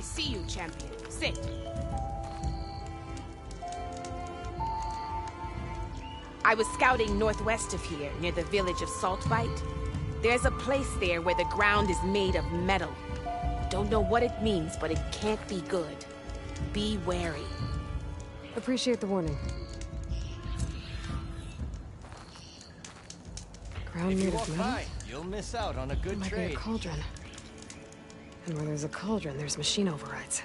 I see you, champion. Sit. I was scouting northwest of here, near the village of Saltbite. There's a place there where the ground is made of metal. Don't know what it means, but it can't be good. Be wary. Appreciate the warning. Ground If you made walk of metal? by, you'll miss out on a good Might be trade. a cauldron. And where there's a cauldron, there's machine overrides.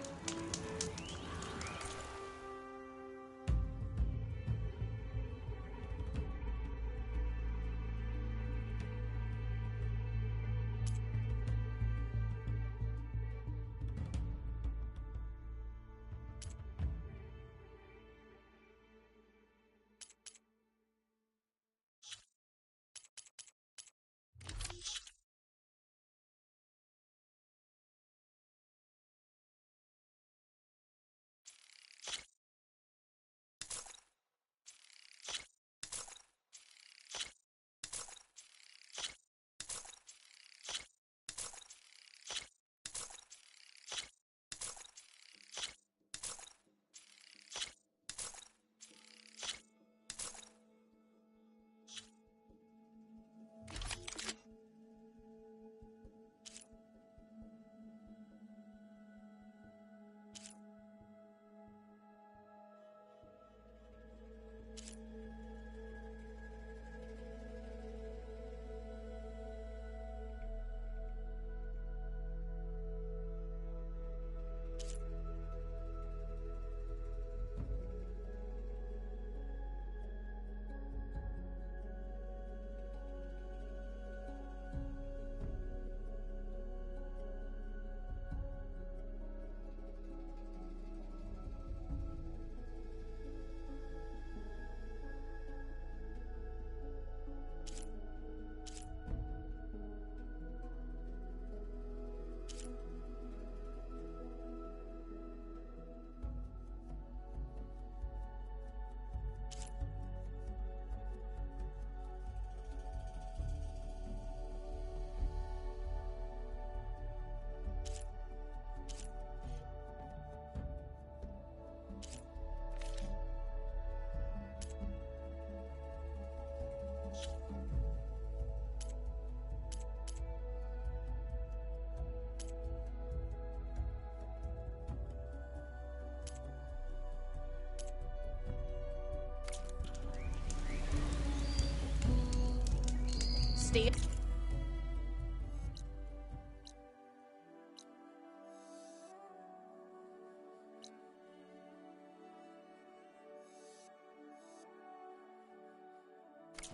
Stay.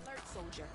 Alert, soldier.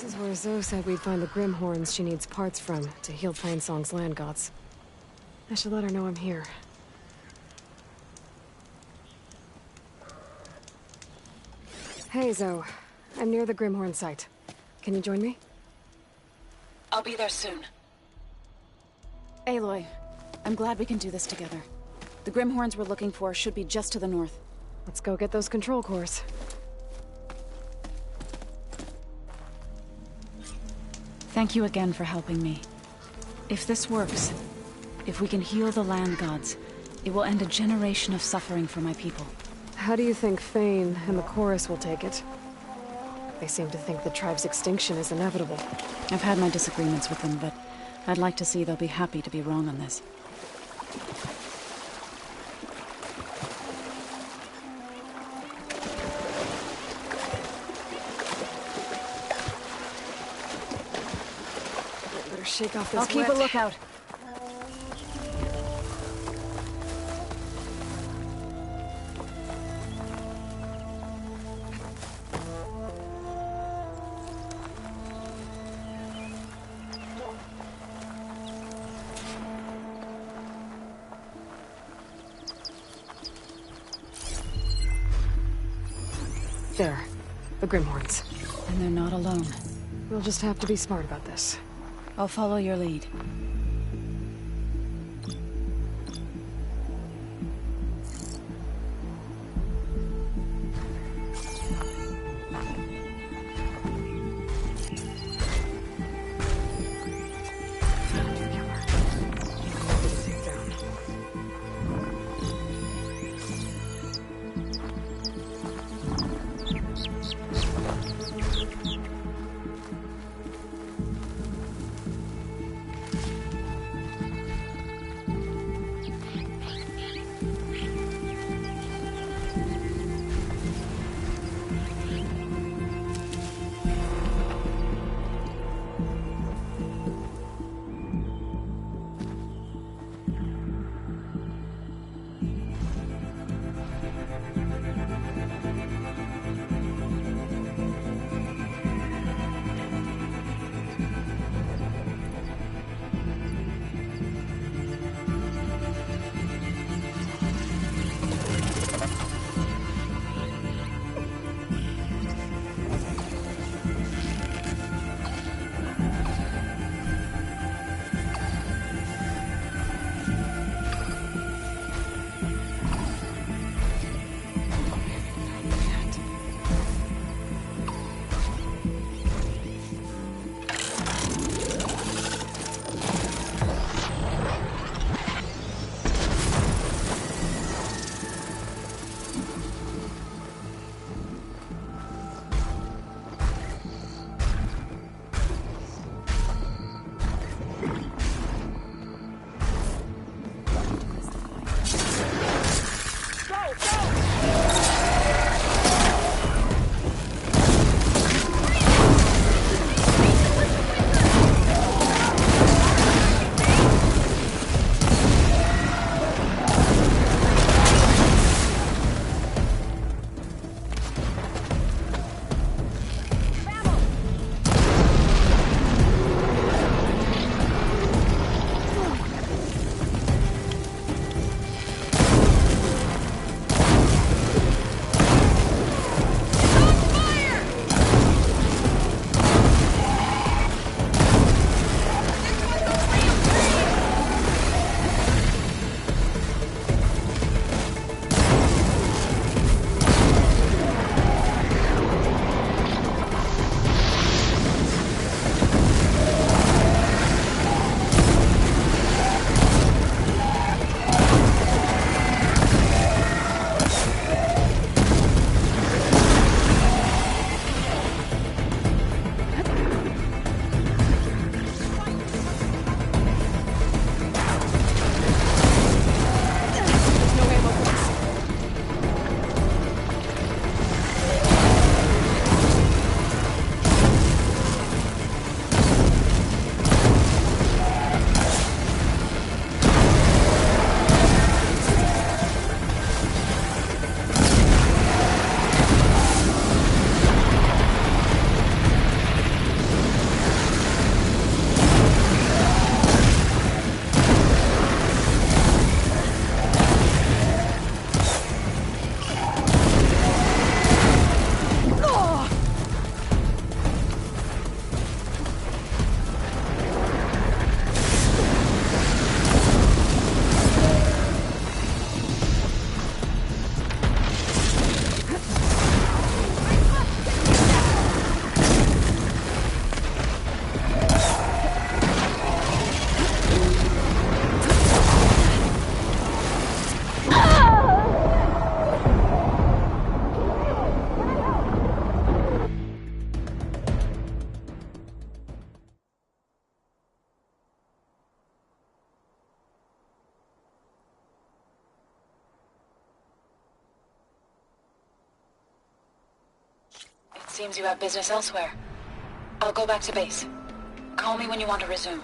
This is where Zoe said we'd find the Grimhorns she needs parts from to heal Plainsong's land gods. I should let her know I'm here. Hey, Zoe. I'm near the Grimhorn site. Can you join me? I'll be there soon. Aloy, I'm glad we can do this together. The Grimhorns we're looking for should be just to the north. Let's go get those control cores. Thank you again for helping me. If this works, if we can heal the land gods, it will end a generation of suffering for my people. How do you think Fane and the Chorus will take it? They seem to think the tribe's extinction is inevitable. I've had my disagreements with them, but I'd like to see they'll be happy to be wrong on this. Better shake off this I'll keep a lookout. There. The Grimhorns. And they're not alone. We'll just have to be smart about this. I'll follow your lead. Seems you have business elsewhere. I'll go back to base. Call me when you want to resume.